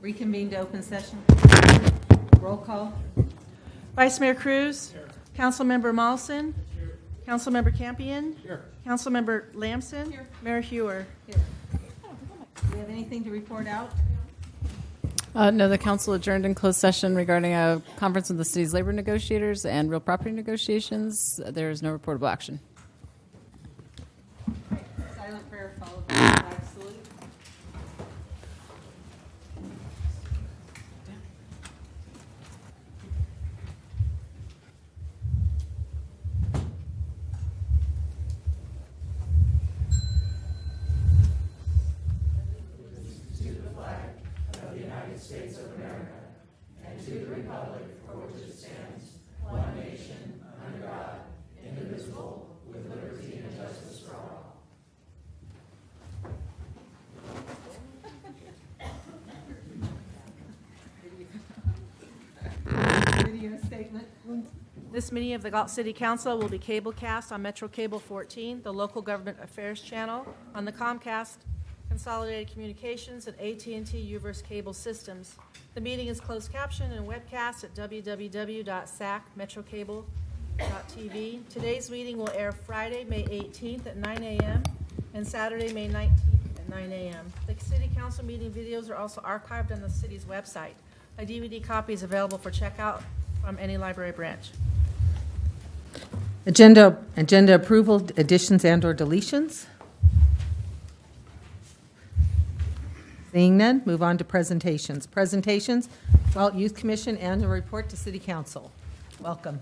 Reconvene to open session. Roll call. Vice Mayor Cruz. Here. Councilmember Mawson. Here. Councilmember Campion. Here. Councilmember Lamson. Here. Mayor Hewer. Here. Do we have anything to report out? No, the council adjourned in closed session regarding a conference with the city's labor negotiators and real property negotiations. There is no reportable action. Silent prayer followed by a flag salute. Video statement. This meeting of the Galt City Council will be cablecast on Metro Cable 14, the local government affairs channel, on the Comcast, Consolidated Communications, and AT&T Uverse cable systems. The meeting is closed captioned and webcast at www.sacmetrocable.tv. Today's meeting will air Friday, May 18th at 9 a.m. and Saturday, May 19th at 9 a.m. The City Council meeting videos are also archived on the city's website. A DVD copy is available for checkout from any library branch. Agenda approval, additions and/or deletions? Seeing none, move on to presentations. Presentations, Galt Youth Commission Annual Report to City Council. Welcome.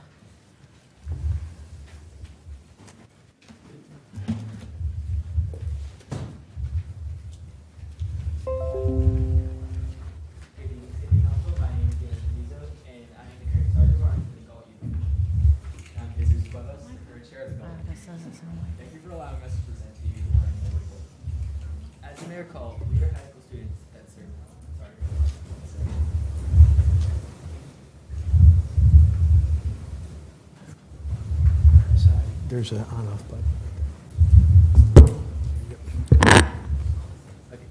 Thank you for allowing us to present to you our annual report. As you may recall, we are high school students that serve. There's an on-off button. Okay.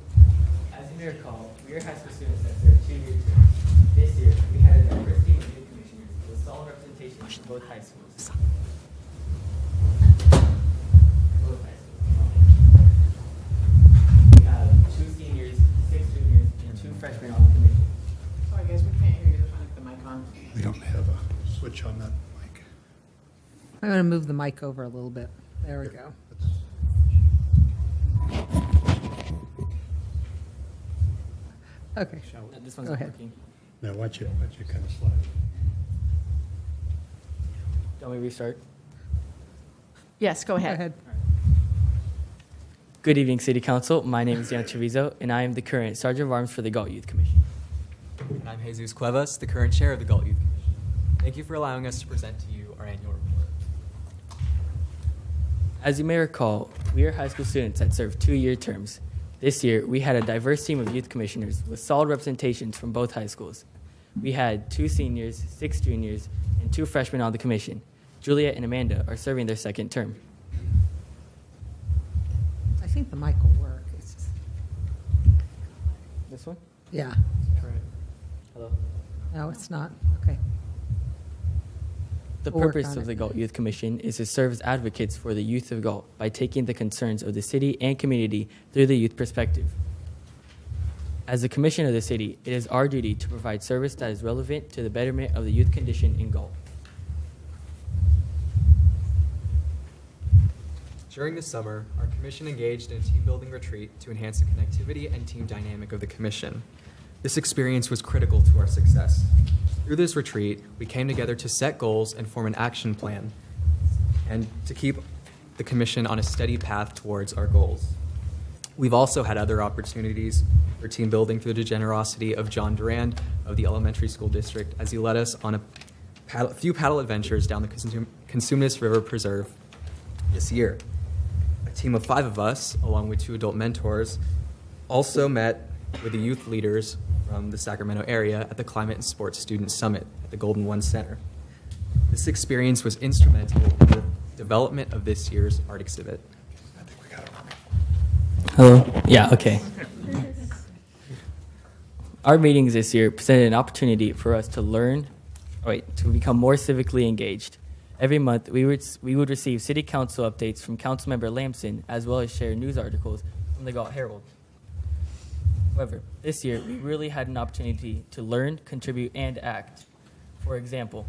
As you may recall, we are high school students that serve 2 year terms. This year, we had a diverse team of youth commissioners with solid representation from both high schools. We have 2 seniors, 6 juniors, and 2 freshmen on the commission. Sorry, guys, we can't hear you. There's the mic on. We don't have a switch on that mic. I'm going to move the mic over a little bit. There we go. Okay. This one's Go not ahead. working. Now watch it kind of slide. Don't we restart? Yes, go Go ahead. ahead. Good evening, City Council. My name is Dan Treviso, and I am the current Sergeant of Arms for the Galt Youth Commission. And I'm Jesus Cuevas, the current chair of the Galt Youth Commission. Thank you for allowing us to present to you our annual report. As you may recall, we are high school students that serve 2 year terms. This year, we had a diverse team of youth commissioners with solid representations from both high schools. We had 2 seniors, 6 juniors, and 2 freshmen on the commission. Juliet and Amanda are serving their 2nd term. I think the mic will work. It's just, This one? yeah. Hello. No, it's not. Okay. The We'll work purpose on of it. the Galt Youth Commission is to serve as advocates for the youth of Galt by taking the concerns of the city and community through the youth perspective. As the commission of the city, it is our duty to provide service that is relevant to the betterment of the youth condition in Galt. During the summer, our commission engaged in a team-building retreat to enhance the connectivity and team dynamic of the commission. This experience was critical to our success. Through this retreat, we came together to set goals and form an action plan, and to keep the commission on a steady path towards our goals. We've also had other opportunities for team building through the generosity of John Durand of the elementary school district, as he led us on a few paddle adventures down the Consumnes River Preserve this year. A team of 5 of us, along with 2 adult mentors, also met with the youth leaders from the Sacramento area at the Climate and Sports Student Summit at the Golden One Center. This experience was instrumental in the development of this year's art exhibit. I think we got it. Hello? Yeah, okay. Our meetings this year presented an opportunity for us to to become more civically engaged. Every month, we would receive city council updates from Councilmember Lamson, as well as share news articles from the Galt Herald. However, this year, we really had an opportunity to learn, contribute, and act. For example,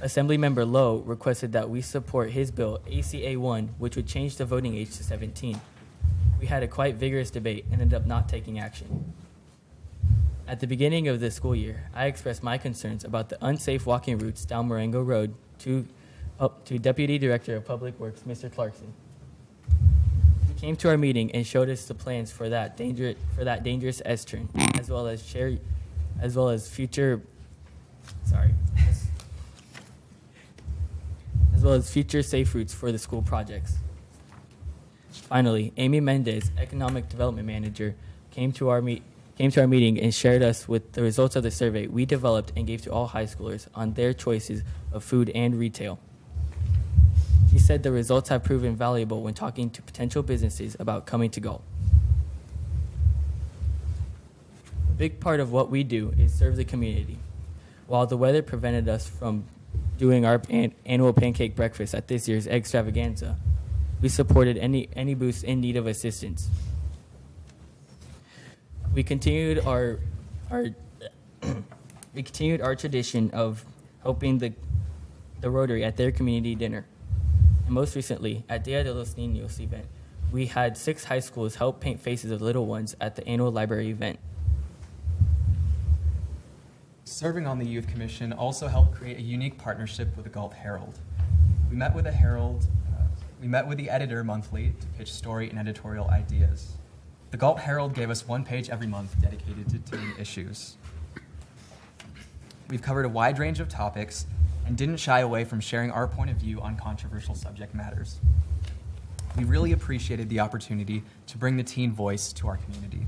Assemblymember Lowe requested that we support his bill, ACA 1, which would change the voting age to 17. We had a quite vigorous debate and ended up not taking action. At the beginning of the school year, I expressed my concerns about the unsafe walking routes down Marengo Road to Deputy Director of Public Works, Mr. Clarkson. He came to our meeting and showed us the plans for that dangerous S-turn, as well as future safe routes for the school projects. Finally, Amy Mendez, Economic Development Manager, came to our meeting and shared us with the results of the survey we developed and gave to all high schoolers on their choices of food and retail. She said the results have proven valuable when talking to potential businesses about coming to Galt. A big part of what we do is serve the community. While the weather prevented us from doing our annual pancake breakfast at this year's extravaganza, we supported any booths in need of assistance. We continued our tradition of helping the Rotary at their community dinner. And most recently, at Dia de los Niños event, we had 6 high schools help paint faces of little ones at the annual library event. Serving on the Youth Commission also helped create a unique partnership with the Galt Herald. We met with the editor monthly to pitch story and editorial ideas. The Galt Herald gave us 1 page every month dedicated to teen issues. We've covered a wide range of topics and didn't shy away from sharing our point of view on controversial subject matters. We really appreciated the opportunity to bring the teen voice to our community.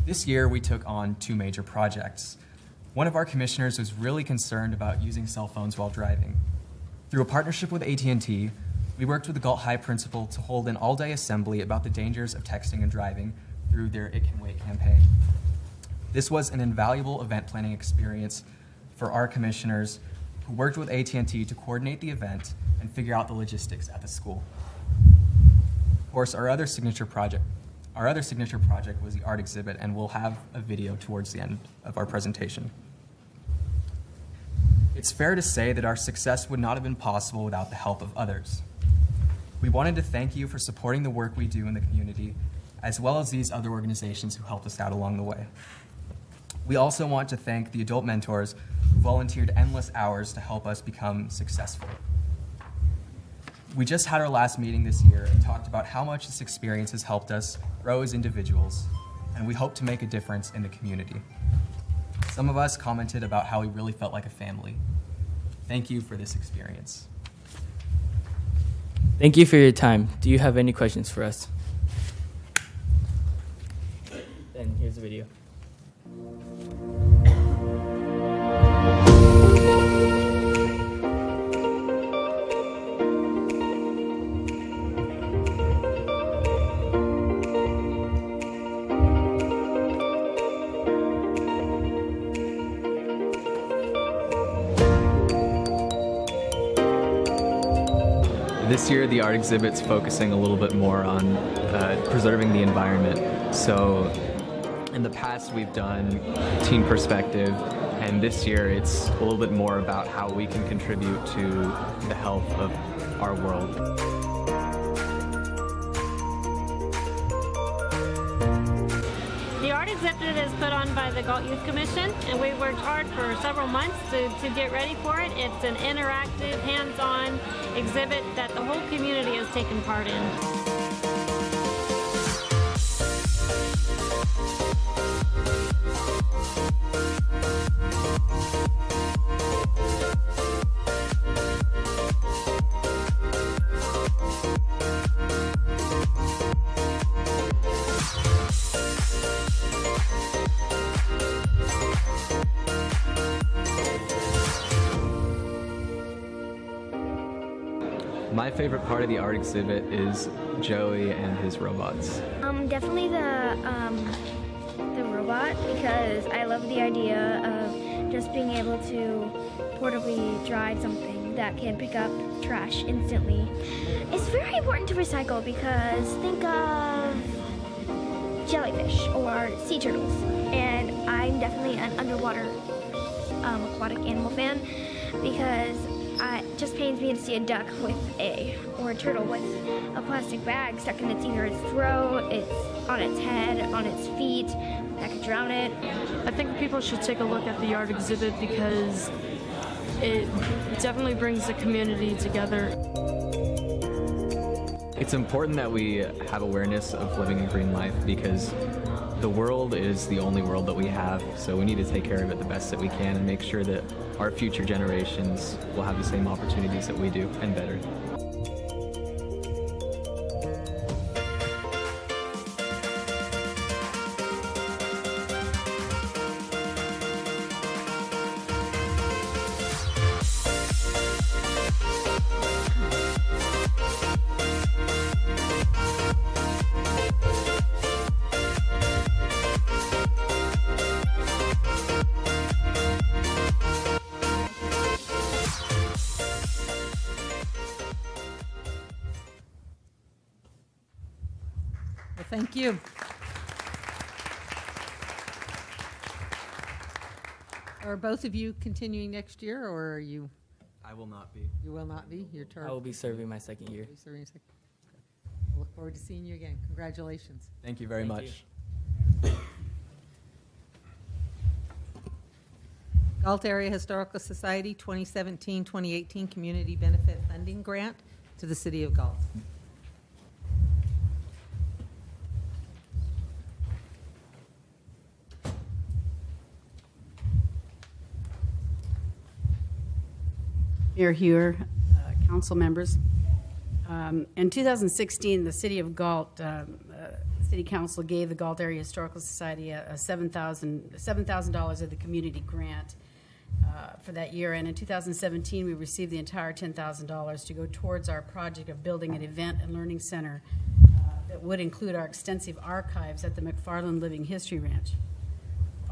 This year, we took on 2 major projects. One of our commissioners was really concerned about using cell phones while driving. Through a partnership with AT&T, we worked with the Galt High principal to hold an all-day assembly about the dangers of texting and driving through their It Can Wait campaign. This was an invaluable event planning experience for our commissioners who worked with AT&T to coordinate the event and figure out the logistics at the school. Of course, our other signature project was the art exhibit, and we'll have a video towards the end of our presentation. It's fair to say that our success would not have been possible without the help of others. We wanted to thank you for supporting the work we do in the community, as well as these other organizations who helped us out along the way. We also want to thank the adult mentors who volunteered endless hours to help us become successful. We just had our last meeting this year and talked about how much this experience has helped us grow as individuals, and we hope to make a difference in the community. Some of us commented about how we really felt like a family. Thank you for this experience. Thank you for your time. Do you have any questions for us? Then here's the video. This year, the art exhibit's focusing a little bit more on preserving the environment. So in the past, we've done teen perspective, and this year it's a little bit more about how we can contribute to the health of our world. The art exhibit is put on by the Galt Youth Commission, and we worked hard for several months to get ready for it. It's an interactive, hands-on exhibit that the whole community has taken part in. My favorite part of the art exhibit is Joey and his robots. Definitely the robot because I love the idea of just being able to portably drive something that can pick up trash instantly. It's very important to recycle because think of jellyfish or sea turtles, and I'm definitely an underwater aquatic animal fan because it just pains me to see a duck or a turtle with a plastic bag stuck in either its throat, it's on its head, on its feet, that could drown it. I think people should take a look at the art exhibit because it definitely brings the community together. It's important that we have awareness of living a green life because the world is the only world that we have, so we need to take care of it the best that we can and make sure that our future generations will have the same opportunities that we do and better. Well, thank you. Are both of you continuing next year, or are you? I will not be. You will not be? Your term? I will be serving my second year. You'll be serving your second. I look forward to seeing you again. Congratulations. Thank you very Thank much. Galt Area Historical Society 2017-2018 Community Benefit Funding Grant to the City of Galt. Mayor Hewer, council members. In 2016, the City of Galt, City Council gave the Galt Area Historical Society a $7,000 of the community grant for that year. And in 2017, we received the entire $10,000 to go towards our project of building an event and learning center that would include our extensive archives at the McFarland Living History Ranch.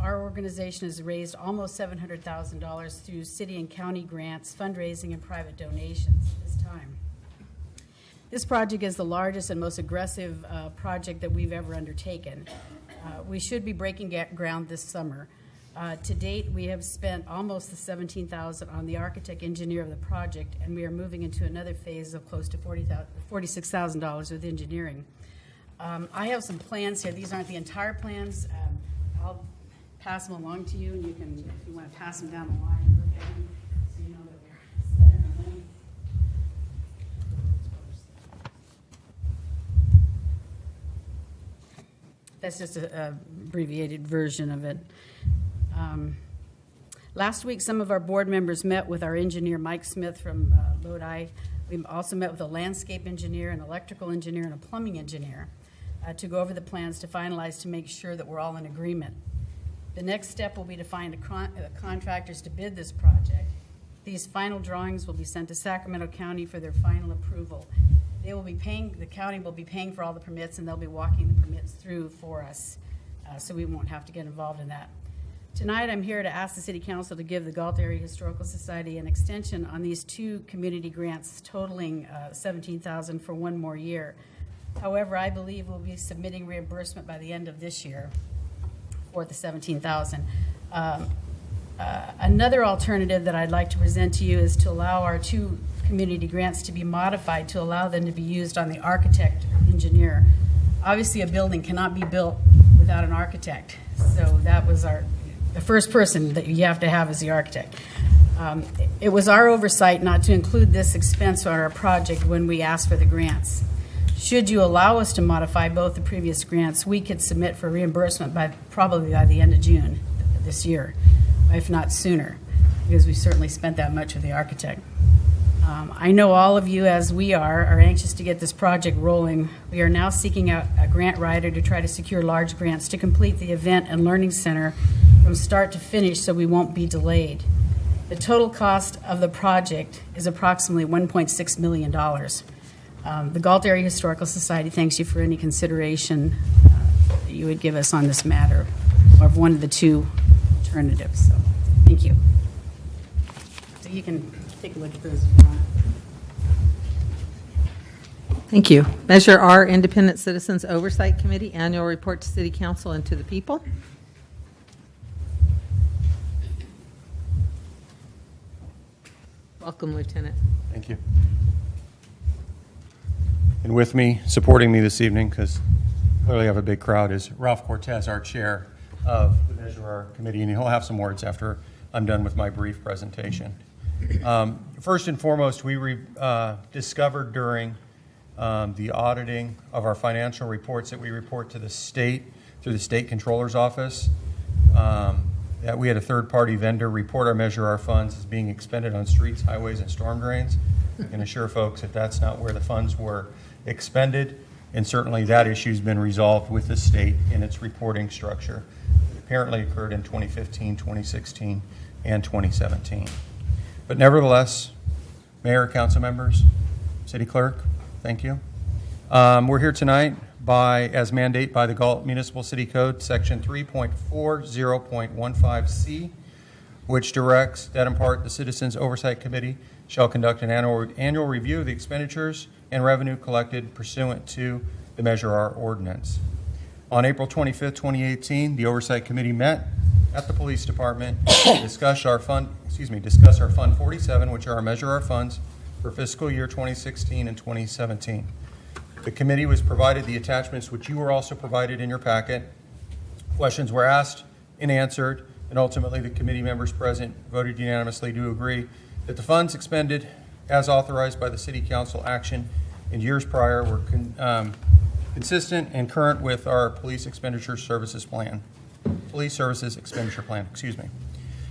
Our organization has raised almost $700,000 through city and county grants, fundraising, and private donations at this time. This project is the largest and most aggressive project that we've ever undertaken. We should be breaking ground this summer. To date, we have spent almost the $17,000 on the architect engineer of the project, and we are moving into another phase of close to $46,000 with engineering. I have some plans here. These aren't the entire plans. I'll pass them along to you, and you can, if you want to pass them down the line and look at them, so you know that we're spending our money. That's just an abbreviated version of it. Last week, some of our board members met with our engineer, Mike Smith from Lodi. We also met with a landscape engineer, an electrical engineer, and a plumbing engineer to go over the plans to finalize to make sure that we're all in agreement. The next step will be to find contractors to bid this project. These final drawings will be sent to Sacramento County for their final approval. They will be paying, the county will be paying for all the permits, and they'll be walking the permits through for us, so we won't have to get involved in that. Tonight, I'm here to ask the City Council to give the Galt Area Historical Society an extension on these two community grants totaling $17,000 for one more year. However, I believe we'll be submitting reimbursement by the end of this year for the $17,000. Another alternative that I'd like to present to you is to allow our two community grants to be modified to allow them to be used on the architect or engineer. Obviously, a building cannot be built without an architect, so that was the first person that you have to have is the architect. It was our oversight not to include this expense on our project when we asked for the grants. Should you allow us to modify both the previous grants, we could submit for reimbursement probably by the end of June this year, if not sooner, because we certainly spent that much with the architect. I know all of you, as we are anxious to get this project rolling. We are now seeking out a grant writer to try to secure large grants to complete the event and learning center from start to finish so we won't be delayed. The total cost of the project is approximately $1.6 million. The Galt Area Historical Society thanks you for any consideration that you would give us on this matter, or of one of the two alternatives. So, thank you. So you can take a look at those if you want. Thank you. Measure R, Independent Citizens Oversight Committee, Annual Report to City Council and to the people. Welcome, Lieutenant. Thank you. And with me, supporting me this evening, because clearly I have a big crowd, is Ralph Cortez, our chair of the Measure R Committee, and he'll have some words after I'm done with my brief presentation. First and foremost, we discovered during the auditing of our financial reports that we report to the state through the state controller's office that we had a third-party vendor report our Measure R funds as being expended on streets, highways, and storm drains. I can assure folks that that's not where the funds were expended, and certainly that issue's been resolved with the state in its reporting structure. It apparently occurred in 2015, 2016, and 2017. But nevertheless, Mayor, Council members, City Clerk, thank you. We're here tonight as mandate by the Galt Municipal City Code, Section 3.40.15C, which directs that in part the Citizens Oversight Committee shall conduct an annual review of the expenditures and revenue collected pursuant to the Measure R ordinance. On April 25th, 2018, the Oversight Committee met at the Police Department to discuss our Fund 47, which are our Measure R funds for fiscal year 2016 and 2017. The committee was provided the attachments which you were also provided in your packet. Questions were asked and answered, and ultimately the committee members present voted unanimously to agree that the funds expended as authorized by the City Council action in years prior were consistent and current with our Police Expenditure Services Plan. Police Services Expenditure Plan, excuse me.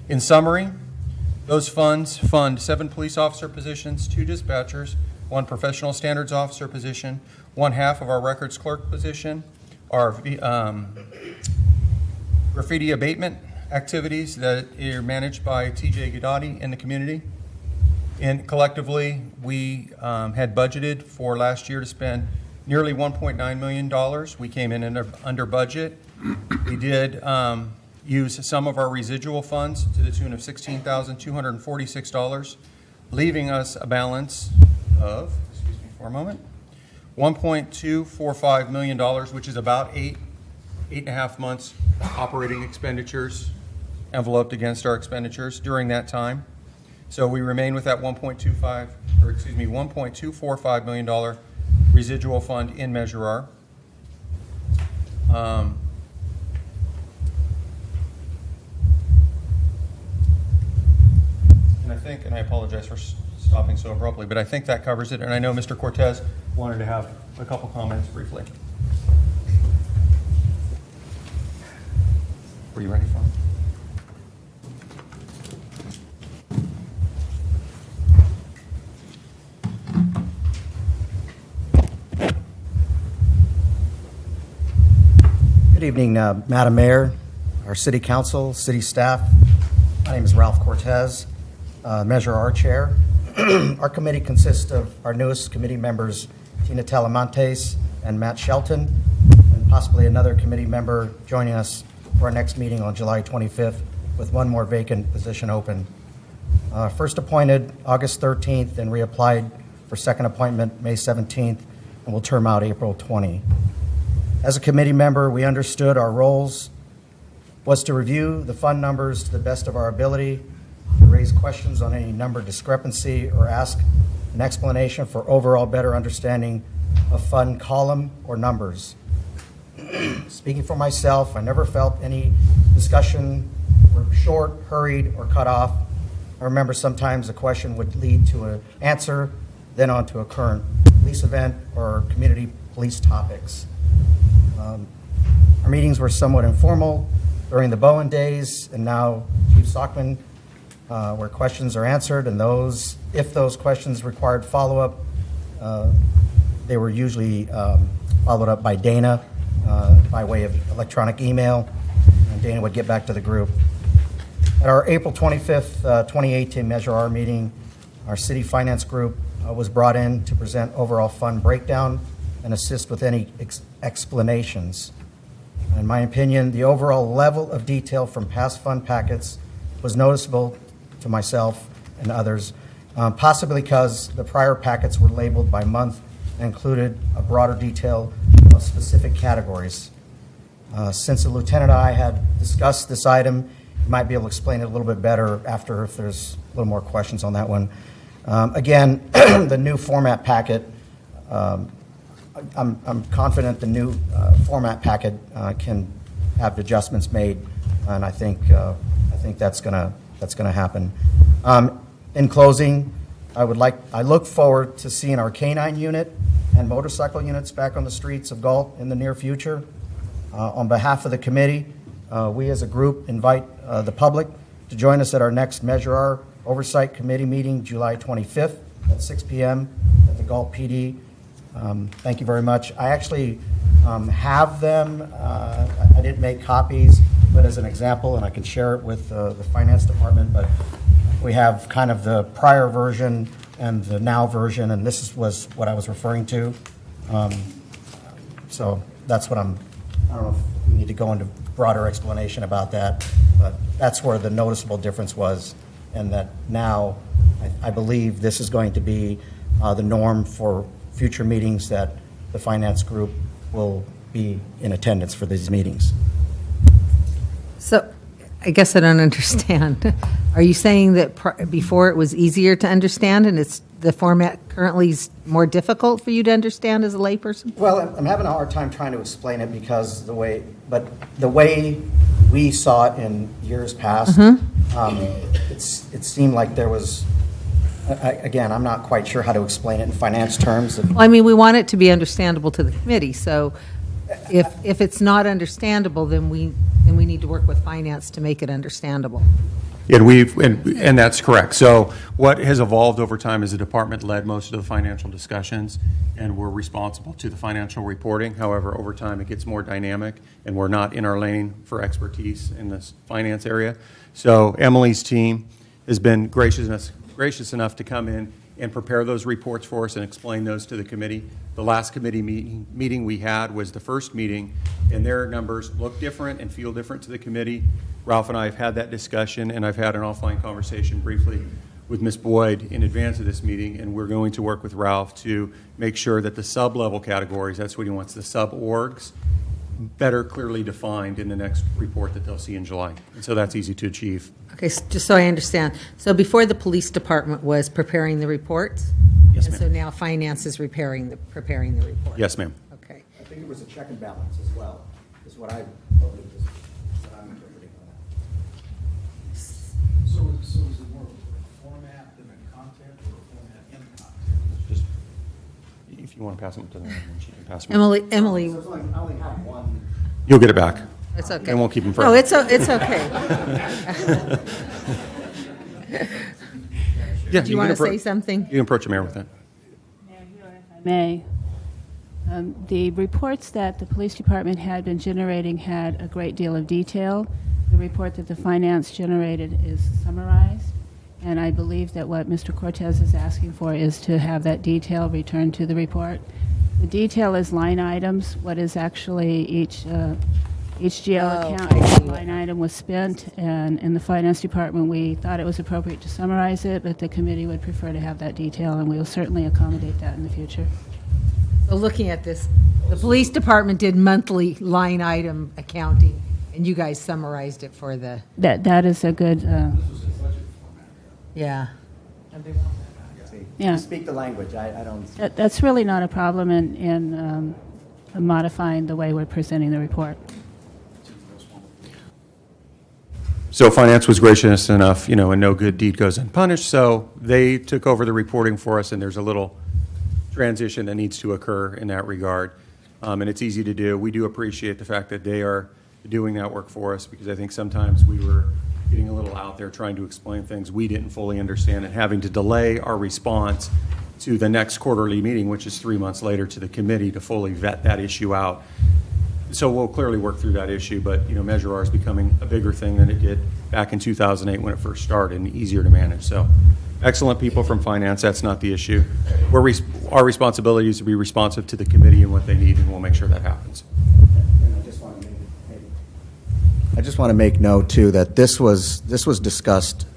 In summary, those funds fund 7 police officer positions, 2 dispatchers, 1 professional standards officer position, 1/2 of our records clerk position, our graffiti abatement activities that are managed by TJ Gadati in the community. And collectively, we had budgeted for last year to spend nearly $1.9 million. We came in under budget. We did use some of our residual funds to the tune of $16,246, leaving us a balance of, excuse me for a moment, $1.245 million, which is about 8.5 months operating expenditures enveloped against our expenditures during that time. So we remain with that $1.245 million residual fund in Measure R. And I think, and I apologize for stopping so abruptly, but I think that covers it. And I know Mr. Cortez wanted to have a couple comments briefly. Were you ready for him? Good evening, Madam Mayor, our City Council, City staff. My name is Ralph Cortez, Measure R Chair. Our committee consists of our newest committee members, Tina Talamantes and Matt Shelton, and possibly another committee member joining us for our next meeting on July 25th with one more vacant position open. First appointed August 13th and reapplied for second appointment May 17th and will term out April 20. As a committee member, we understood our roles was to review the fund numbers to the best of our ability, to raise questions on any number discrepancy, or ask an explanation for overall better understanding of fund column or numbers. Speaking for myself, I never felt any discussion were short, hurried, or cut off. I remember sometimes a question would lead to an answer, then on to a current police event or community police topics. Our meetings were somewhat informal during the Bowen days, and now Chief Sockman, where questions are answered, and if those questions required follow-up, they were usually followed up by Dana by way of electronic email, and Dana would get back to the group. At our April 25th, 2018 Measure R meeting, our city finance group was brought in to present overall fund breakdown and assist with any explanations. In my opinion, the overall level of detail from past fund packets was noticeable to myself and others, possibly because the prior packets were labeled by month and included a broader detail of specific categories. Since the lieutenant and I had discussed this item, you might be able to explain it a little bit better after if there's a little more questions on that one. Again, the new format packet, I'm confident the new format packet can have adjustments made, and I think that's gonna happen. In closing, I look forward to seeing our canine unit and motorcycle units back on the streets of Galt in the near future. On behalf of the committee, we as a group invite the public to join us at our next Measure R Oversight Committee meeting, July 25th at 6 p.m. at the Galt PD. Thank you very much. I actually have them. I didn't make copies, but as an example, and I can share it with the finance department, but we have kind of the prior version and the now version, and this was what I was referring to. So that's what I don't know if we need to go into broader explanation about that, but that's where the noticeable difference was, and that now I believe this is going to be the norm for future meetings, that the finance group will be in attendance for these meetings. So I guess I don't understand. Are you saying that before it was easier to understand and the format currently is more difficult for you to understand as a layperson? Well, I'm having a hard time trying to explain it because the way we saw it in years past, it seemed like there was, again, I'm not quite sure how to explain it in finance terms. Well, I mean, we want it to be understandable to the committee, so if it's not understandable, then we need to work with finance to make it understandable. And that's correct. So what has evolved over time is the department led most of the financial discussions, and we're responsible to the financial reporting. However, over time it gets more dynamic, and we're not in our lane for expertise in this finance area. So Emily's team has been gracious enough to come in and prepare those reports for us and explain those to the committee. The last committee meeting we had was the first meeting, and their numbers look different and feel different to the committee. Ralph and I have had that discussion, and I've had an offline conversation briefly with Ms. Boyd in advance of this meeting, and we're going to work with Ralph to make sure that the sub-level categories, that's what he wants, the sub-orgs, better clearly defined in the next report that they'll see in July. And so that's easy to achieve. Okay, just so I understand. So before the police department was preparing the reports? Yes, and ma'am. so now finance is preparing the report? Yes, ma'am. Okay. I think it was a check and balance as well, is what I believe is what I'm interpreting on that. So is it more of a format than a content, or a format in content? Just, if you want to pass them to them, she can pass them. Emily, So I only have one. You'll get it back. it's okay. And we'll keep them No, forever. it's okay. Yeah, Do you want to can say something? You can approach the mayor with that. May. The reports that the police department had been generating had a great deal of detail. The report that the finance generated is summarized, and I believe that what Mr. Cortez is asking for is to have that detail returned to the report. The detail is line items, what is actually each GL account, each line item was spent, and in the finance department, we thought it was appropriate to summarize it, but the committee would prefer to have that detail, and we will certainly accommodate that in the future. So looking at this, the police department did monthly line item accounting, and you guys summarized it for the... That is a good, Yeah. yeah. You speak the language, I don't. That's really not a problem in modifying the way we're presenting the report. So finance was gracious enough, and no good deed goes unpunished, so they took over the reporting for us, and there's a little transition that needs to occur in that regard. And it's easy to do. We do appreciate the fact that they are doing that work for us, because I think sometimes we were getting a little out there trying to explain things we didn't fully understand and having to delay our response to the next quarterly meeting, which is 3 months later, to the committee to fully vet that issue out. So we'll clearly work through that issue, but Measure R is becoming a bigger thing than it did back in 2008 when it first started, and easier to manage. So excellent people from finance, that's not the issue. Our responsibility is to be responsive to the committee and what they need, and we'll make sure that happens. And I just want to I just want to make note, too, that this was discussed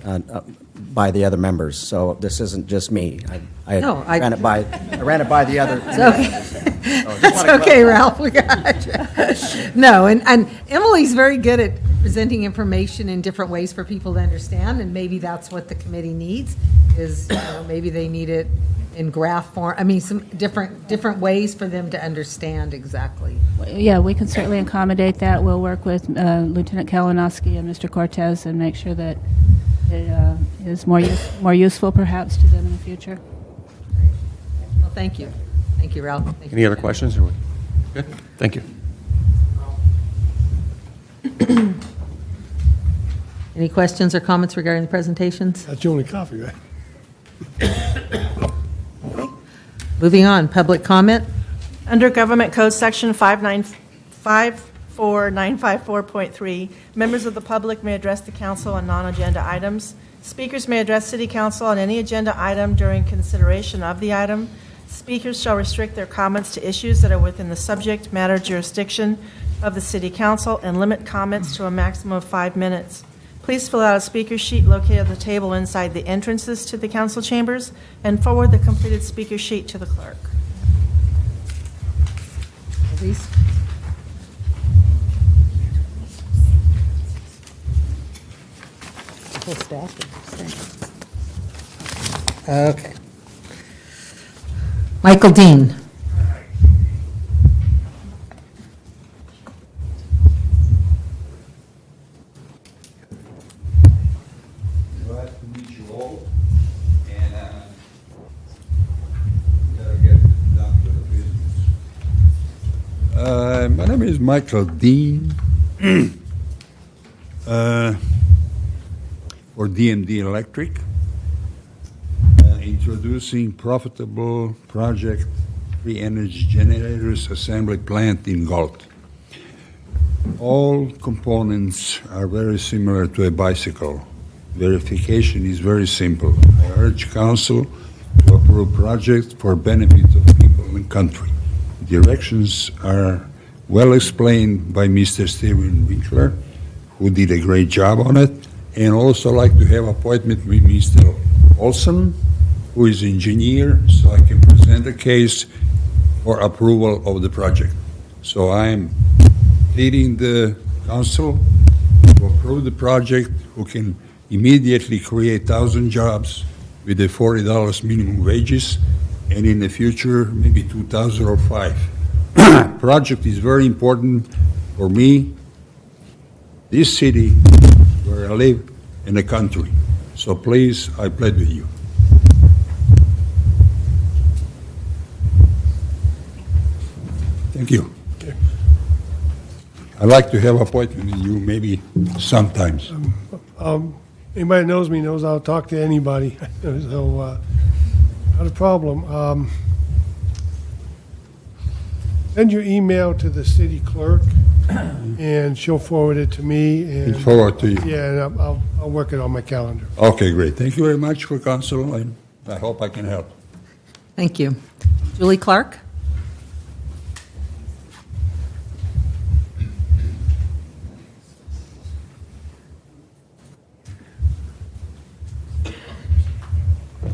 by the other members, so this isn't just me. I ran it by the other. It's okay. It's okay, Ralph, we got you. No, and Emily's very good at presenting information in different ways for people to understand, and maybe that's what the committee needs, is, maybe they need it in graph form, I mean, some different ways for them to understand exactly. Yeah, we can certainly accommodate that. We'll work with Lieutenant Kalinowski and Mr. Cortez and make sure that it is more useful perhaps to them in the future. Well, thank you. Thank you, Ralph. Thank Any you. other questions? Or good? Thank you. Any questions or comments regarding the presentations? That's your only coffee, right? Moving on, public comment. Under Government Code Section 54954.3, members of the public may address the council on non-agenda items. Speakers may address City Council on any agenda item during consideration of the item. Speakers shall restrict their comments to issues that are within the subject matter jurisdiction of the City Council and limit comments to a maximum of 5 minutes. Please fill out a speaker sheet located at the table inside the entrances to the council chambers and forward the completed speaker sheet to the clerk. Please. Full staff, did you say? Okay. Michael Dean. Glad to meet you all, and gotta get down to the business. My name is Michael Dean for DMD Electric, introducing profitable project free energy generators assembly plant in Galt. All components are very similar to a bicycle. Verification is very simple. I urge council to approve projects for benefit of people in the country. Directions are well explained by Mr. Steven Winkler, who did a great job on it, and also like to have appointment with Mr. Olson, who is engineer, so I can present a case for approval of the project. So I'm leading the council to approve the project, who can immediately create 1,000 jobs with the $40 minimum wages, and in the future, maybe 2,000 or 5. Project is very important for me, this city, where I live, in the country. So please, I plead with you. Thank you. I'd like to have appointment with you maybe sometimes. Anybody that knows me knows I'll talk to anybody, so not a problem. Send your email to the city clerk, and she'll forward it to me. And Forward to you. Yeah, and I'll work it on my calendar. Okay, great. Thank you very much for counsel, and I hope I can help. Thank you. Julie Clark?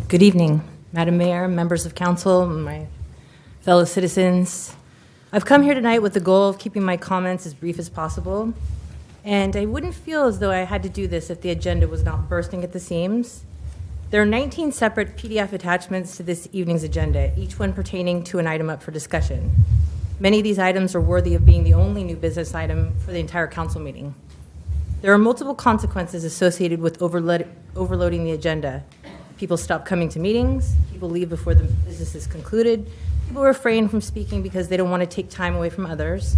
Good evening, Madam Mayor, members of council, and my fellow citizens. I've come here tonight with the goal of keeping my comments as brief as possible, and I wouldn't feel as though I had to do this if the agenda was not bursting at the seams. There are 19 separate PDF attachments to this evening's agenda, each one pertaining to an item up for discussion. Many of these items are worthy of being the only new business item for the entire council meeting. There are multiple consequences associated with overloading the agenda. People stop coming to meetings, people leave before the business is concluded, people refrain from speaking because they don't want to take time away from others.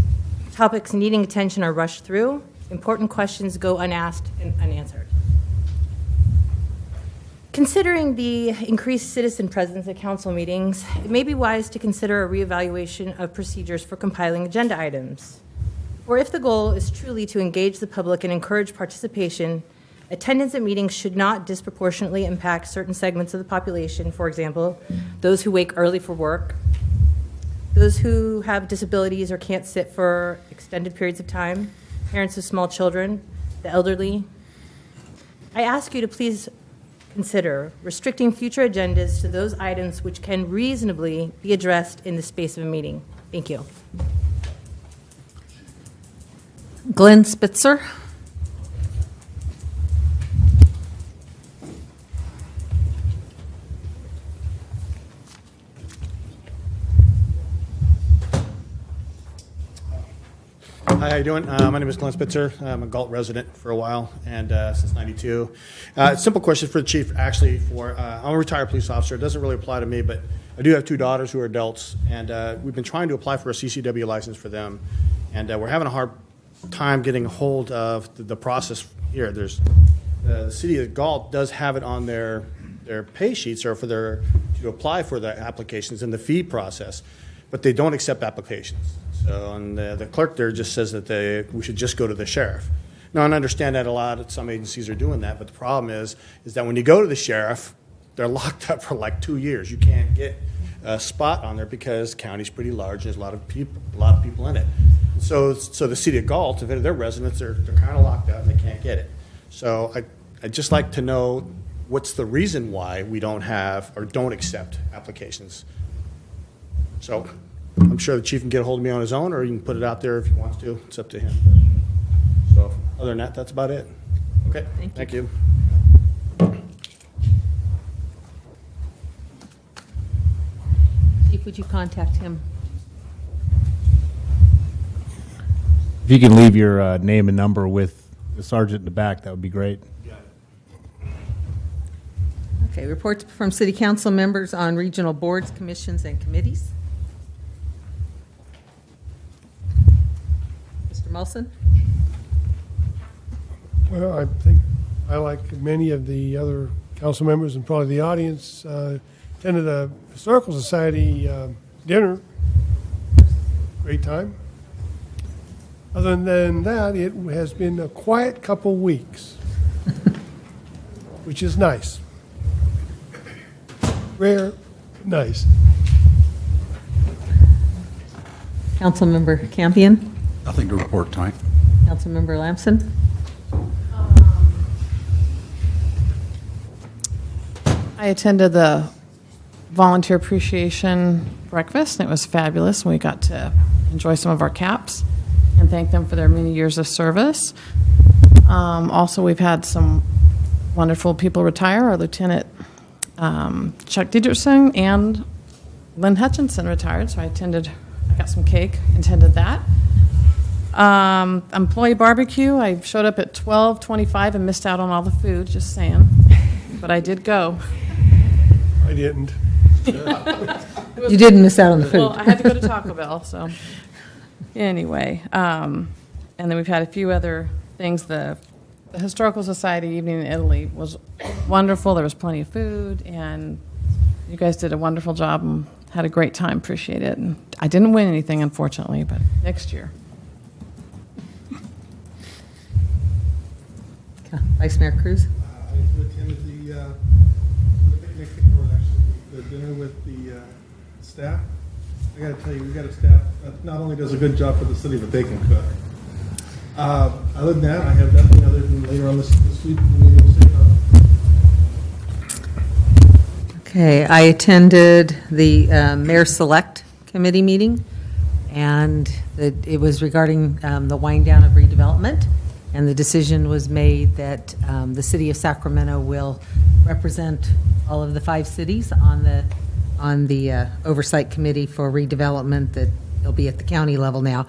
Topics needing attention are rushed through, important questions go unasked and unanswered. Considering the increased citizen presence at council meetings, it may be wise to consider a reevaluation of procedures for compiling agenda items. Or if the goal is truly to engage the public and encourage participation, attendance at meetings should not disproportionately impact certain segments of the population, for example, those who wake early for work, those who have disabilities or can't sit for extended periods of time, parents of small children, the elderly. I ask you to please consider restricting future agendas to those items which can reasonably be addressed in the space of a meeting. Thank you. Glenn Spitzer. Hi, how you doing? My name is Glenn Spitzer. I'm a Galt resident for a while and since '92. Simple question for the chief, actually. I'm a retired police officer. It doesn't really apply to me, but I do have 2 daughters who are adults, and we've been trying to apply for a CCW license for them, and we're having a hard time getting a hold of the process here. There's the city of Galt does have it on their pay sheets or to apply for the applications in the fee process, but they don't accept applications. So, and the clerk there just says that we should just go to the sheriff. Now, I understand that some agencies are doing that, but the problem is that when you go to the sheriff, they're locked up for like 2 years. You can't get a spot on there because the county's pretty large. There's a lot of people in it. So the city of Galt, if they're residents, they're kind of locked out and they can't get it. So I'd just like to know what's the reason why we don't have or don't accept applications. So I'm sure the chief can get a hold of me on his own, or he can put it out there if he wants to. It's up to him. So other than that, that's about it. Okay, thank you. Chief, would you contact him? If you can leave your name and number with the sergeant in the back, that would be great. Okay, reports from city council members on regional boards, commissions, and committees. Mr. Mulson? Well, I think I, like many of the other council members and probably the audience, attended a Historical Society dinner. Great time. Other than that, it has been a quiet couple weeks, which is nice. Rare, nice. Councilmember Campion? Nothing to report tonight. Councilmember Lamson? I attended the volunteer appreciation breakfast, and it was fabulous. We got to enjoy some of our caps and thank them for their many years of service. Also, we've had some wonderful people retire. Our Lieutenant Chuck Dietrichson and Lynn Hutchinson retired, so I got some cake, attended that. Employee barbecue, I showed up at 12:25 and missed out on all the food, just saying. But I did go. I didn't. You didn't miss out on the food. Well, I had to go to Taco Bell, so anyway. And then we've had a few other things. The Historical Society evening in Italy was wonderful. There was plenty of food, and you guys did a wonderful job and had a great time. Appreciate it. And I didn't win anything, unfortunately, but next year. Vice Mayor Cruz? I attended the picnic, or actually the dinner with the staff. I got to tell you, we got a staff that not only does a good job for the city, but they can cook. Other than that, I have nothing other than later on this week we'll be able to say Okay, I attended the Mayor Select Committee meeting, and it was regarding the wind down of redevelopment, and the decision was made that the city of Sacramento will represent all of the 5 cities on the oversight committee for redevelopment. That it'll be at the county level now,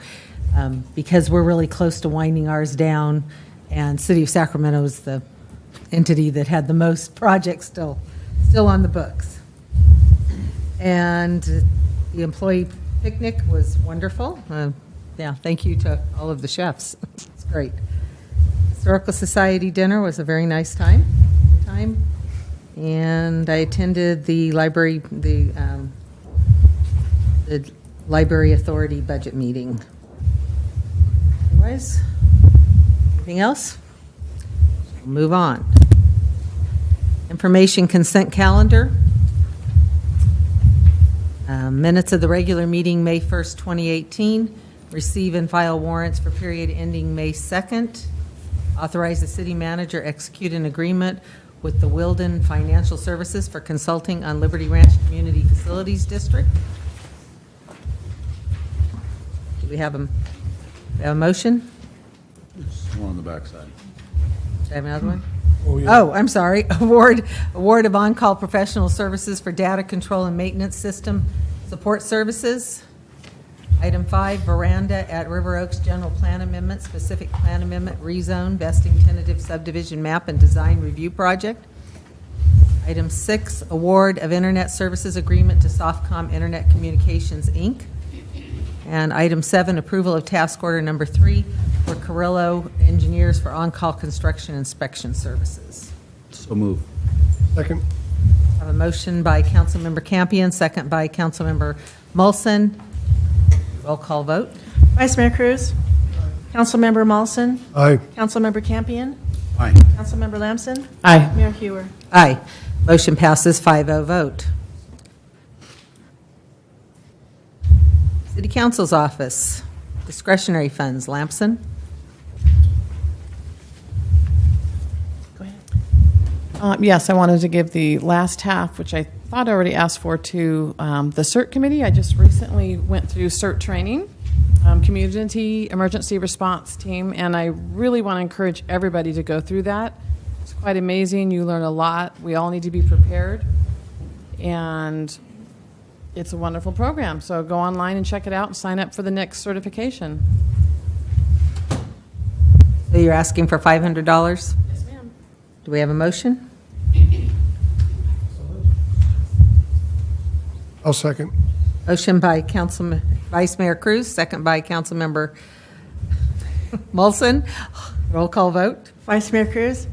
because we're really close to winding ours down, and city of Sacramento is the entity that had the most projects still on the books. And the employee picnic was wonderful. Yeah, thank you to all of the chefs. It's great. Historical Society dinner was a very nice time. And I attended the library authority budget meeting. Otherwise, anything else? We'll move on. Information consent calendar. Minutes of the regular meeting, May 1st, 2018. receive and file warrants for period ending May 2nd, authorize the city manager execute an agreement with the Wilden Financial Services for consulting on Liberty Ranch Community Facilities District. Do we have a motion? More on the backside. Do I have another one? yeah. Oh, I'm sorry. Award of on-call professional services for data control and maintenance system support services. Item 5, veranda at River Oaks General Plan Amendment, specific plan amendment, rezone, vesting tentative subdivision map and design review project. Item 6, award of internet services agreement to Softcom Internet Communications, Inc. And item 7, approval of task order number 3 for Carrillo Engineers for on-call construction inspection services. So move. Second. I have a motion by Councilmember Campion, second by Councilmember Molson. Roll call vote. Vice Mayor Cruz? Councilmember Molson? Aye. Councilmember Campion? Aye. Councilmember Lamson? Aye. Mayor Hewer? Aye. Motion passes 5-0 vote. City Council's office, discretionary funds, Lamson. Go ahead. Yes, I wanted to give the last half, which I thought I already asked for, to the CERT committee. I just recently went through CERT training, Community Emergency Response Team, and I really want to encourage everybody to go through that. It's quite amazing. You learn a lot. We all need to be prepared, and it's a wonderful program. So go online and check it out and sign up for the next certification. So you're asking for $500? Yes, ma'am. Do we have a motion? I'll second. Motion by Vice Mayor Cruz, second by Councilmember Molson. Roll call vote. Vice Mayor Cruz?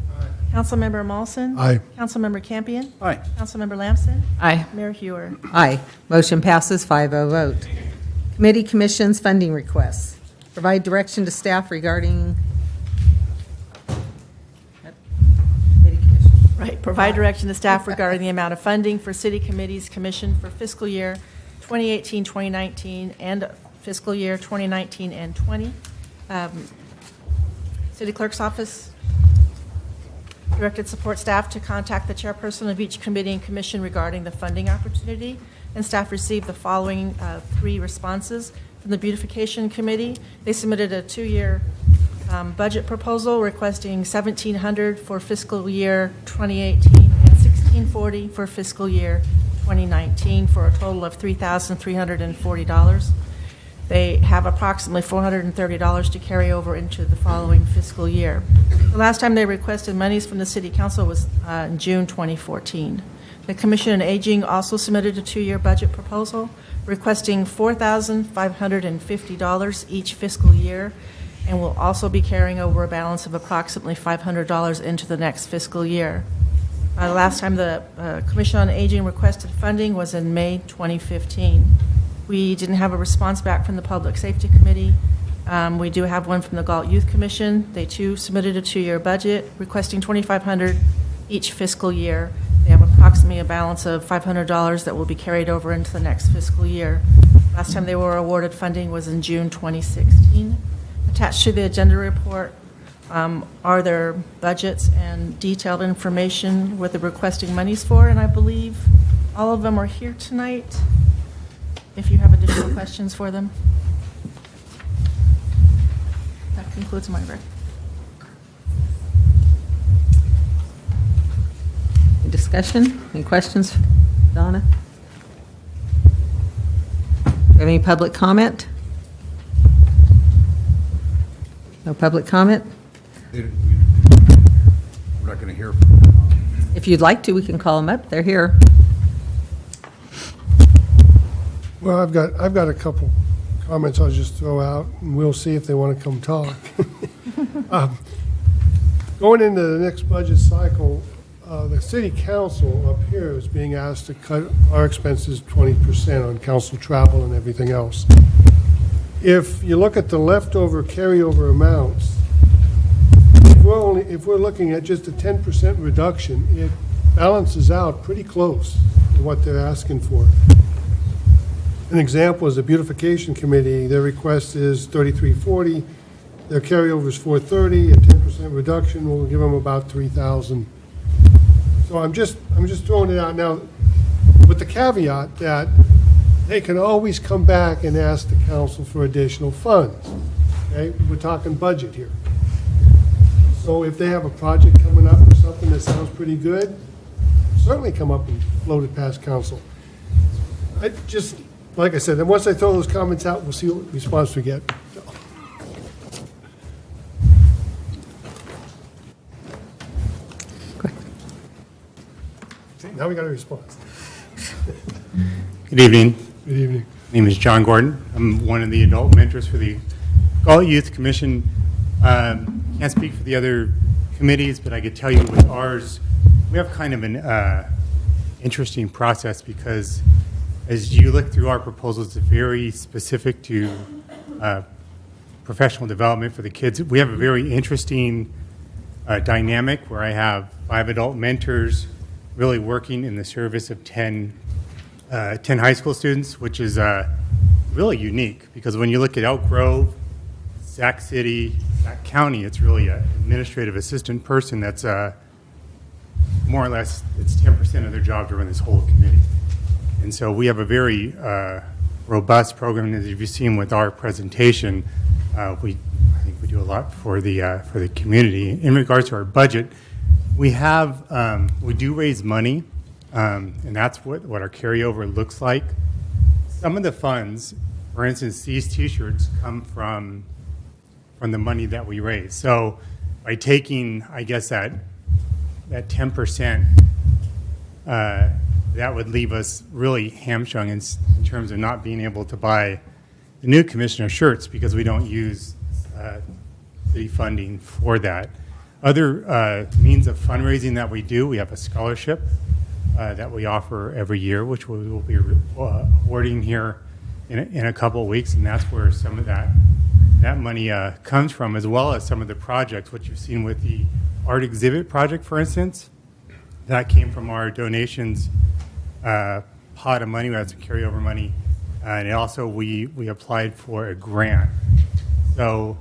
Councilmember Molson? Aye. Councilmember Campion? Aye. Councilmember Lamson? Aye. Mayor Hewer? Aye. Motion passes 5-0 vote. Committee commissions funding requests. Provide direction to staff regarding. Committee commission. Right, provide direction to staff regarding the amount of funding for city committees commissioned for fiscal year 2018, 2019, and fiscal year 2019 and 20. City Clerk's Office directed support staff to contact the chairperson of each committee and commission regarding the funding opportunity, and staff received the following 3 responses from the Beautification Committee. They submitted a 2-year budget proposal requesting $1,700 for fiscal year 2018 and $1,640 for fiscal year 2019 for a total of $3,340. They have approximately $430 to carry over into the following fiscal year. The last time they requested monies from the City Council was in June 2014. The Commission on Aging also submitted a 2-year budget proposal requesting $4,550 each fiscal year, and will also be carrying over a balance of approximately $500 into the next fiscal year. The last time the Commission on Aging requested funding was in May 2015. We didn't have a response back from the Public Safety Committee. We do have one from the Galt Youth Commission. They too submitted a 2-year budget requesting $2,500 each fiscal year. They have approximately a balance of $500 that will be carried over into the next fiscal year. Last time they were awarded funding was in June 2016. Attached to the agenda report are their budgets and detailed information what they're requesting monies for, and I believe all of them are here tonight if you have additional questions for them. That concludes my report. Any discussion? Any questions? Donna? Do you have any public comment? No public comment? We're not going to hear from them. If you'd like to, we can call them up. They're here. Well, I've got a couple comments I'll just throw out, and we'll see if they want to come talk. Going into the next budget cycle, the city council up here is being asked to cut our expenses 20% on council travel and everything else. If you look at the leftover carryover amounts, if we're looking at just a 10% reduction, it balances out pretty close to what they're asking for. An example is the beautification committee. Their request is $3,340. Their carryover is $430. A 10% reduction will give them about $3,000. So I'm just throwing it out now with the caveat that they can always come back and ask the council for additional funds. Okay, we're talking budget here. So if they have a project coming up or something that sounds pretty good, certainly come up and float it past council. I just, like I said, and once I throw those comments out, we'll see what response we get. See, now we got a response. Good evening. Good evening. My name is John Gordon. I'm one of the adult mentors for the Galt Youth Commission. Can't speak for the other committees, but I could tell you with ours, we have kind of an interesting process because as you look through our proposals, it's very specific to professional development for the kids. We have a very interesting dynamic where I have 5 adult mentors really working in the service of 10 high school students, which is really unique because when you look at Elk Grove, Sac City, Sac County, it's really an administrative assistant person that's more or less, it's 10% of their job to run this whole committee. And so we have a very robust program, as you've seen with our presentation. I think we do a lot for the community. In regards to our budget, we do raise money, and that's what our carryover looks like. Some of the funds, for instance, these T-shirts come from the money that we raise. So by taking, I guess, that 10%, that would leave us really hamstrung in terms of not being able to buy the new commissioner shirts because we don't use city funding for that. Other means of fundraising that we do, we have a scholarship that we offer every year, which we will be awarding here in a couple of weeks, and that's where some of that money comes from, as well as some of the projects, what you've seen with the art exhibit project, for instance. That came from our donations pot of money. We had some carryover money, and also we applied for a grant. So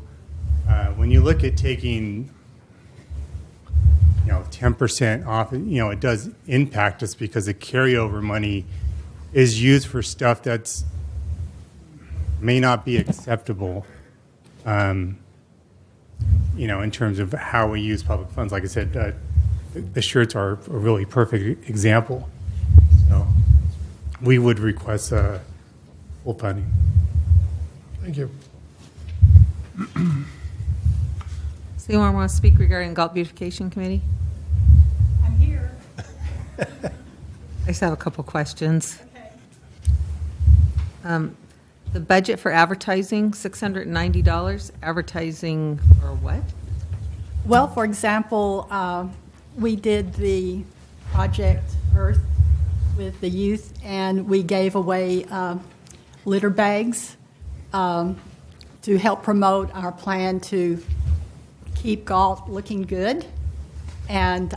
when you look at taking 10% off, it does impact us because the carryover money is used for stuff that's may not be acceptable, in terms of how we use public funds. Like I said, the shirts are a really perfect example. So we would request full funding. Thank you. Does anyone want to speak regarding Galt Beautification Committee? I'm here. I just have a couple questions. Okay. The budget for advertising, $690. Advertising for what? Well, for example, we did the Project Earth with the youth, and we gave away litter bags to help promote our plan to keep Galt looking good. And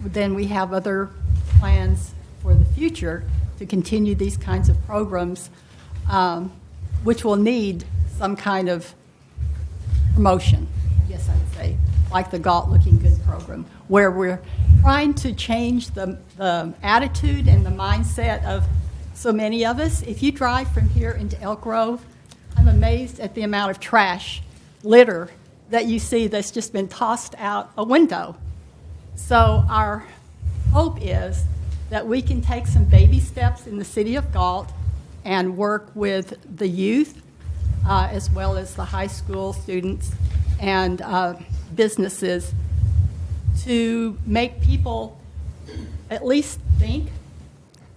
then we have other plans for the future to continue these kinds of programs, which will need some kind of promotion, I guess I'd say, like the Galt Looking Good program, where we're trying to change the attitude and the mindset of so many of us. If you drive from here into Elk Grove, I'm amazed at the amount of trash, litter, that you see that's just been tossed out a window. So our hope is that we can take some baby steps in the city of Galt and work with the youth as well as the high school students and businesses to make people at least think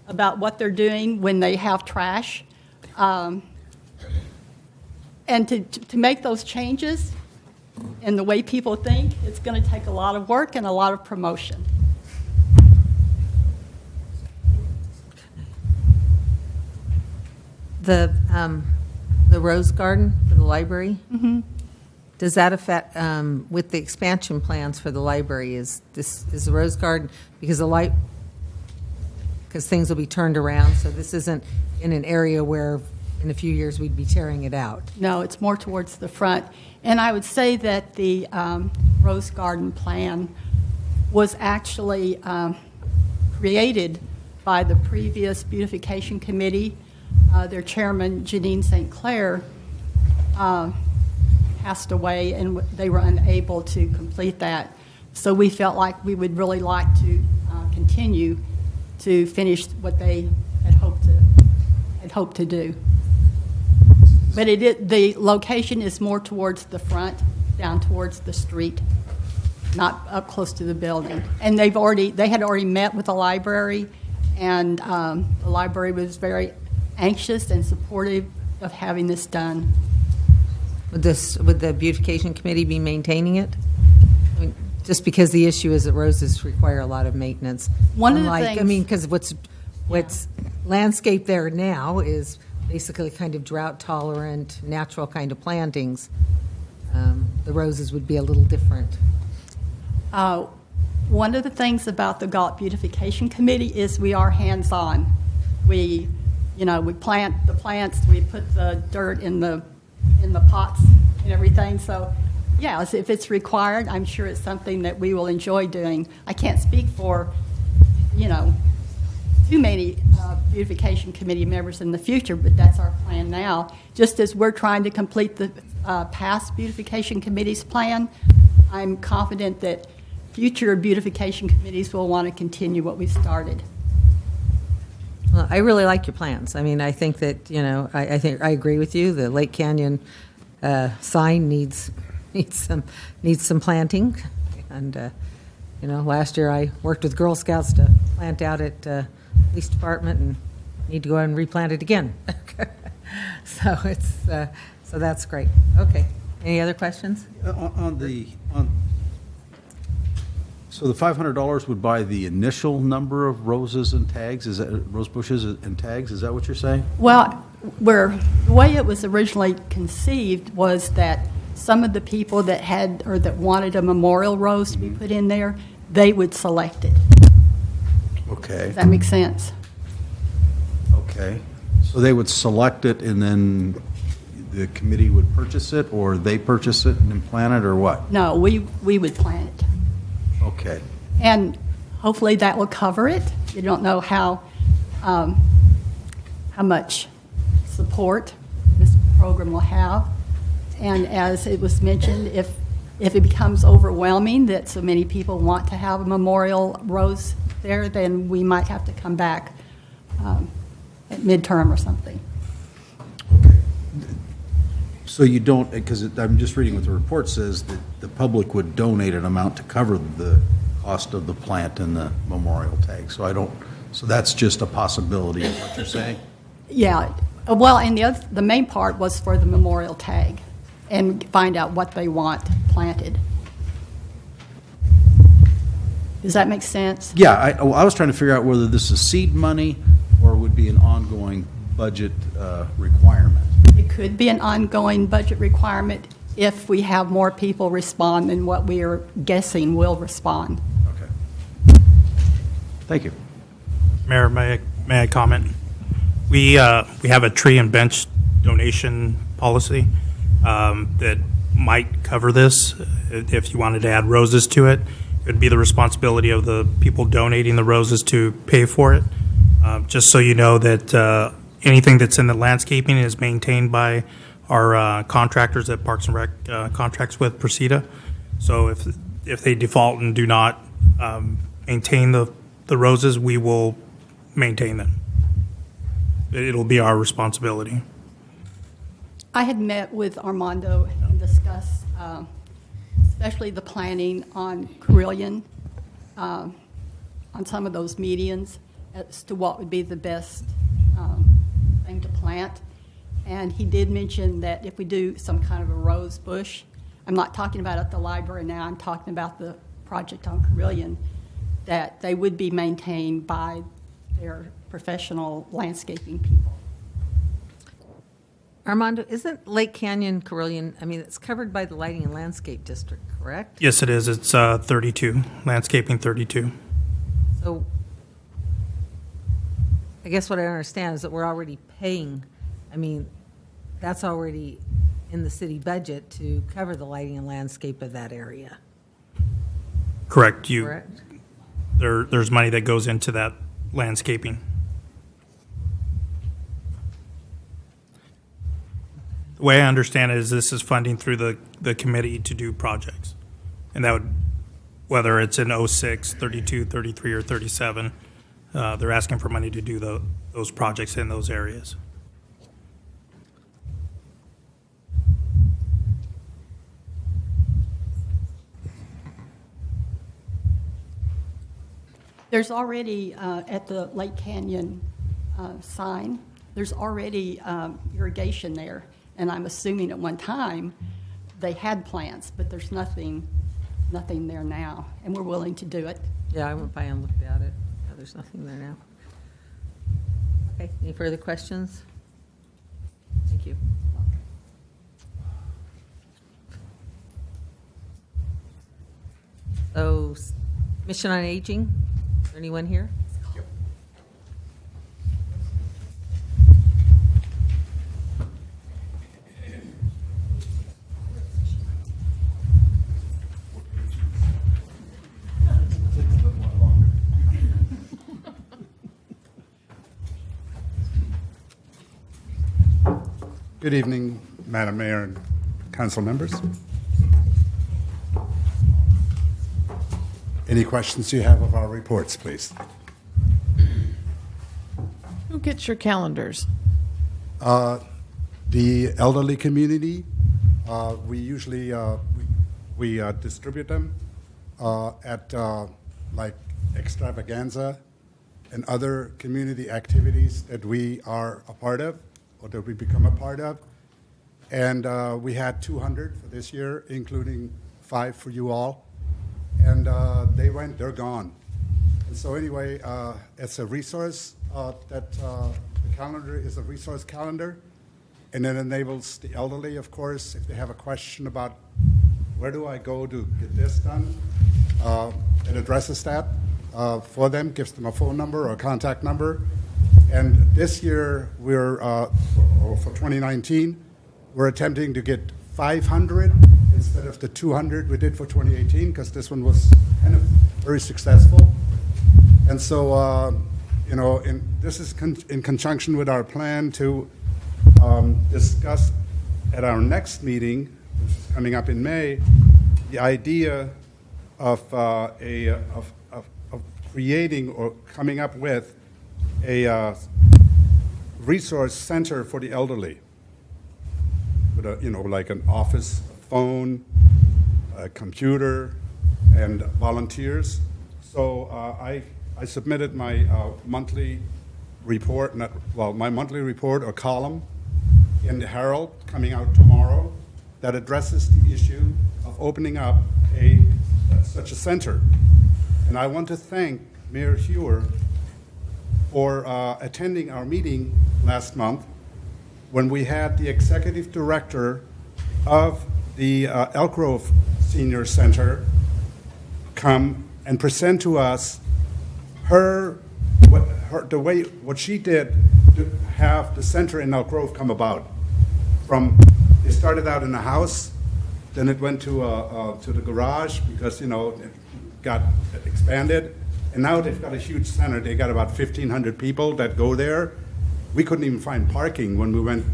about what they're doing when they have trash, and to make those changes in the way people think. It's going to take a lot of work and a lot of promotion. The Rose Garden for the library, does that affect, with the expansion plans for the library, is the Rose Garden, because because things will be turned around, so this isn't in an area where in a few years we'd be tearing it out. No, it's more towards the front. And I would say that the Rose Garden plan was actually created by the previous beautification committee. Their chairman, Janine St. Clair, passed away, and they were unable to complete that. So we felt like we would really like to continue to finish what they had hoped to do. But the location is more towards the front, down towards the street, not up close to the building. And they had already met with the library, and the library was very anxious and supportive of having this done. Would the beautification committee be maintaining it? I mean, just because the issue is that roses require a lot of maintenance. One of the things, I mean, because what's landscaped there now is basically kind of drought tolerant, natural kind of plantings. The roses would be a little different. One of the things about the Galt Beautification Committee is we are hands-on. We plant the plants, we put the dirt in the pots and everything. So, yeah, if it's required, I'm sure it's something that we will enjoy doing. I can't speak for, too many beautification committee members in the future, but that's our plan now. Just as we're trying to complete the past beautification committee's plan, I'm confident that future beautification committees will want to continue what we've started. Well, I really like your plans. I mean, I think that, I think I agree with you. The Lake Canyon sign needs some planting. And, last year I worked with Girl Scouts to plant out at police department and need to go out and replant it again. So so that's great. Okay. Any other questions? So the $500 would buy the initial number of roses and tags, rose bushes and tags? Is that what you're saying? Well, the way it was originally conceived was that some of the people that wanted a memorial rose to be put in there, they would select it. Okay. Does that make sense? Okay. So they would select it and then the committee would purchase it, or they purchase it and then plant it, or what? No, we would plant it. Okay. And hopefully that will cover it. You don't know how much support this program will have. And as it was mentioned, if it becomes overwhelming that so many people want to have a memorial rose there, then we might have to come back at midterm or something. Okay. So you don't, because I'm just reading what the report says, that the public would donate an amount to cover the cost of the plant and the memorial tag. So that's just a possibility of what you're saying? Yeah. Well, and the main part was for the memorial tag and find out what they want planted. Does that make sense? Yeah, I was trying to figure out whether this is seed money or would be an ongoing budget requirement. It could be an ongoing budget requirement if we have more people respond than what we are guessing will respond. Okay. Thank you. Mayor, may I comment? We have a tree and bench donation policy that might cover this. If you wanted to add roses to it, it would be the responsibility of the people donating the roses to pay for it. Just so you know that anything that's in the landscaping is maintained by our contractors that Parks and Rec contracts with, Precita. So if they default and do not maintain the roses, we will maintain them. It'll be our responsibility. I had met with Armando and discussed especially the planning on Carilion, on some of those medians as to what would be the best thing to plant. And he did mention that if we do some kind of a rose bush, I'm not talking about at the library now, I'm talking about the project on Carilion, that they would be maintained by their professional landscaping people. Armando, isn't Lake Canyon, Carilion, I mean, it's covered by the Lighting and Landscape District, correct? Yes, it is. It's 32, landscaping 32. So I guess what I don't understand is that we're already paying, I mean, that's already in the city budget to cover the lighting and landscape of that area. Correct. Correct? There's money that goes into that landscaping. The way I understand it is this is funding through the committee to do projects. And that would, whether it's in 06, 32, 33, or 37, they're asking for money to do those projects in those areas. There's already, at the Lake Canyon sign, there's already irrigation there. And I'm assuming at one time they had plants, but there's nothing there now. And we're willing to do it. Yeah, I went by and looked at it. Yeah, there's nothing there now. Okay, any further questions? Thank you. So, Mission on Aging, is there anyone here? Good evening, Madam Mayor and council members. Any questions you have of our reports, please? Who gets your calendars? The elderly community, we usually we distribute them at like extravaganza and other community activities that we are a part of or that we become a part of. And we had 200 for this year, including 5 for you all. And they're gone. And so anyway, it's a resource that the calendar is a resource calendar. And it enables the elderly, of course, if they have a question about where do I go to get this done, it addresses that for them, gives them a phone number or a contact number. And this year, we're, for 2019, we're attempting to get 500 instead of the 200 we did for 2018, because this one was kind of very successful. And so, you know, this is in conjunction with our plan to discuss at our next meeting, which is coming up in May, the idea of creating or coming up with a resource center for the elderly, with a, you know, like an office, a phone, a computer, and volunteers. So I submitted my monthly report, my monthly report or column in the Herald coming out tomorrow that addresses the issue of opening up such a center. And I want to thank Mayor Hewer for attending our meeting last month when we had the executive director of the Elk Grove Senior Center come and present to us what she did to have the center in Elk Grove come about. It started out in a house, then it went to the garage because, you know, it got expanded. And now they've got a huge center. They got about 1,500 people that go there. We couldn't even find parking when we went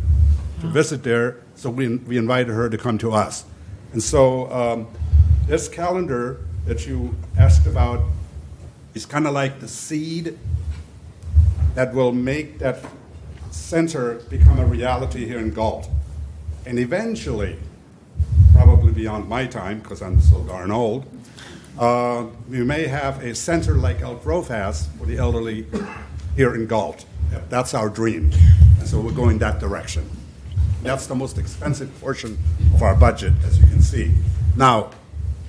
to visit there, so we invited her to come to us. And so this calendar that you asked about is kind of like the seed that will make that center become a reality here in Galt. And eventually, probably beyond my time, because I'm so darn old, we may have a center like Elk Grove has for the elderly here in Galt. That's our dream. And so we're going that direction. That's the most expensive portion of our budget, as you can see. Now,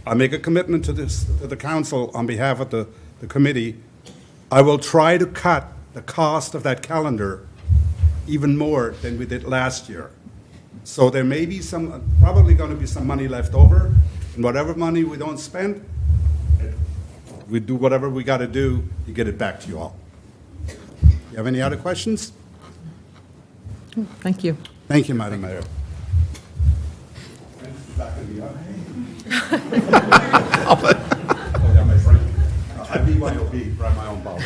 I make a commitment to the council on behalf of the committee. I will try to cut the cost of that calendar even more than we did last year. So there may be probably going to be some money left over, and whatever money we don't spend, we do whatever we got to do to get it back to you all. You have any other questions? Thank you. Thank you, Madam Mayor. Oh, yeah, my friend. I BYOB, brought my own bottle.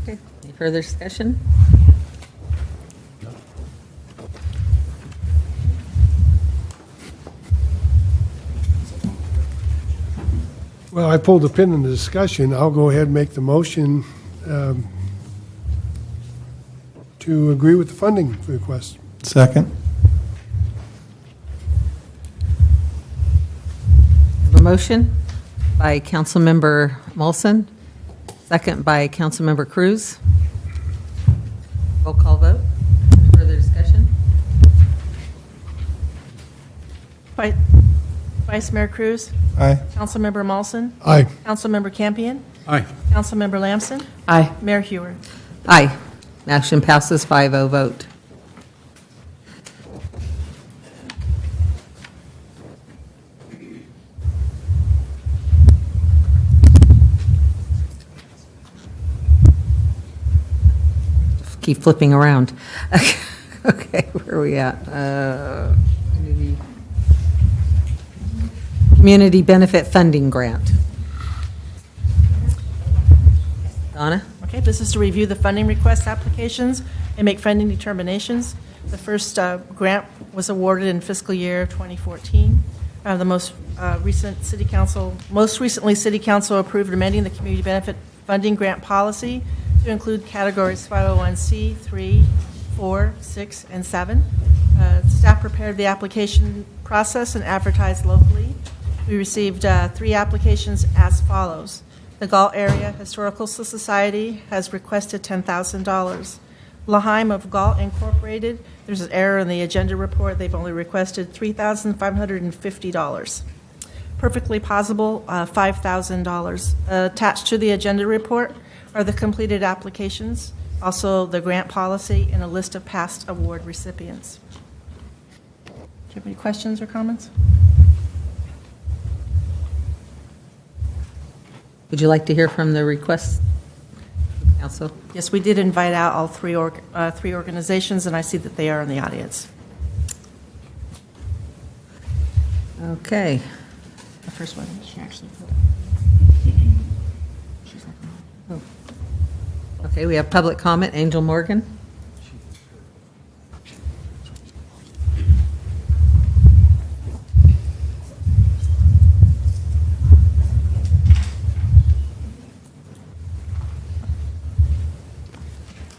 Okay. Any further discussion? Well, I pulled the pin in the discussion. I'll go ahead and make the motion to agree with the funding request. Second. I have a motion by Councilmember Molson, second by Councilmember Cruz. Roll call vote. Further discussion? Vice Mayor Cruz? Aye. Councilmember Molson? Aye. Councilmember Campion? Aye. Councilmember Lamson? Aye. Mayor Hewer? Aye. Motion passes 5-0 vote. Just keep flipping around. Okay, where are we at? Community Benefit Funding Grant. Donna? Okay, this is to review the funding request applications and make funding determinations. The first grant was awarded in fiscal year 2014. The most recently, City Council approved amending the community benefit funding grant policy to include categories 501c, 3, 4, 6, and 7. Staff prepared the application process and advertised locally. We received 3 applications as follows. The Galt Area Historical Society has requested $10,000. Laheim of Galt Incorporated, there's an error in the agenda report. They've only requested $3,550. Perfectly Possible, $5,000. Attached to the agenda report are the completed applications, also the grant policy, and a list of past award recipients. Do you have any questions or comments? Would you like to hear from the request council? Yes, we did invite out all three organizations, and I see that they are in the audience. Okay. The first one, she actually put she's like, Oh. Okay, we have public comment. Angel Morgan.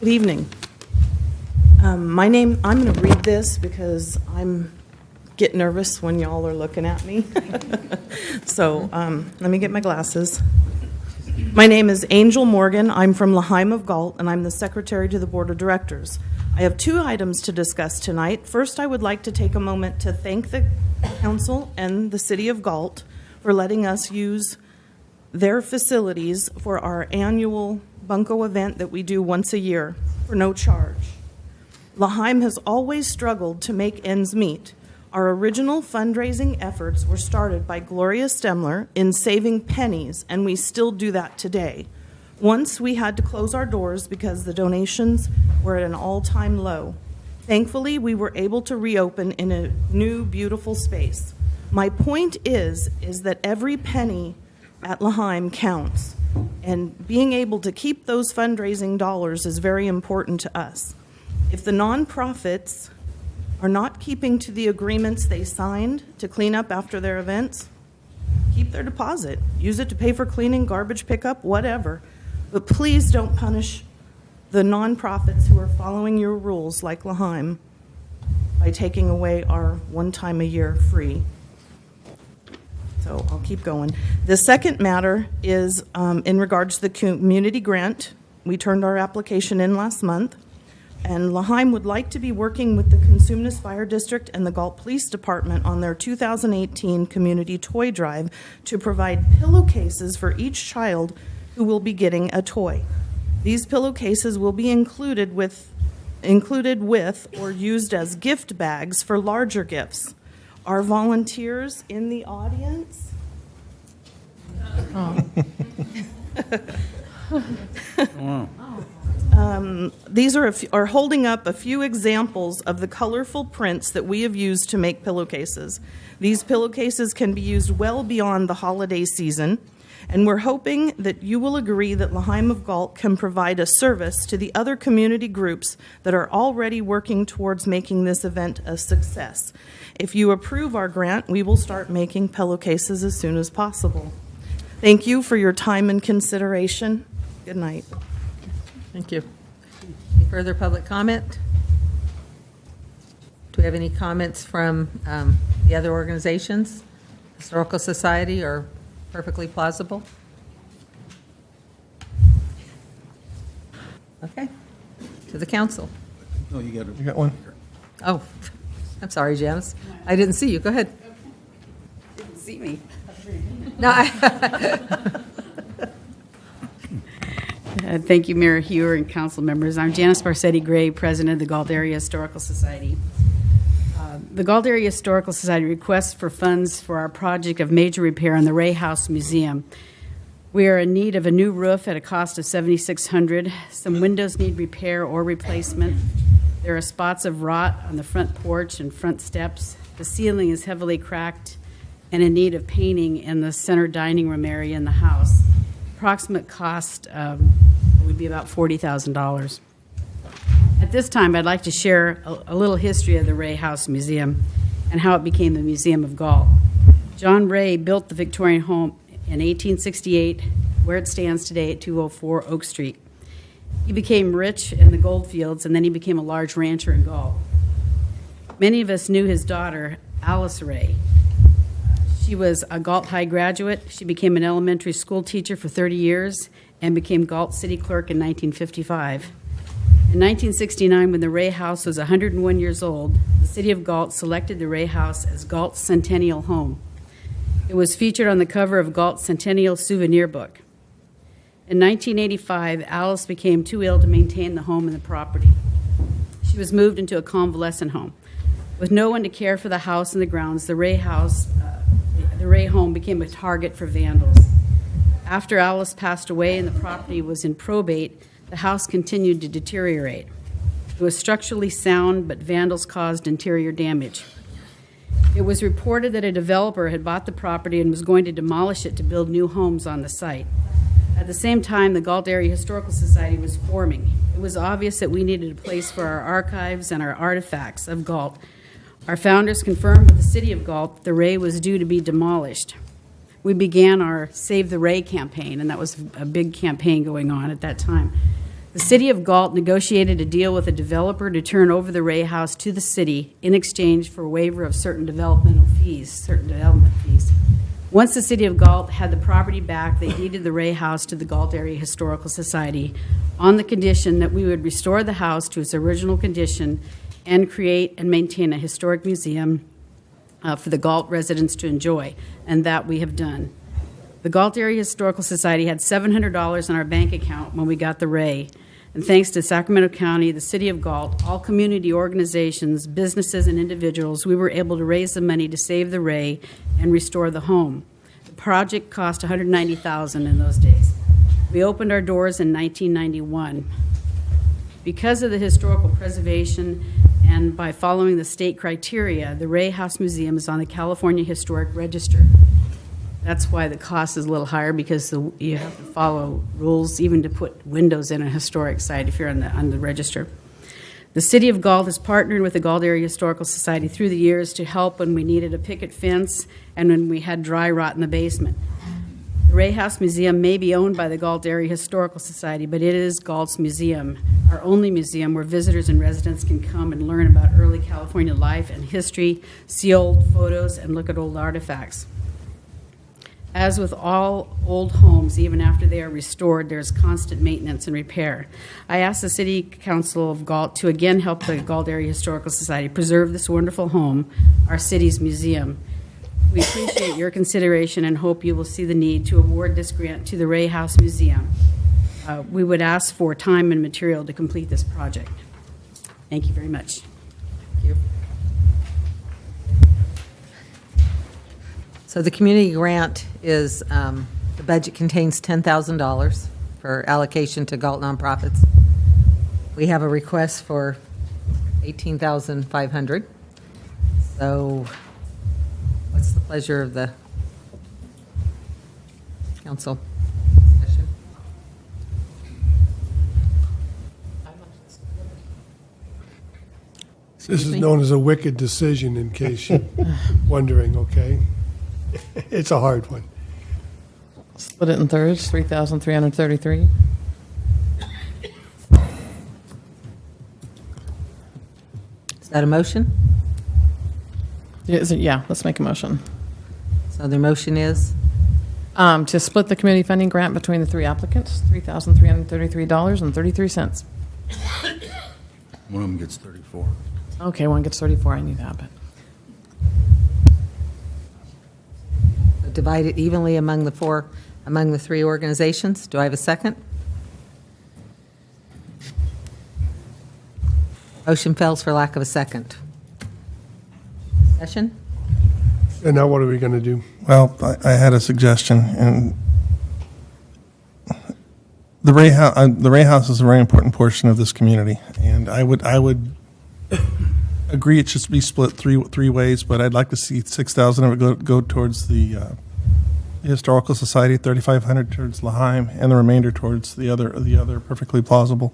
Good evening. I'm going to read this because I'm get nervous when y'all are looking at me. So let me get my glasses. My name is Angel Morgan. I'm from Laheim of Galt, and I'm the secretary to the board of directors. I have 2 items to discuss tonight. First, I would like to take a moment to thank the council and the city of Galt for letting us use their facilities for our annual bunco event that we do once a year for no charge. Laheim has always struggled to make ends meet. Our original fundraising efforts were started by Gloria Stemler in saving pennies, and we still do that today. Once we had to close our doors because the donations were at an all-time low. Thankfully, we were able to reopen in a new, beautiful space. My point is that every penny at Laheim counts, and being able to keep those fundraising dollars is very important to us. If the nonprofits are not keeping to the agreements they signed to clean up after their events, keep their deposit. Use it to pay for cleaning, garbage pickup, whatever. But please don't punish the nonprofits who are following your rules like Laheim by taking away our one-time-a-year free. So I'll keep going. The second matter is in regards to the community grant. We turned our application in last month, and Laheim would like to be working with the Consumnes Fire District and the Galt Police Department on their 2018 community toy drive to provide pillowcases for each child who will be getting a toy. These pillowcases will be included with or used as gift bags for larger gifts. our volunteers in the audience. These are holding up a few examples of the colorful prints that we have used to make pillowcases. These pillowcases can be used well beyond the holiday season, and we're hoping that you will agree that Lahaim of Galt can provide a service to the other community groups that are already working towards making this event a success. If you approve our grant, we will start making pillowcases as soon as possible. Thank you for your time and consideration. Good night. Thank you. Any further public comment? Do we have any comments from the other organizations? Historical Society or Perfectly Plausible? Okay. To the council. No, you got one. Oh, I'm sorry, Janice. I didn't see you. Go ahead. Didn't see me. No, Thank you, Mayor Hewer and council members. I'm Janice Barsetti Gray, president of the Galt Area Historical Society. The Galt Area Historical Society requests for funds for our project of major repair on the Ray House Museum. We are in need of a new roof at a cost of $7,600. Some windows need repair or replacement. There are spots of rot on the front porch and front steps. The ceiling is heavily cracked and in need of painting in the center dining room area in the house. Approximate cost would be about $40,000. At this time, I'd like to share a little history of the Ray House Museum and how it became the Museum of Galt. John Ray built the Victorian home in 1868, where it stands today at 204 Oak Street. He became rich in the gold fields, and then he became a large rancher in Galt. Many of us knew his daughter, Alice Ray. She was a Galt High graduate. She became an elementary school teacher for 30 years and became Galt City Clerk in 1955. In 1969, when the Ray House was 101 years old, the City of Galt selected the Ray House as Galt's centennial home. It was featured on the cover of Galt's Centennial Souvenir Book. In 1985, Alice became too ill to maintain the home and the property. She was moved into a convalescent home. With no one to care for the house and the grounds, the Ray home became a target for vandals. After Alice passed away and the property was in probate, the house continued to deteriorate. It was structurally sound, but vandals caused interior damage. It was reported that a developer had bought the property and was going to demolish it to build new homes on the site. At the same time, the Galt Area Historical Society was forming. It was obvious that we needed a place for our archives and our artifacts of Galt. Our founders confirmed with the City of Galt that the Ray was due to be demolished. We began our Save the Ray campaign, and that was a big campaign going on at that time. The City of Galt negotiated a deal with a developer to turn over the Ray House to the city in exchange for a waiver of certain development fees. Once the City of Galt had the property back, they deeded the Ray House to the Galt Area Historical Society on the condition that we would restore the house to its original condition and create and maintain a historic museum for the Galt residents to enjoy, and that we have done. The Galt Area Historical Society had $700 in our bank account when we got the Ray, and thanks to Sacramento County, the City of Galt, all community organizations, businesses, and individuals, we were able to raise the money to save the Ray and restore the home. The project cost $190,000 in those days. We opened our doors in 1991. Because of the historical preservation and by following the state criteria, the Ray House Museum is on the California Historic Register. That's why the cost is a little higher, because you have to follow rules even to put windows in a historic site if you're on the register. The City of Galt has partnered with the Galt Area Historical Society through the years to help when we needed a picket fence and when we had dry rot in the basement. The Ray House Museum may be owned by the Galt Area Historical Society, but it is Galt's museum, our only museum where visitors and residents can come and learn about early California life and history, see old photos, and look at old artifacts. As with all old homes, even after they are restored, there's constant maintenance and repair. I asked the City Council of Galt to again help the Galt Area Historical Society preserve this wonderful home, our city's museum. We appreciate your consideration and hope you will see the need to award this grant to the Ray House Museum. We would ask for time and material to complete this project. Thank you very much. Thank you. So the community grant is, the budget contains $10,000 for allocation to Galt nonprofits. We have a request for $18,500. So what's the pleasure of the council? Discussion? This is known as a wicked decision, in case you're wondering, okay? It's a hard one. Split it in thirds, 3,333. Is that a motion? Yeah, let's make a motion. So the motion is? To split the community funding grant between the three applicants, $3,333.33. One of them gets 34. Okay, one gets 34, I knew that, but. Divide it evenly among the three organizations. Do I have a second? Motion fails for lack of a second. Discussion? And now what are we going to do? Well, I had a suggestion, and the Ray House is a very important portion of this community, and I would agree it should be split three ways, but I'd like to see 6,000 of it go towards the Historical Society, 3,500 towards L'Haim, and the remainder towards the other perfectly plausible.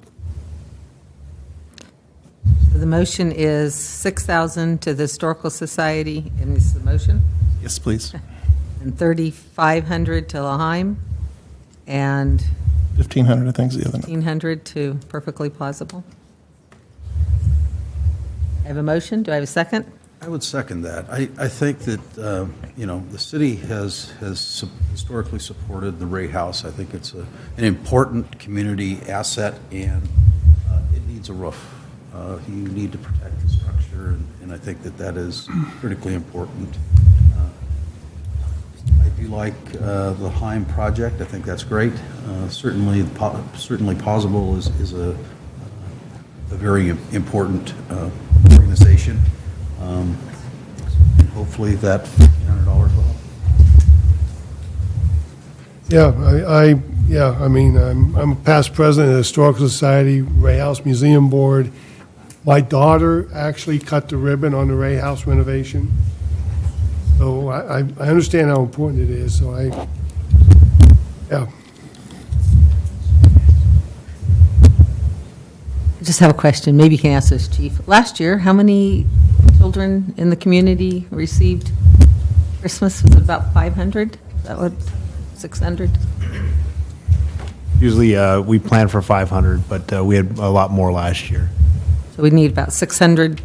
So the motion is 6,000 to the Historical Society, and this is the motion? Yes, please. And 3,500 to L'Haim, and 1,500, I think, is the other number. 1,500 to Perfectly Plausible. I have a motion. Do I have a second? I would second that. I think that, the city has historically supported the Ray House. I think it's an important community asset, and it needs a roof. You need to protect the structure, and I think that is critically important. I do like the Heim project. I think that's great. Certainly Possible is a very important organization. Hopefully that $1,500 will help. Yeah, I'm a past president of the Historical Society, Ray House Museum Board. My daughter actually cut the ribbon on the Ray House renovation. So I understand how important it is, so yeah. I just have a question. Maybe you can ask this, Chief. Last year, how many children in the community received Christmas? Was it about 500? Is that what, 600? Usually we plan for 500, but we had a lot more last year. So we need about 600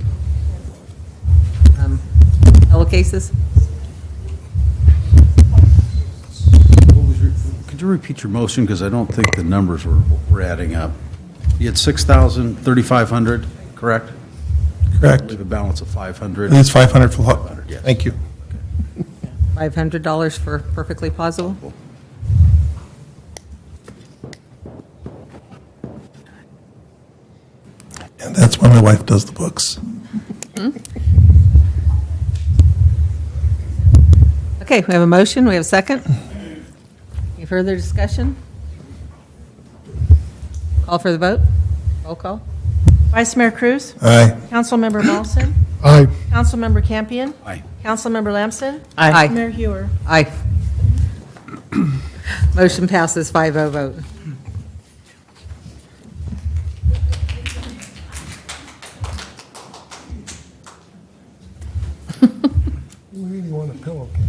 cases. Could you repeat your motion, because I don't think the numbers were adding up. You had 6,000, 3,500, correct? Correct. With a balance of 500. It's 500 for 500, yes. Thank you. $500 for Perfectly Plausible. And that's why my wife does the books. Okay, we have a motion. We have a second. Any further discussion? Call for the vote. Roll call. Vice Mayor Cruz? Aye. Councilmember Molson? Aye. Councilmember Campion? Aye. Councilmember Lamson? Aye. Mayor Hewer? Aye. Motion passes 5-0 vote. You really want a pillowcase?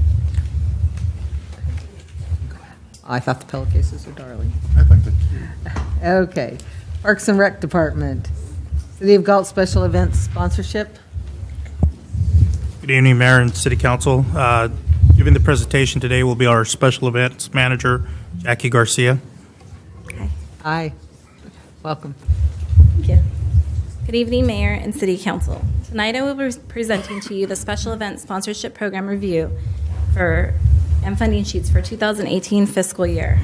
I thought the pillowcases were darling. I think they're cute. Okay. Parks and Rec Department. City of Galt Special Events Sponsorship. Good evening, Mayor and City Council. Giving the presentation today will be our Special Events Manager, Jackie Garcia. Aye. Welcome. Thank you. Good evening, Mayor and City Council. Tonight I will be presenting to you the Special Event Sponsorship Program Review and funding sheets for 2018 fiscal year.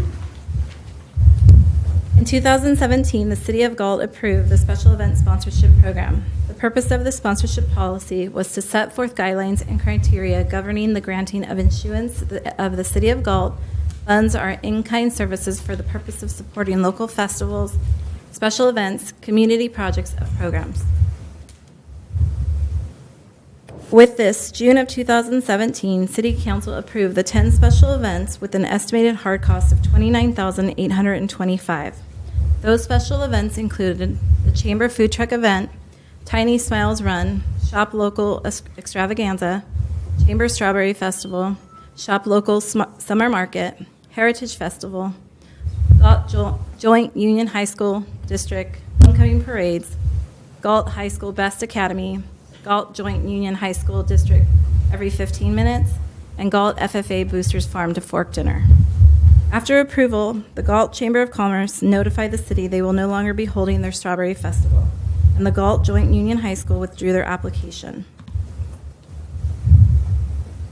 In 2017, the City of Galt approved the Special Event Sponsorship Program. The purpose of the sponsorship policy was to set forth guidelines and criteria governing the granting of issuance of the City of Galt funds or in-kind services for the purpose of supporting local festivals, special events, community projects, and programs. With this, June of 2017, City Council approved the 10 special events with an estimated hard cost of $29,825. Those special events included the Chamber Food Truck event, Tiny Smiles Run, Shop Local Extravaganza, Chamber Strawberry Festival, Shop Local Summer Market, Heritage Festival, Galt Joint Union High School District Homecoming Parades, Galt High School Best Academy, Galt Joint Union High School District every 15 minutes, and Galt FFA Boosters Farm to Fork Dinner. After approval, the Galt Chamber of Commerce notified the city they will no longer be holding their Strawberry Festival, and the Galt Joint Union High School withdrew their application.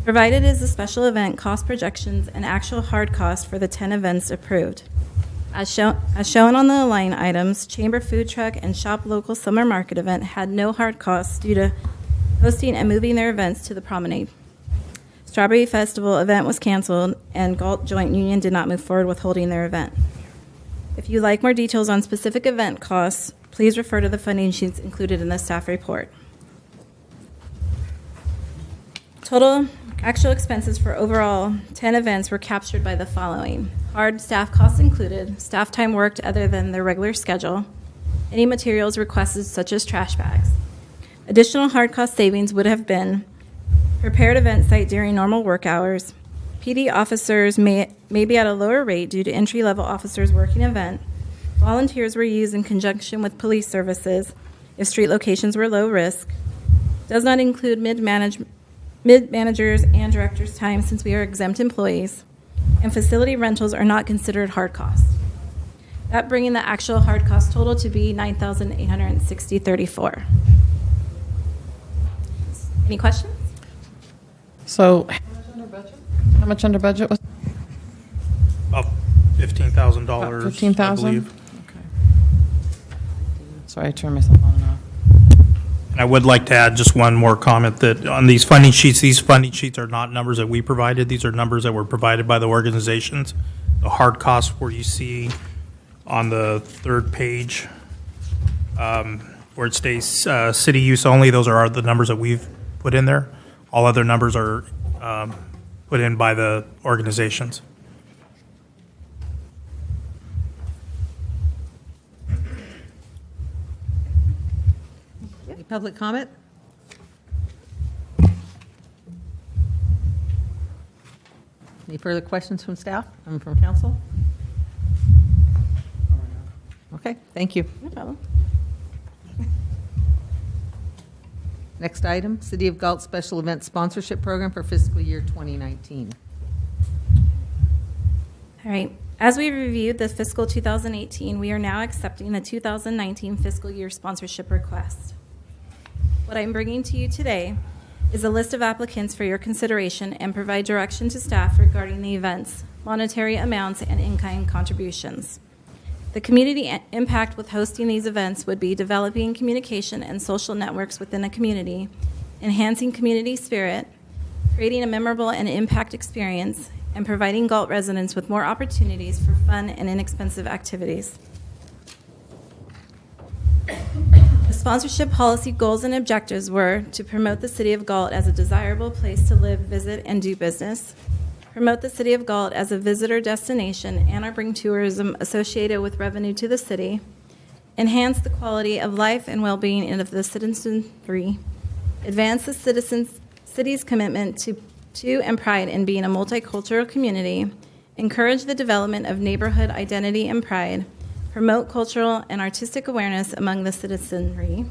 Provided is the special event cost projections and actual hard cost for the 10 events approved. As shown on the line items, Chamber Food Truck and Shop Local Summer Market event had no hard costs due to hosting and moving their events to the promenade. Strawberry Festival event was canceled, and Galt Joint Union did not move forward with holding their event. If you'd like more details on specific event costs, please refer to the funding sheets included in the staff report. Total actual expenses for overall 10 events were captured by the following. Hard staff costs included, staff time worked other than their regular schedule, any materials requested such as trash bags. Additional hard cost savings would have been prepared event site during normal work hours, PD officers may be at a lower rate due to entry-level officers working event, volunteers were used in conjunction with police services if street locations were low risk, does not include mid-managers and directors' time since we are exempt employees, and facility rentals are not considered hard costs. That bringing the actual hard cost total to be $9,860.34. Any questions? So, how much under budget was? About $15,000, About I 15,000? believe. Okay. Sorry, I turned myself on and off. And I would like to add just one more comment that on these funding sheets are not numbers that we provided. These are numbers that were provided by the organizations. The hard costs where you see on the third page where it states city use only, those are the numbers that we've put in there. All other numbers are put in by the organizations. Any public comment? Any further questions from staff and from council? Okay, thank you. No problem. Next item, City of Galt Special Event Sponsorship Program for fiscal year 2019. All right. As we reviewed the fiscal 2018, we are now accepting the 2019 fiscal year sponsorship request. What I'm bringing to you today is a list of applicants for your consideration and provide direction to staff regarding the events, monetary amounts, and in-kind contributions. The community impact with hosting these events would be developing communication and social networks within a community, enhancing community spirit, creating a memorable and impact experience, and providing Galt residents with more opportunities for fun and inexpensive activities. The sponsorship policy goals and objectives were to promote the City of Galt as a desirable place to live, visit, and do business, promote the City of Galt as a visitor destination and or bring tourism associated with revenue to the city, enhance the quality of life and well-being of the citizenry, advance the city's commitment to and pride in being a multicultural community, encourage the development of neighborhood identity and pride, promote cultural and artistic awareness among the citizenry,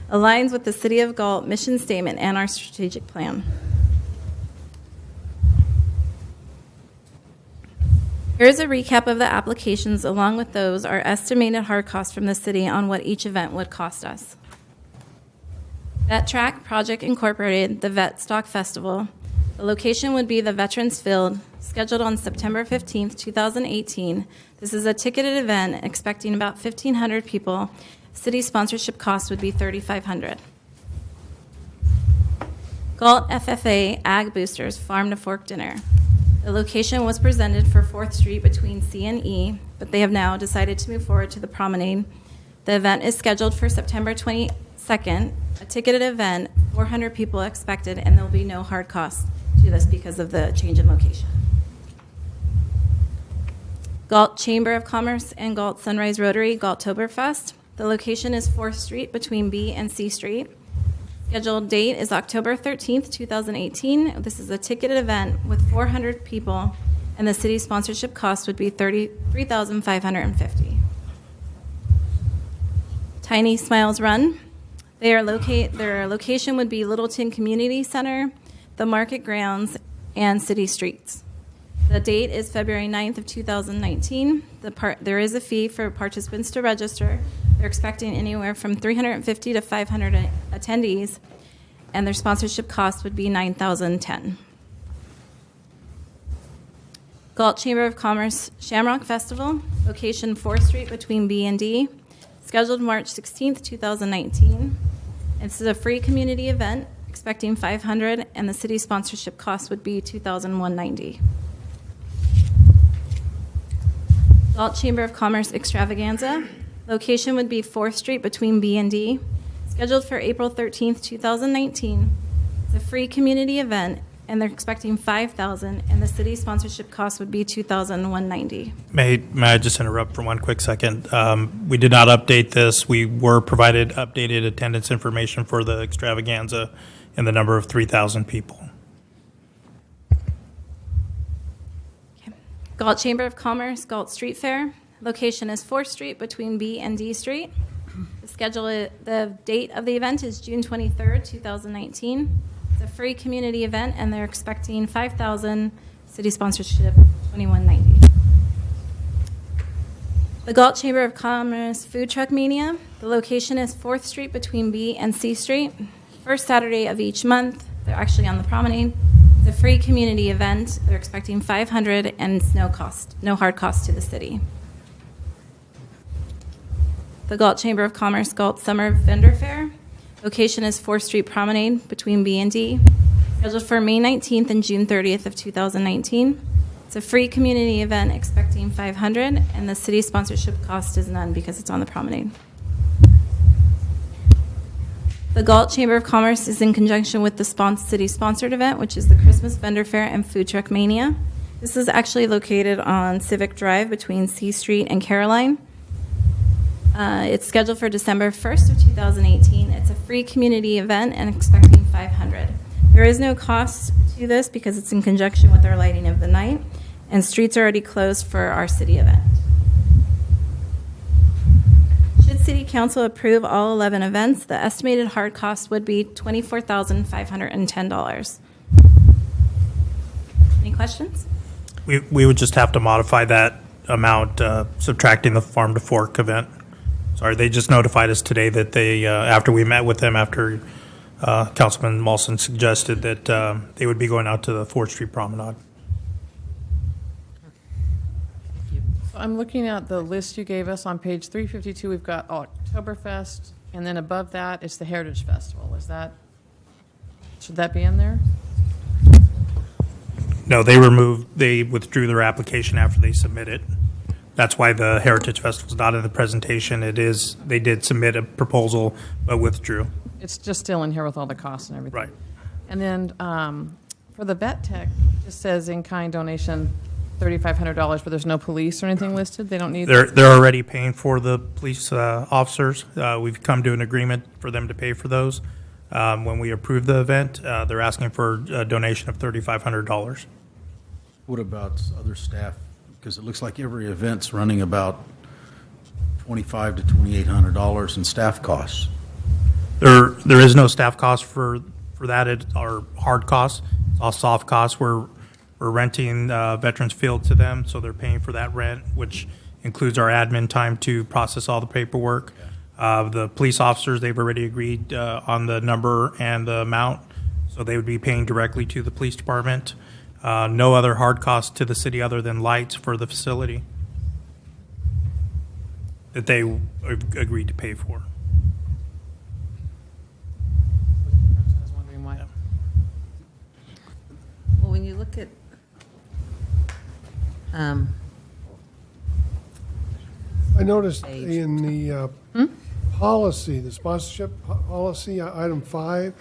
aligns with the City of Galt mission statement and our strategic plan. Here's a recap of the applications. Along with those are estimated hard costs from the city on what each event would cost us. Vet Track Project Incorporated, the Vet Stock Festival. The location would be the Veterans Field, scheduled on September 15th, 2018. This is a ticketed event expecting about 1,500 people. City sponsorship cost would be $3,500. Galt FFA Ag Boosters Farm to Fork Dinner. The location was presented for 4th Street between C and E, but they have now decided to move forward to the promenade. The event is scheduled for September 22nd, a ticketed event, 400 people expected, and there will be no hard cost to this because of the change in location. Galt Chamber of Commerce and Galt Sunrise Rotary Galtoberfest. The location is 4th Street between B and C Street. Scheduled date is October 13th, 2018. This is a ticketed event with 400 people, and the city sponsorship cost would be $3,550. Tiny Smiles Run. Their location would be Littleton Community Center, the Market Grounds, and City Streets. The date is February 9th of 2019. There is a fee for participants to register. They're expecting anywhere from 350 to 500 attendees, and their sponsorship cost would be $9,010. Galt Chamber of Commerce Shamrock Festival, location 4th Street between B and D, scheduled March 16th, 2019. This is a free community event, expecting 500, and the city sponsorship cost would be $2,190. Galt Chamber of Commerce Extravaganza. Location would be 4th Street between B and D. Scheduled for April 13th, 2019. It's a free community event, and they're expecting 5,000, and the city sponsorship cost would be $2,190. May I just interrupt for one quick second? We did not update this. We were provided updated attendance information for the extravaganza in the number of 3,000 people. Galt Chamber of Commerce, Galt Street Fair. Location is 4th Street between B and D Street. The date of the event is June 23rd, 2019. It's a free community event, and they're expecting 5,000, city sponsorship $2,190. The Galt Chamber of Commerce Food Truck Mania. The location is 4th Street between B and C Street. First Saturday of each month. They're actually on the promenade. It's a free community event. They're expecting 500, and it's no hard cost to the city. The Galt Chamber of Commerce Galt Summer Vendor Fair. Location is 4th Street Promenade between B and D. Scheduled for May 19th and June 30th of 2019. It's a free community event expecting 500, and the city sponsorship cost is none because it's on the promenade. The Galt Chamber of Commerce is in conjunction with the city-sponsored event, which is the Christmas Vendor Fair and Food Truck Mania. This is actually located on Civic Drive between C Street and Caroline. It's scheduled for December 1st of 2018. It's a free community event and expecting 500. There is no cost to this because it's in conjunction with our lighting of the night, and streets are already closed for our city event. Should City Council approve all 11 events, the estimated hard cost would be $24,510. Any questions? We would just have to modify that amount, subtracting the Farm to Fork event. Sorry, they just notified us today that they, after we met with them, after Councilman Molson suggested that they would be going out to the 4th Street Promenade. I'm looking at the list you gave us on page 352. We've got Oktoberfest, and then above that is the Heritage Festival. Should that be in there? No, they withdrew their application after they submitted. That's why the Heritage Festival is not in the presentation. They did submit a proposal, but withdrew. It's just still in here with all the costs and everything. Right. And then for the vet tech, it just says in-kind donation $3,500, but there's no police or anything listed? They don't need... They're already paying for the police officers. We've come to an agreement for them to pay for those. When we approve the event, they're asking for a donation of $3,500. What about other staff? Because it looks like every event's running about $2,500 to $2,800 in staff costs. There is no staff cost for that. It's our hard costs. It's all soft costs. We're renting Veterans Field to them, so they're paying for that rent, which includes our admin time to process all the paperwork. The police officers, they've already agreed on the number and the amount, so they would be paying directly to the police department. No other hard costs to the city other than lights for the facility that they agreed to pay for. I was wondering why. look at, I noticed in the policy, the sponsorship policy, item 5,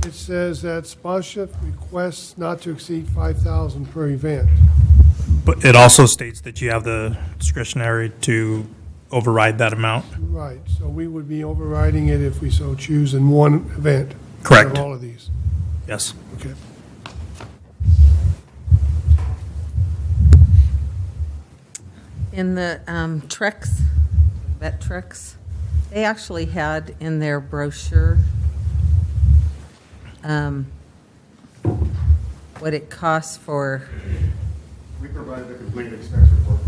it says that sponsorship requests not to exceed 5,000 per event. But it also states that you have the discretionary to override that amount. Right, so we would be overriding it if we so choose in one event. Correct. Of all of these. Yes. Okay. in the Trex, vet Trex, they actually had in their brochure what it costs for. We provided a complete expense report.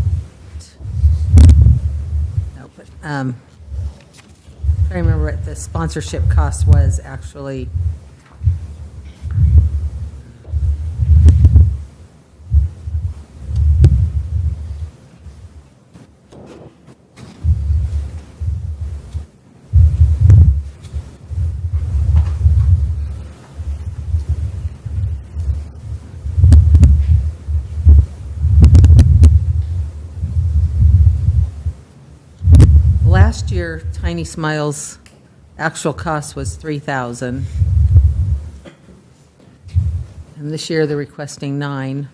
No, but I remember what the sponsorship cost was actually. Last year, Tiny Smiles' actual cost was $3,000. And this year, they're requesting $9,000.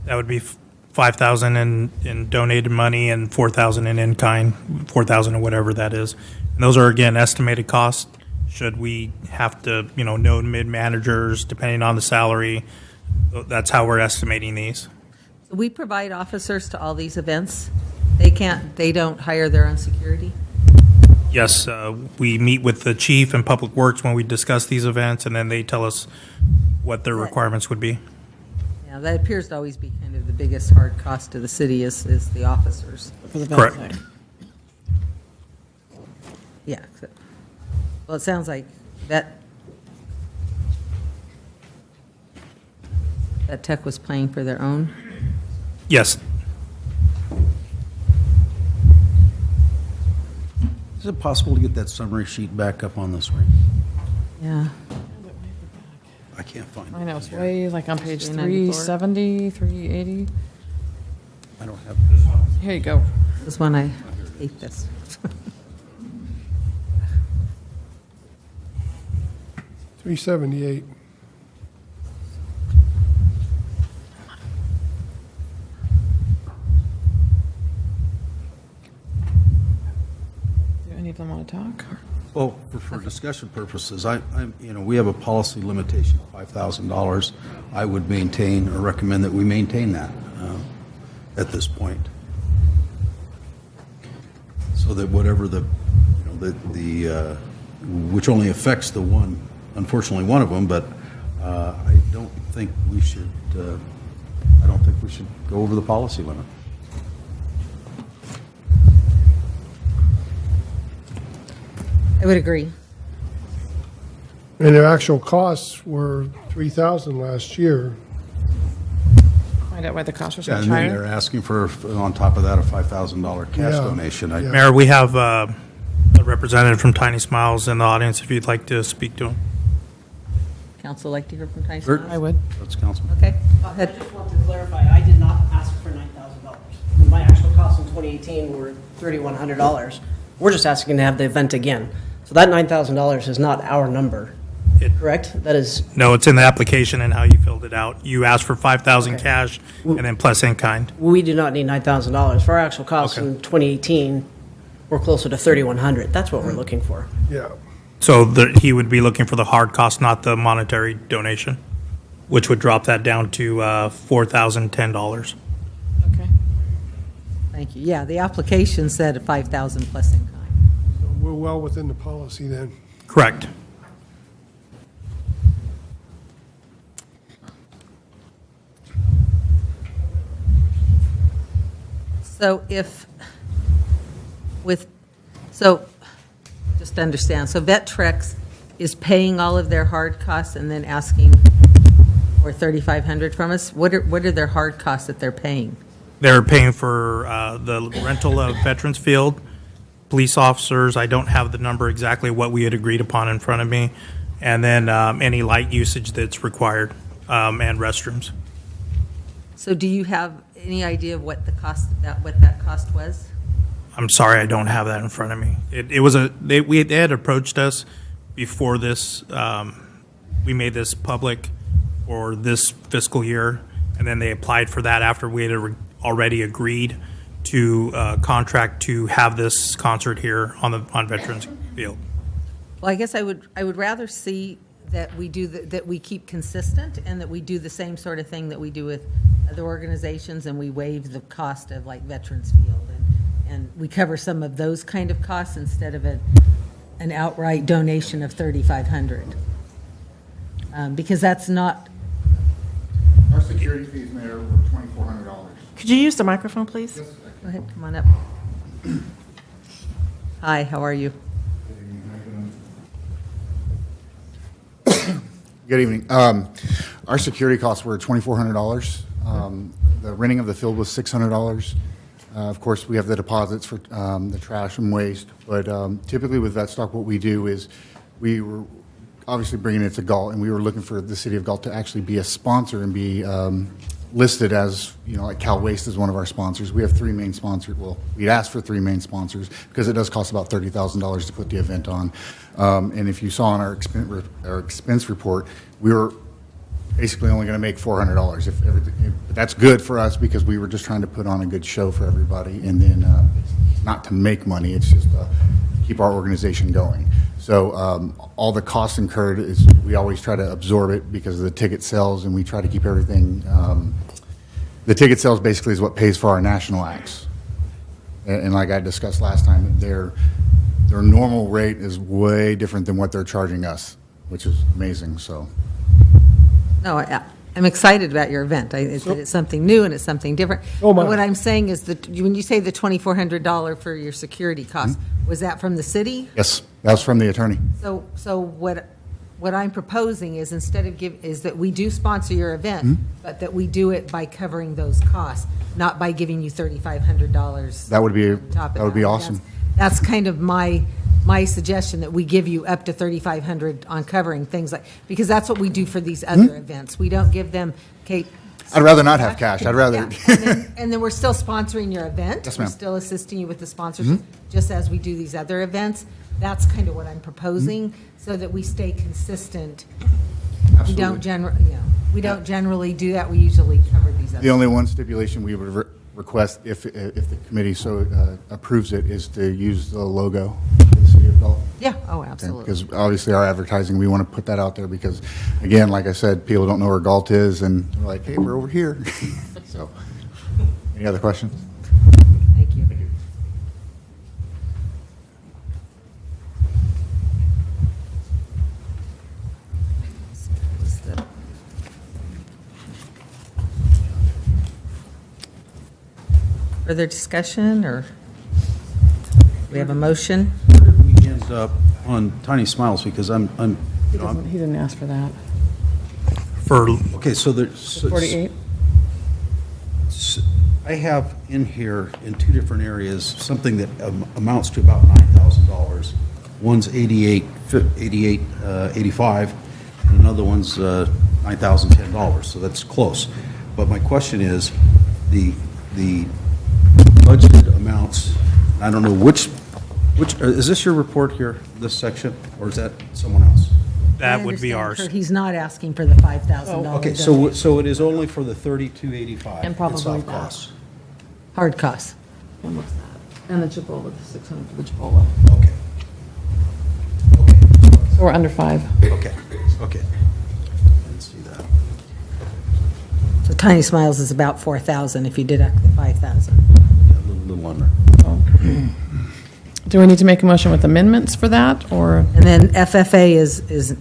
That would be $5,000 in donated money and $4,000 in kind, $4,000 or whatever that is. And those are, again, estimated costs. Should we have to, know mid-managers, depending on the salary, that's how we're estimating these. So we provide officers to all these events. They don't hire their own security? Yes, we meet with the chief and Public Works when we discuss these events, and then they tell us what their requirements would be. Yeah, that appears to always be kind of the biggest hard cost to the city is the officers. For the Correct. side. Yeah. Well, it sounds like that tech was paying for their own. Yes. Is it possible to get that summary sheet back up on the screen? Yeah. I can't find it. I know, it's way like on page 394. 370, 380. I don't have. Here you go. This one, I hate this. $378. Do any of them want to talk? Well, for discussion purposes, we have a policy limitation of $5,000. I would maintain or recommend that we maintain that at this point. So that whatever which only affects the one, unfortunately one of them, but I don't think we should go over the policy limit. I would agree. And their actual costs were $3,000 last year. Find out why the cost was so Yeah, much and then higher. they're asking for, on top of that, a $5,000 cash Yeah. donation. Yeah. Mayor, we have a representative from Tiny Smiles in the audience if you'd like to speak to him. Council like to hear from Tiny Bert? Smiles? I would. That's Councilman. Okay, go I ahead. just want to clarify, I did not ask for $9,000. My actual costs in 2018 were $3,100. We're just asking to have the event again. So that $9,000 is not our number, correct? That is, No, it's in the application and how you filled it out. You asked for $5,000 Okay. cash and then plus in kind. we do not need $9,000. For our actual costs Okay. in 2018, we're closer to $3,100. That's what we're looking for. Yeah. So he would be looking for the hard cost, not the monetary donation, which would drop that down to $4,010. Okay. Thank you. Yeah, the application said 5,000 plus in kind. So we're well within the policy then. Correct. So just to understand, so Vetrex is paying all of their hard costs and then asking for $3,500 from us? What are their hard costs that they're paying? They're paying for the rental of Veterans Field, police officers. I don't have the number exactly what we had agreed upon in front of me, and then any light usage that's required. and restrooms. So do you have any idea of what the cost, what that cost was? I'm sorry, I don't have that in front of me. It was they had approached us before this. We made this public for this fiscal year, and then they applied for that after we had already agreed to contract to have this concert here on Veterans Field. Well, I guess I would rather see that we do, that we keep consistent and that we do the same sort of thing that we do with other organizations, and we waive the cost of like Veterans Field, and we cover some of those kind of costs instead of an outright donation of $3,500. Because that's not. Our security fees, Mayor, were $2,400. Could you use the microphone, please? Go ahead, come on up. Hi, how are you? Good evening. Our security costs were $2,400. The renting of the field was $600. Of course, we have the deposits for the trash and waste, but typically with Vet Stock, what we do is we were obviously bringing it to Galt, and we were looking for the city of Galt to actually be a sponsor and be listed as, you know, like Cal Waste is one of our sponsors. We have three main sponsors. Well, we'd asked for three main sponsors because it does cost about $30,000 to put the event on. And if you saw in our expense report, we were basically only going to make $400. But that's good for us because we were just trying to put on a good show for everybody, and then it's not to make money. It's just to keep our organization going. So all the costs incurred is we always try to absorb it because of the ticket sales, and we try to keep everything. The ticket sales basically is what pays for our national acts, and like I discussed last time, their normal rate is way different than what they're charging us, which is amazing. So. No, I'm excited about your event. It's something new and it's something different. Oh, my. But what I'm saying is that when you say the $2,400 for your security cost, was that from the city? Yes, that was from the attorney. So what I'm proposing is instead of is that we do sponsor your event, but that we do it by covering those costs, not by giving you $3,500. That would be awesome. That's kind of my suggestion, that we give you up to $3,500 on covering things like, because that's what we do for these other events. We don't give them, Kate. I'd rather not have cash. I'd rather. Yeah. And then we're still sponsoring your event. Yes, We're ma'am. still assisting you with the sponsorship, just as we do these other events. That's kind of what I'm proposing, so that we stay consistent. Absolutely. We don't generally do that. We usually cover these other. The only one stipulation we would request, if the committee so approves it, is to use the logo of the city of Galt. Yeah, oh, absolutely. Because obviously our advertising, we want to put that out there because, again, like I said, people don't know where Galt is, and they're like, hey, we're over here. So, any other questions? Thank you. Further discussion, or we have a motion? Where did we end up on Tiny Smiles? Because I'm He didn't ask for that. okay, so there's 48? I have in here in two different areas something that amounts to about $9,000. One's $88.85, and another one's $9,010. So that's close. But my question is, the budgeted amounts. I don't know which is this your report here? This section, or is that someone else? That would be ours. Kurt, he's not asking for the $5,000. Okay, so it is only for the $32.85. And probably soft that. costs. Hard costs. And what's that? And the Chipola, the 600 for the Chipola. Okay. So we're under 5. Okay. Didn't see that. So Tiny Smiles is about 4,000 if you deduct the 5,000. Yeah, a little under. Do we need to make a motion with amendments for that, or? And then FFA is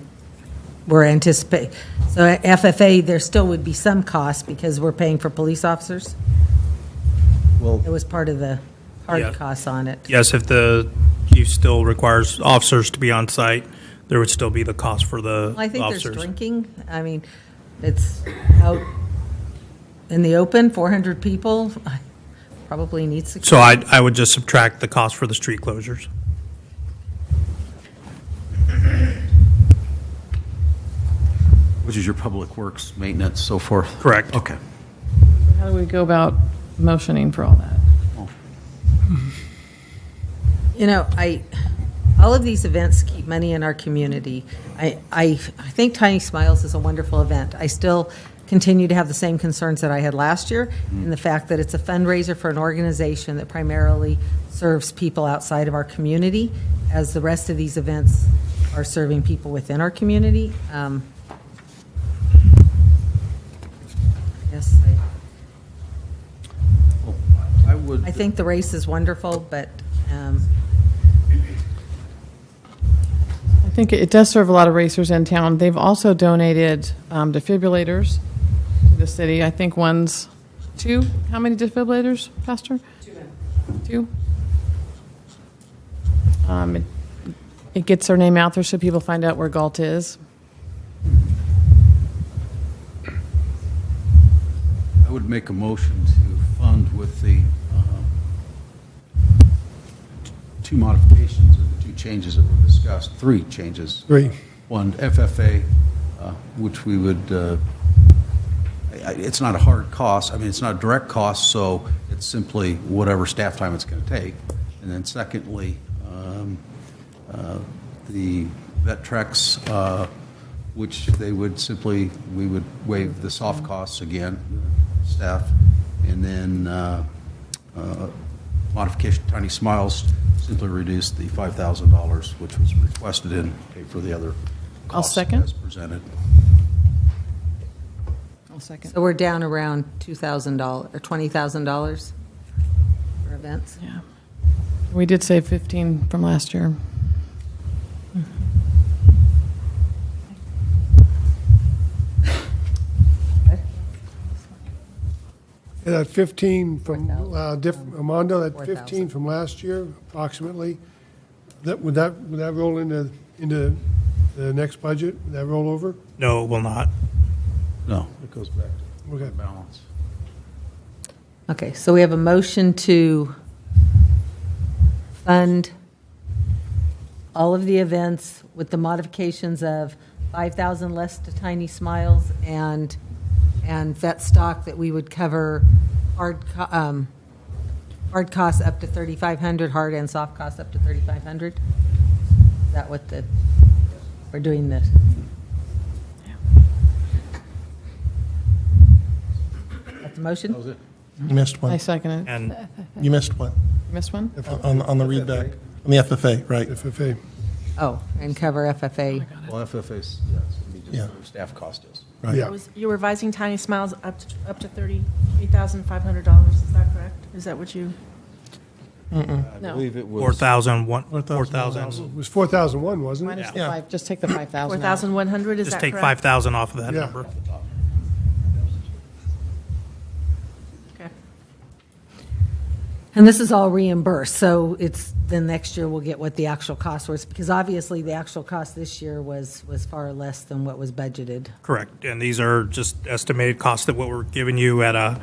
we're anticipating. So FFA, there still would be some cost because we're paying for police officers. Well, it was part of the hard Yeah. costs on it. Yes, if the chief still requires officers to be on site, there would still be the cost for the Well, I think officers. there's drinking. I mean, it's out in the open, 400 people. Probably needs security. So I would just subtract the cost for the street closures. Which is your public works, maintenance, so forth? Correct. Okay. How do we go about motioning for all that? You know, all of these events keep money in our community. I think Tiny Smiles is a wonderful event. I still continue to have the same concerns that I had last year, in the fact that it's a fundraiser for an organization that primarily serves people outside of our community, as the rest of these events are serving people within our community. Yes, I think the race is wonderful, but I think it does serve a lot of racers in town. They've also donated defibrillators to the city. I think one's 2. How many defibrillators, Pastor? 2. It gets their name out there so people find out where Galt is. I would make a motion to fund with the 2 modifications or the 2 changes that were discussed, 3 changes. 3. One, FFA, which we would, it's not a hard cost, I mean, it's not a direct cost, so it's simply whatever staff time it's going to take. And then secondly, the vet treks, which they would simply, we would waive the soft costs again, staff, and then modification Tiny Smiles, simply reduce the $5,000, which was requested, and pay for the other I'll costs second. as presented. I'll second. so we're down around $2,000 or $20,000 for events. Yeah. We did save 15 from last year. And that 15 from, Armando, that 15 from last year, approximately, would that roll into the next budget? Would that roll over? No, it will not. No, it goes back to Okay. balance. Okay, so we have a motion to fund all of the events with the modifications of 5,000 less to Tiny Smiles and vet stock, that we would cover hard costs up to 3,500, hard and soft costs up to 3,500. Is that what we're doing this? That's the motion? That was it. You missed one. I second it. And You missed one. You missed one? On the readback, on the FFA, right. FFA. Oh, and cover FFA. Well, FFA's, yeah, it's going to be just Yeah. what the staff cost is. Right. Yeah. You're revising Tiny Smiles up to $38,500, is that correct? Is that what you? I No. believe it was. 4,000, 4,000. 4,000. It was 4,001, wasn't it? Minus the Yeah. 5, just take the 5,000 out. 4,100, is Just that take correct? 5,000 off of that Yeah. number. Okay. And this is all reimbursed, so then next year we'll get what the actual cost was, because obviously the actual cost this year was far less than what was budgeted. Correct. And these are just estimated costs that what we're giving you at a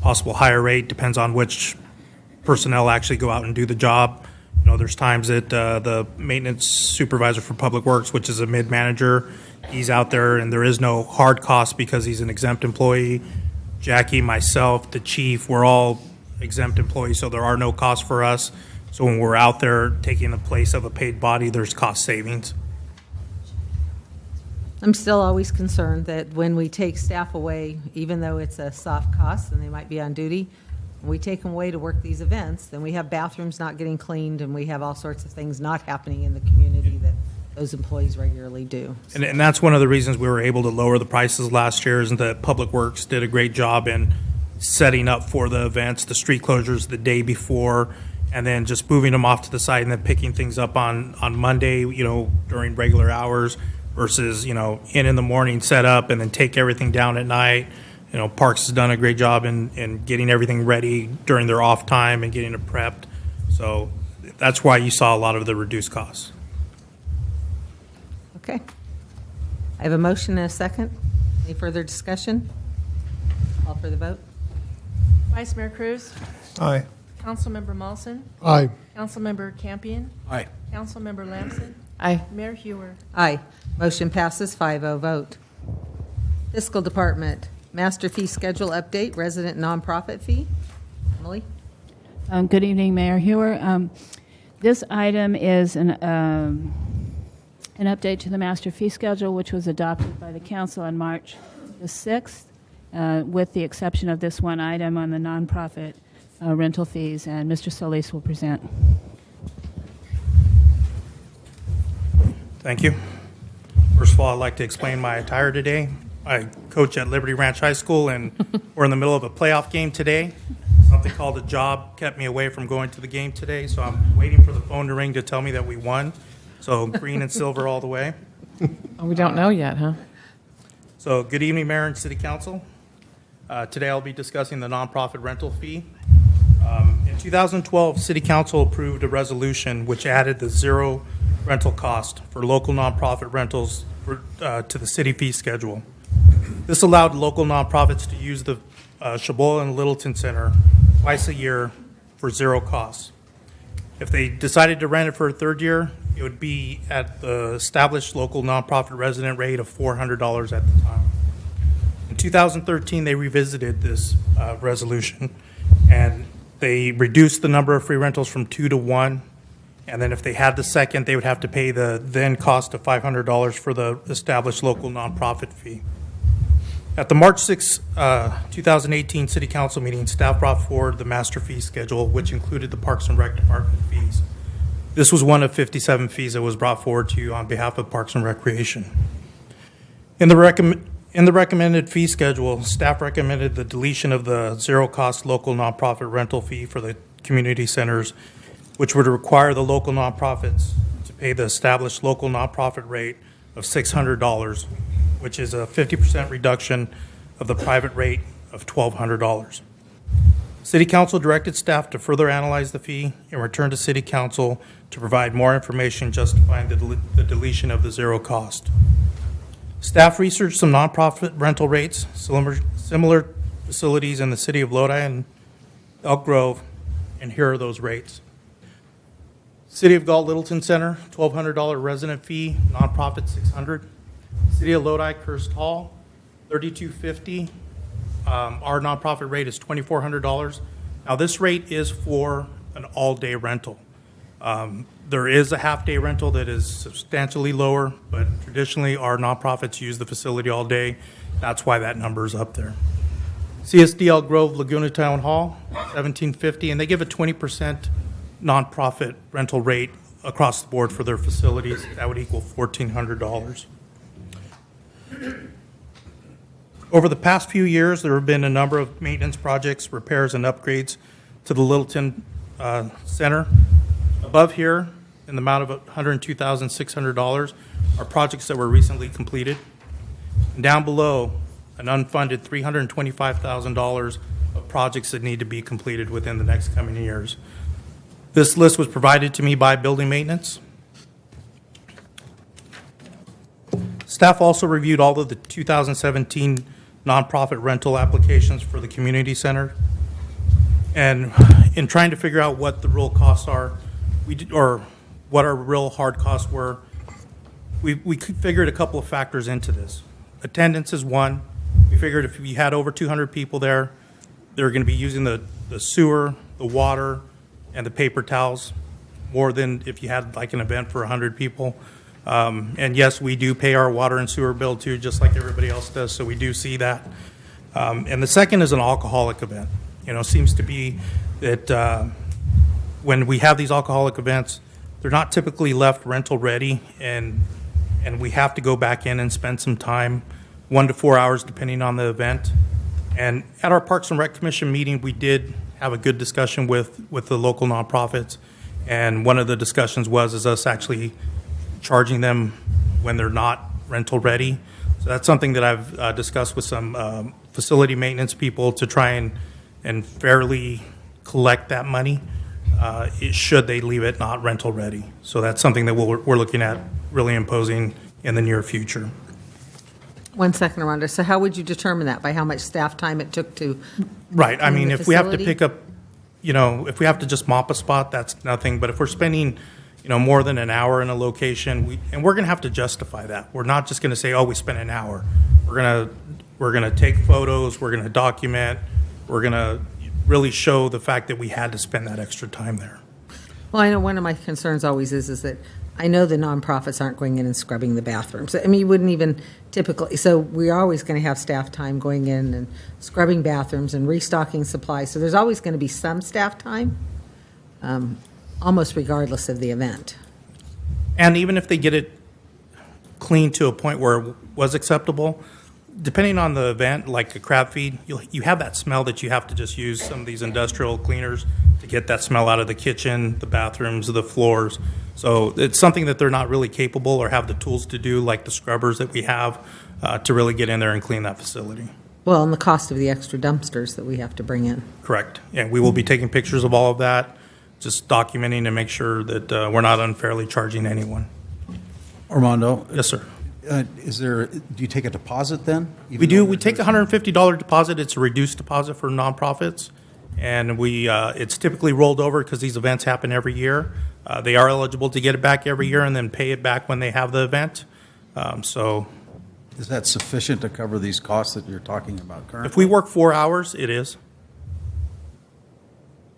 possible higher rate, depends on which personnel actually go out and do the job. You know, there's times that the maintenance supervisor for Public Works, which is a mid-manager, he's out there and there is no hard cost because he's an exempt employee. Jackie, myself, the chief, we're all exempt employees, so there are no costs for us. So when we're out there taking the place of a paid body, there's cost savings. I'm still always concerned that when we take staff away, even though it's a soft cost and they might be on duty, when we take them away to work these events, then we have bathrooms not getting cleaned and we have all sorts of things not happening in the community that those employees regularly do. And that's one of the reasons we were able to lower the prices last year, is that Public Works did a great job in setting up for the events, the street closures the day before, and then just moving them off to the side and then picking things up on Monday, you know, during regular hours versus, you know, in the morning, set up and then take everything down at night. You know, Parks has done a great job in getting everything ready during their off time and getting it prepped. So that's why you saw a lot of the reduced costs. Okay. I have a motion and a second. Any further discussion? Call for the vote. Vice Mayor Cruz? Aye. Councilmember Molson? Aye. Councilmember Campion? Aye. Councilmember Lamson? Aye. Mayor Hewer? Aye. Motion passes 5-0 vote. Fiscal Department, master fee schedule update, resident nonprofit fee. Emily? Good evening, Mayor Hewer. This item is an update to the master fee schedule, which was adopted by the council on March the 6th, with the exception of this one item on the nonprofit rental fees, and Mr. Solis will present. Thank you. First of all, I'd like to explain my attire today. I coach at Liberty Ranch High School, and we're in the middle of a playoff game today. Something called a job kept me away from going to the game today, so I'm waiting for the phone to ring to tell me that we won. So green and silver all the way. Oh, we don't know yet, huh? So good evening, Mayor and City Council. Today I'll be discussing the nonprofit rental fee. In 2012, City Council approved a resolution which added the zero rental cost for local nonprofit rentals to the city fee schedule. This allowed local nonprofits to use the Chabola and Littleton Center twice a year for zero costs. If they decided to rent it for a third year, it would be at the established local nonprofit resident rate of $400 at the time. In 2013, they revisited this resolution, and they reduced the number of free rentals from 2 to 1. And then if they had the second, they would have to pay the then cost of $500 for the established local nonprofit fee. At the March 6, 2018 City Council meeting, staff brought forward the master fee schedule, which included the Parks and Rec Department fees. This was one of 57 fees that was brought forward to you on behalf of Parks and Recreation. In the recommended fee schedule, staff recommended the deletion of the zero-cost local nonprofit rental fee for the community centers, which would require the local nonprofits to pay the established local nonprofit rate of $600, which is a 50% reduction of the private rate of $1,200. City Council directed staff to further analyze the fee and return to City Council to provide more information justifying the deletion of the zero cost. Staff researched some nonprofit rental rates, similar facilities in the city of Lodi and Elk Grove, and here are those rates. City of Galt Littleton Center, $1,200 resident fee, nonprofit $600. City of Lodi Kirst Hall, $3,250. Our nonprofit rate is $2,400. Now this rate is for an all-day rental. There is a half-day rental that is substantially lower, but traditionally our nonprofits use the facility all day. That's why that number is up there. CSDL Grove Laguna Town Hall, $1,750, and they give a 20% nonprofit rental rate across the board for their facilities. That would equal $1,400. Over the past few years, there have been a number of maintenance projects, repairs, and upgrades to the Littleton Center. Above here, in the amount of $102,600, are projects that were recently completed. And down below, an unfunded $325,000 of projects that need to be completed within the next coming years. This list was provided to me by Building Maintenance. Staff also reviewed all of the 2017 nonprofit rental applications for the community center. And in trying to figure out what the real costs are, or what our real hard costs were, we figured a couple of factors into this. Attendance is one. We figured if we had over 200 people there, they're going to be using the sewer, the water, and the paper towels more than if you had like an event for 100 people. And yes, we do pay our water and sewer bill too, just like everybody else does, so we do see that. And the second is an alcoholic event. You know, it seems to be that when we have these alcoholic events, they're not typically left rental ready, and we have to go back in and spend some time, 1 to 4 hours depending on the event. And at our Parks and Rec Commission meeting, we did have a good discussion with the local nonprofits, and one of the discussions was us actually charging them when they're not rental ready. So that's something that I've discussed with some facility maintenance people to try and fairly collect that money. Should they leave it not rental ready. So that's something that we're looking at really imposing in the near future. 1 second, Rhonda. So how would you determine that? By how much staff time it took to? Right. I mean, the if we have to facility? pick up, if we have to just mop a spot, that's nothing. But if we're spending, more than an hour in a location, we're going to have to justify that. We're not just going to say, oh, we spent an hour. We're going to We're going to take photos, we're going to document, we're going to really show the fact that we had to spend that extra time there. Well, I know one of my concerns always is that I know the nonprofits aren't going in and scrubbing the bathrooms. I mean, you wouldn't even typically, so we're always going to have staff time going in and scrubbing bathrooms and restocking supplies. So there's always going to be some staff time, almost regardless of the event. And even if they get it clean to a point where it was acceptable, depending on the event, like a crab feed, you have that smell that you have to just use some of these industrial cleaners to get that smell out of the kitchen, the bathrooms, the floors. So it's something that they're not really capable or have the tools to do, like the scrubbers that we have, to really get in there and clean that facility. Well, and the cost of the extra dumpsters that we have to bring in. Correct. And we will be taking pictures of all of that, just documenting to make sure that we're not unfairly charging anyone. Armando? Yes, sir. Do you take a deposit then? We do. We take a $150 deposit. It's a reduced deposit for nonprofits. And it's typically rolled over because these events happen every year. They are eligible to get it back every year and then pay it back when they have the event. Is that sufficient to cover these costs that you're talking about currently? If we work 4 hours, it is.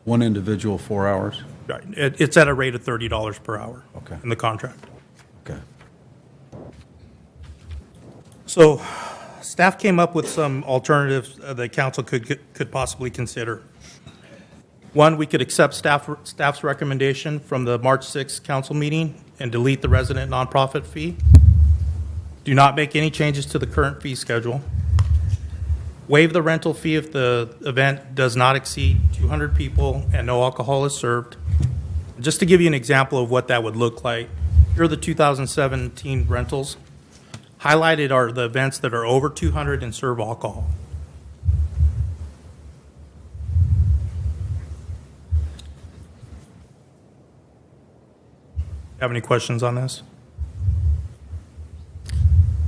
One individual, 4 hours? Right. It's at a rate of $30 per hour in the contract. Okay. So staff came up with some alternatives the council could possibly consider. One, we could accept staff's recommendation from the March 6th council meeting and delete the resident nonprofit fee. Do not make any changes to the current fee schedule. Waive the rental fee if the event does not exceed 200 people and no alcohol is served. Just to give you an example of what that would look like, here are the 2017 rentals. Highlighted are the events that are over 200 and serve alcohol. Have any questions on this?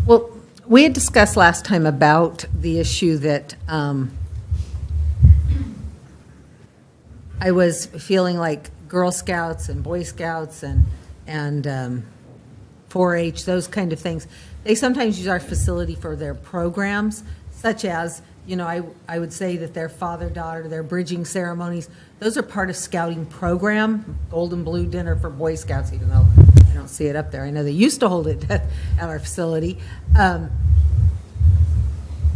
Well, we had discussed last time about the issue that I was feeling like Girl Scouts and Boy Scouts and 4-H, those kind of things, they sometimes use our facility for their programs, such as, you know, I would say that their father-daughter, their bridging ceremonies, those are part of scouting program, Golden Blue Dinner for Boy Scouts, even though I don't see it up there. I know they used to hold it at our facility.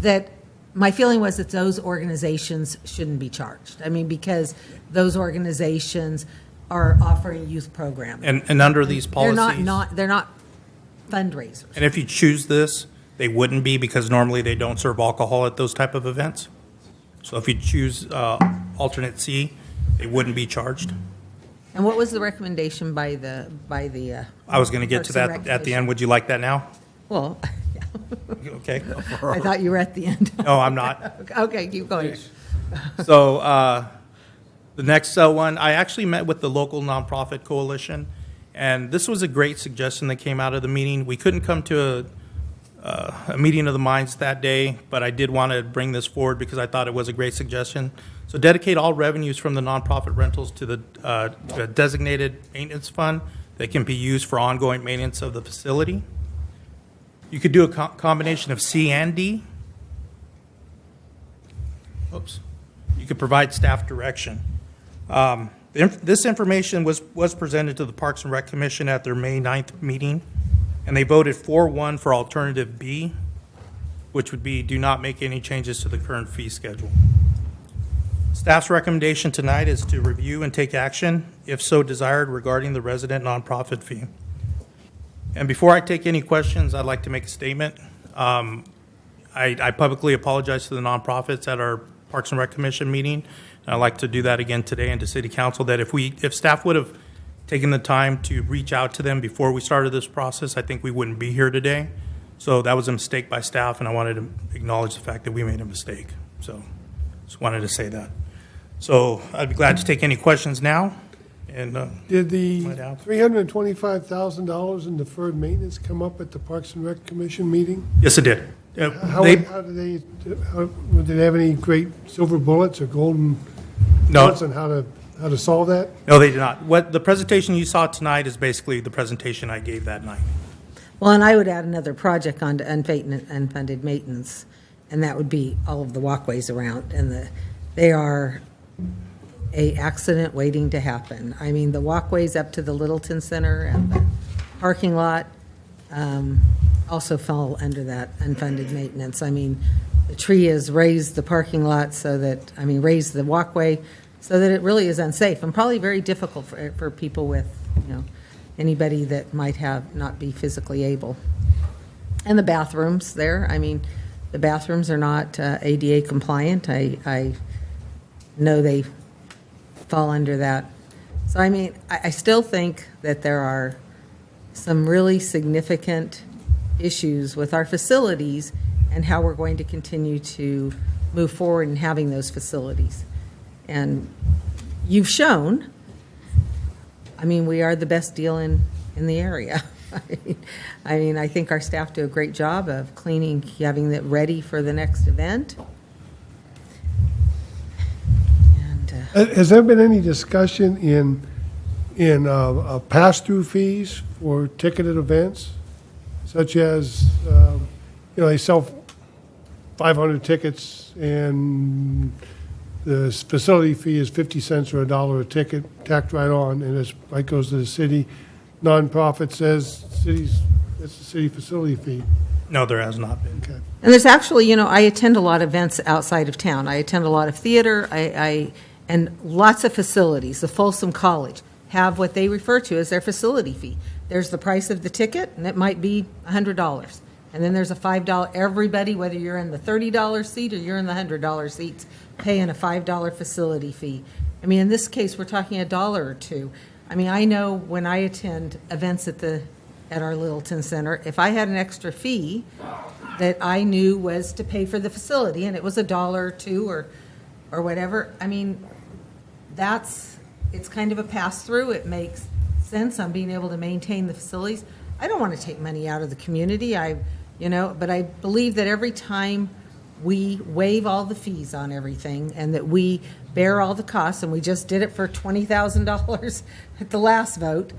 That my feeling was that those organizations shouldn't be charged. I mean, because those organizations are offering youth programming. And under these policies? They're not fundraisers. And if you choose this, they wouldn't be because normally they don't serve alcohol at those type of events. So if you choose alternate C, they wouldn't be charged. And what was the recommendation by the? I was going to get to Parks and that at the end. Would you like that now? Well, Okay. I thought you were at the end. No, I'm not. Okay, keep going. So the next one, I actually met with the local nonprofit coalition, and this was a great suggestion that came out of the meeting. We couldn't come to a meeting of the minds that day, but I did want to bring this forward because I thought it was a great suggestion. So dedicate all revenues from the nonprofit rentals to a designated maintenance fund that can be used for ongoing maintenance of the facility. You could do a combination of C and D. Oops. You could provide staff direction. This information was presented to the Parks and Rec Commission at their May 9th meeting, and they voted 4-1 for alternative B, which would be do not make any changes to the current fee schedule. Staff's recommendation tonight is to review and take action, if so desired, regarding the resident nonprofit fee. And before I take any questions, I'd like to make a statement. I publicly apologize to the nonprofits at our Parks and Rec Commission meeting. And I'd like to do that again today and to City Council, that if staff would have taken the time to reach out to them before we started this process, I think we wouldn't be here today. So that was a mistake by staff, and I wanted to acknowledge the fact that we made a mistake. So just wanted to say that. So I'd be glad to take any questions now. And did the $325,000 in deferred maintenance come up at the Parks and Rec Commission meeting? Yes, it did. How did they have any great silver bullets or golden bullets on how to solve that? No, they did not. What the presentation you saw tonight is basically the presentation I gave that night. Well, and I would add another project onto unfunded maintenance, and that would be all of the walkways around, and they are a accident waiting to happen. I mean, the walkways up to the Littleton Center and the parking lot also fall under that unfunded maintenance. I mean, the tree has raised the parking lot raised the walkway so that it really is unsafe and probably very difficult for people with, anybody that might not be physically able. And the bathrooms there, I mean, the bathrooms are not ADA compliant. I know they fall under that. So, I mean, I still think that there are some really significant issues with our facilities and how we're going to continue to move forward in having those facilities. And you've shown, I mean, we are the best deal in the area. I think our staff do a great job of cleaning, having it ready for the next event. Has there been any discussion in pass-through fees for ticketed events, such as, they sell 500 tickets and the facility fee is 50 cents or $1 a ticket, tacked right on, and it goes to the city. Nonprofit says it's the city facility fee. No, there has not been. Okay. And there's actually, I attend a lot of events outside of town. I attend a lot of theater, and lots of facilities. The Folsom College have what they refer to as their facility fee. There's the price of the ticket, and it might be $100. And then there's a $5, everybody, whether you're in the $30 seat or you're in the $100 seats, paying a $5 facility fee. I mean, in this case, we're talking $1 or $2. I mean, I know when I attend events at our Littleton Center, if I had an extra fee that I knew was to pay for the facility, and it was $1 or $2 or whatever, I mean, it's kind of a pass-through. It makes sense on being able to maintain the facilities. I don't want to take money out of the community, but I believe that every time we waive all the fees on everything and that we bear all the costs, and we just did it for $20,000 at the last vote,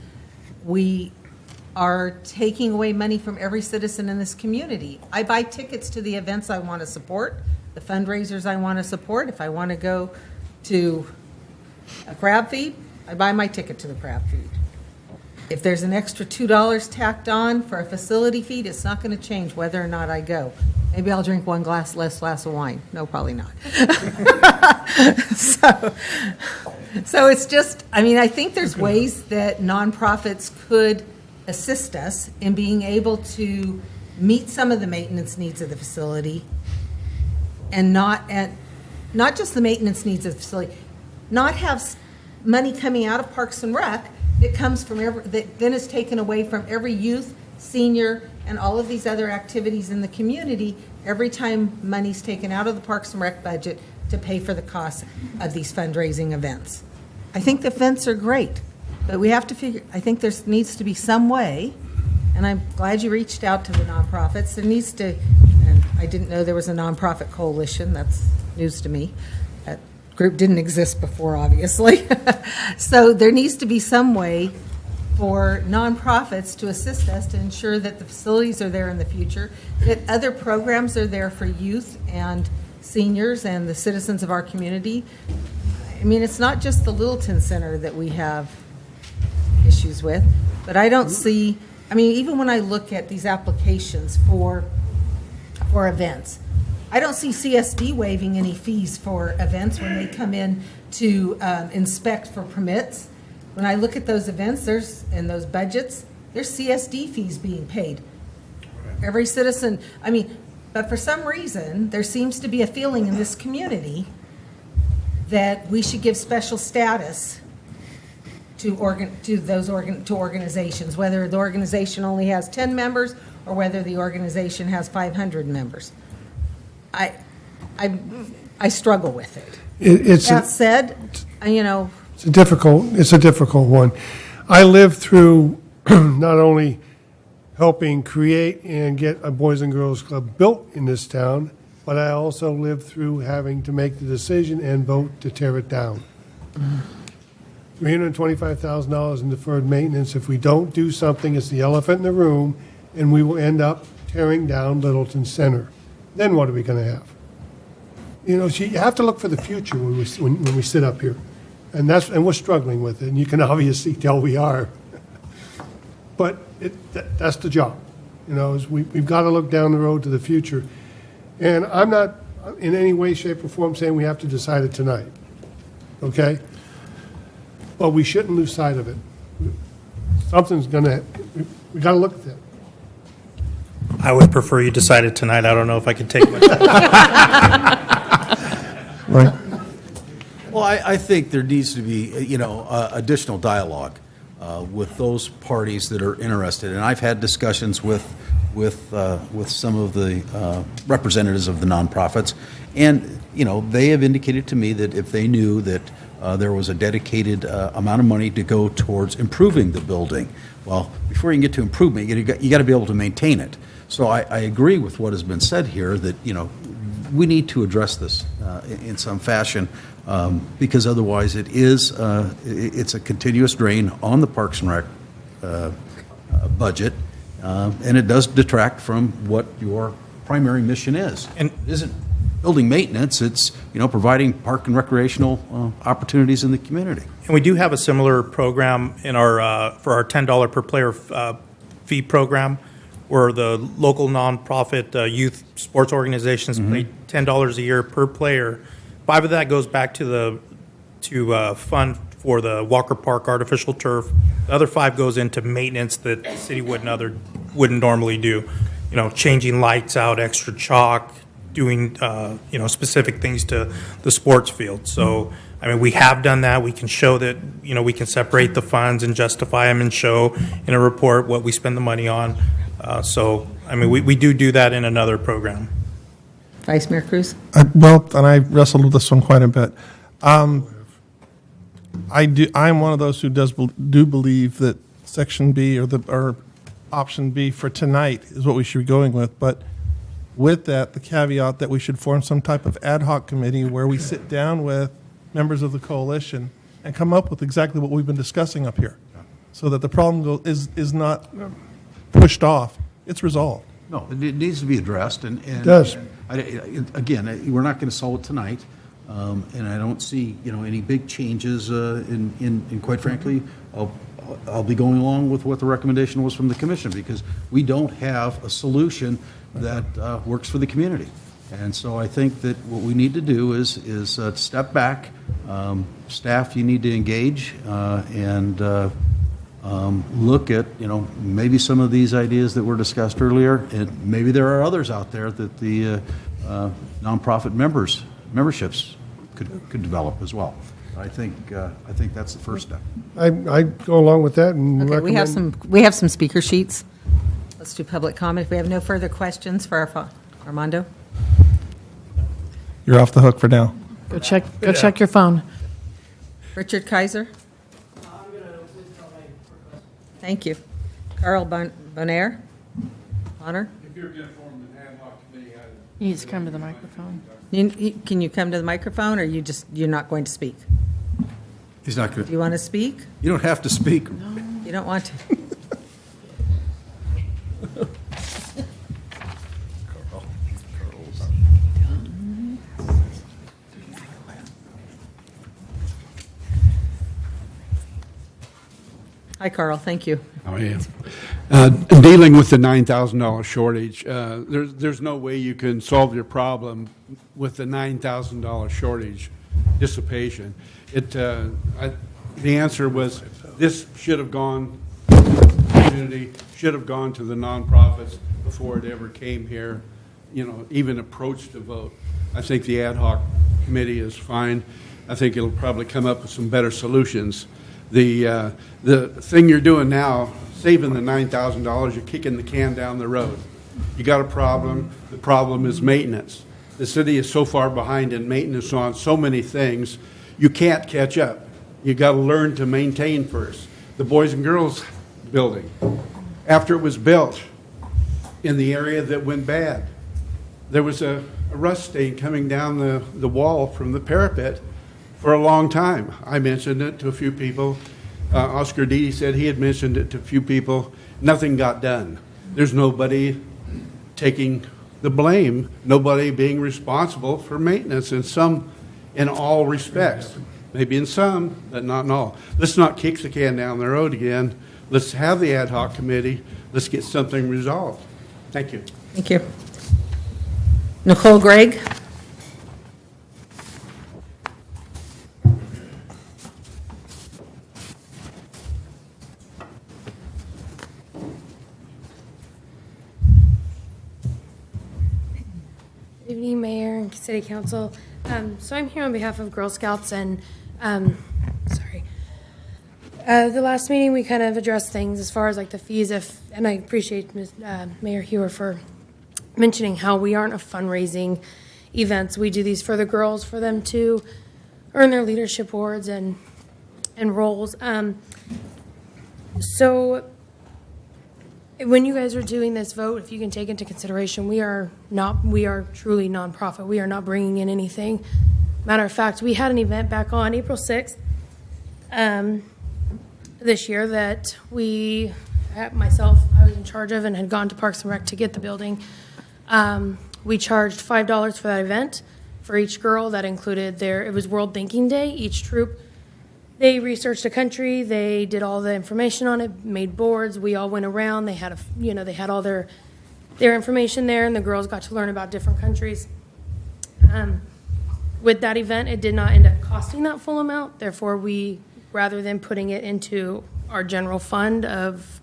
we are taking away money from every citizen in this community. I buy tickets to the events I want to support, the fundraisers I want to support. If I want to go to a crab feed, I buy my ticket to the crab feed. If there's an extra $2 tacked on for a facility feed, it's not going to change whether or not I go. Maybe I'll drink less glass of wine. No, probably not. So it's just, I think there's ways that nonprofits could assist us in being able to meet some of the maintenance needs of the facility, and not just the maintenance needs of the facility, not have money coming out of Parks and Rec that comes from that then is taken away from every youth, senior, and all of these other activities in the community every time money's taken out of the Parks and Rec budget to pay for the cost of these fundraising events. I think the events are great, but we have to I think there needs to be some way, and I'm glad you reached out to the nonprofits. There needs to, and I didn't know there was a nonprofit coalition. That's news to me. That group didn't exist before, obviously. So there needs to be some way for nonprofits to assist us to ensure that the facilities are there in the future, that other programs are there for youth and seniors and the citizens of our community. It's not just the Littleton Center that we have issues with, but I don't see, even when I look at these applications for events, I don't see CSD waiving any fees for events when they come in to inspect for permits. When I look at those events, and those budgets, there's CSD fees being paid. Every citizen, but for some reason, there seems to be a feeling in this community that we should give special status to organizations, whether the organization only has 10 members or whether the organization has 500 members. I struggle with it. That said, It's a difficult one. I lived through not only helping create and get a Boys and Girls Club built in this town, but I also lived through having to make the decision and vote to tear it down. $325,000 in deferred maintenance. If we don't do something, it's the elephant in the room, and we will end up tearing down Littleton Center. then what are we going to have? You know, so you have to look for the future when we sit up here, and we're struggling with it, and you can obviously tell we are. But that's the job, you know. Is we've got to look down the road to the future, and I'm not in any way, shape, or form saying we have to decide it tonight. Okay, but we shouldn't lose sight of it. Something's gonna. We got to look at that. I would prefer you decide it tonight. I don't know if I could take much. Right. Well, I think there needs to be, additional dialogue with those parties that are interested. And I've had discussions with some of the representatives of the nonprofits, and they have indicated to me that if they knew that there was a dedicated amount of money to go towards improving the building, well, before you can get to improvement, you got to be able to maintain it. So I agree with what has been said here that we need to address this in some fashion, because otherwise it's a continuous drain on the Parks and Rec budget, and it does detract from what your primary mission is. And it isn't building maintenance; it's providing park and recreational opportunities in the community. And we do have a similar program in our for our $10 per player fee program, where the local nonprofit youth sports organizations pay $10 a year per player. 5 of that goes back to fund for the Walker Park artificial turf. The other 5 goes into maintenance that the city wouldn't normally do. Changing lights out, extra chalk, doing specific things to the sports field. So I mean, we have done that. We can show that we can separate the funds and justify them and show in a report what we spend the money on. So, I mean, we do that in another program. Vice Mayor Cruz? Well, and I wrestled with this one quite a bit. I'm one of those who do believe that Section B or Option B for tonight is what we should be going with. But with that, the caveat that we should form some type of ad hoc committee where we sit down with members of the coalition and come up with exactly what we've been discussing up here, so that the problem is not pushed off, it's resolved. No, it needs to be addressed, and it does. Again, we're not going to solve it tonight, and I don't see any big changes. In quite frankly, I'll be going along with what the recommendation was from the commission, because we don't have a solution that works for the community. And so I think that what we need to do is step back. Staff, you need to engage and look at maybe some of these ideas that were discussed earlier, and maybe there are others out there that the nonprofit memberships could develop as well. I think that's the first step. I go along with that and Okay, recommend. we have some speaker sheets. Let's do public comment. If we have no further questions for Armando. You're off the hook for now. Go check your phone. Richard Kaiser. Thank you. Carl Bonaire. Honor. If you're going to form an ad hoc committee, You need to come to the microphone. Can you come to the microphone, or you're not going to speak? He's not going Do you want to speak? You don't have to speak. You don't want to? Hi, Carl. Thank you. Oh, yeah. Dealing with the $9,000 shortage, there's no way you can solve your problem with the $9,000 shortage dissipation. The answer was this should have gone to the community, should have gone to the nonprofits before it ever came here, even approached a vote. I think the ad hoc committee is fine. I think it'll probably come up with some better solutions. The thing you're doing now, saving the $9,000, you're kicking the can down the road. You got a problem. The problem is maintenance. The city is so far behind in maintenance on so many things, you can't catch up. You got to learn to maintain first. The Boys and Girls Building, after it was built in the area that went bad, there was a rust stain coming down the wall from the parapet for a long time. I mentioned it to a few people. Oscar Dede said he had mentioned it to a few people. Nothing got done. There's nobody taking the blame, nobody being responsible for maintenance in all respects. Maybe in some, but not in all. Let's not kick the can down the road again. Let's have the ad hoc committee. Let's get something resolved. Thank you. Thank you. Nicole Gregg? Good evening, Mayor and City Council. So I'm here on behalf of Girl Scouts, and the last meeting we kind of addressed things as far as like the fees. And I appreciate Mayor Hewer for mentioning how we aren't a fundraising events. We do these for the girls, for them to earn their leadership awards and roles. So when you guys are doing this vote, if you can take into consideration, we are truly nonprofit. We are not bringing in anything. Matter of fact, we had an event back on April 6th this year that I was in charge of and had gone to Parks and Rec to get the building. We charged $5 for that event for each girl. That included it was World Thinking Day. Each troop, they researched a country, they did all the information on it, made boards. We all went around. They had they had all their information there, and the girls got to learn about different countries. With that event, it did not end up costing that full amount. Therefore, rather than putting it into our general fund of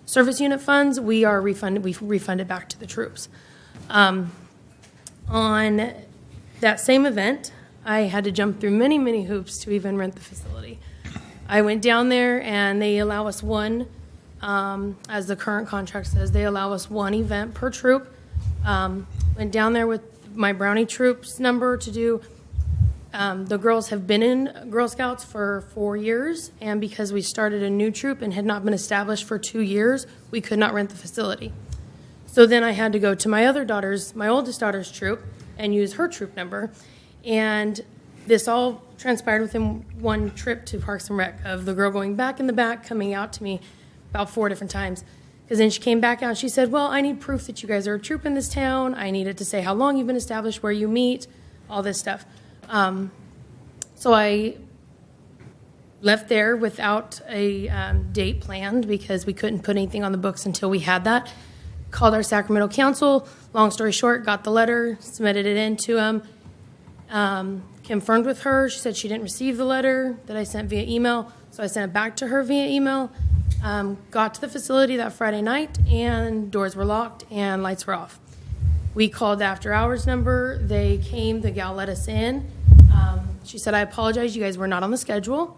service unit funds, we refund it back to the troops. On that same event, I had to jump through many, many hoops to even rent the facility. I went down there, and they allow us one, as the current contract says, they allow us one event per troop. Went down there with my Brownie Troops number to do. The girls have been in Girl Scouts for 4 years, and because we started a new troop and had not been established for 2 years, we could not rent the facility. So then I had to go to my oldest daughter's troop, and use her troop number. And this all transpired within one trip to Parks and Rec, of the girl going back in the back, coming out to me about 4 different times. Because then she came back out and she said, well, I need proof that you guys are a troop in this town. I needed to say how long you've been established, where you meet, all this stuff. So I left there without a date planned, because we couldn't put anything on the books until we had that. Called our Sacramento Council. Long story short, got the letter, submitted it in to them. Confirmed with her. She said she didn't receive the letter that I sent via email, so I sent it back to her via email. Got to the facility that Friday night, and doors were locked and lights were off. We called the after hours number. They came, the gal let us in. She said, I apologize, you guys were not on the schedule.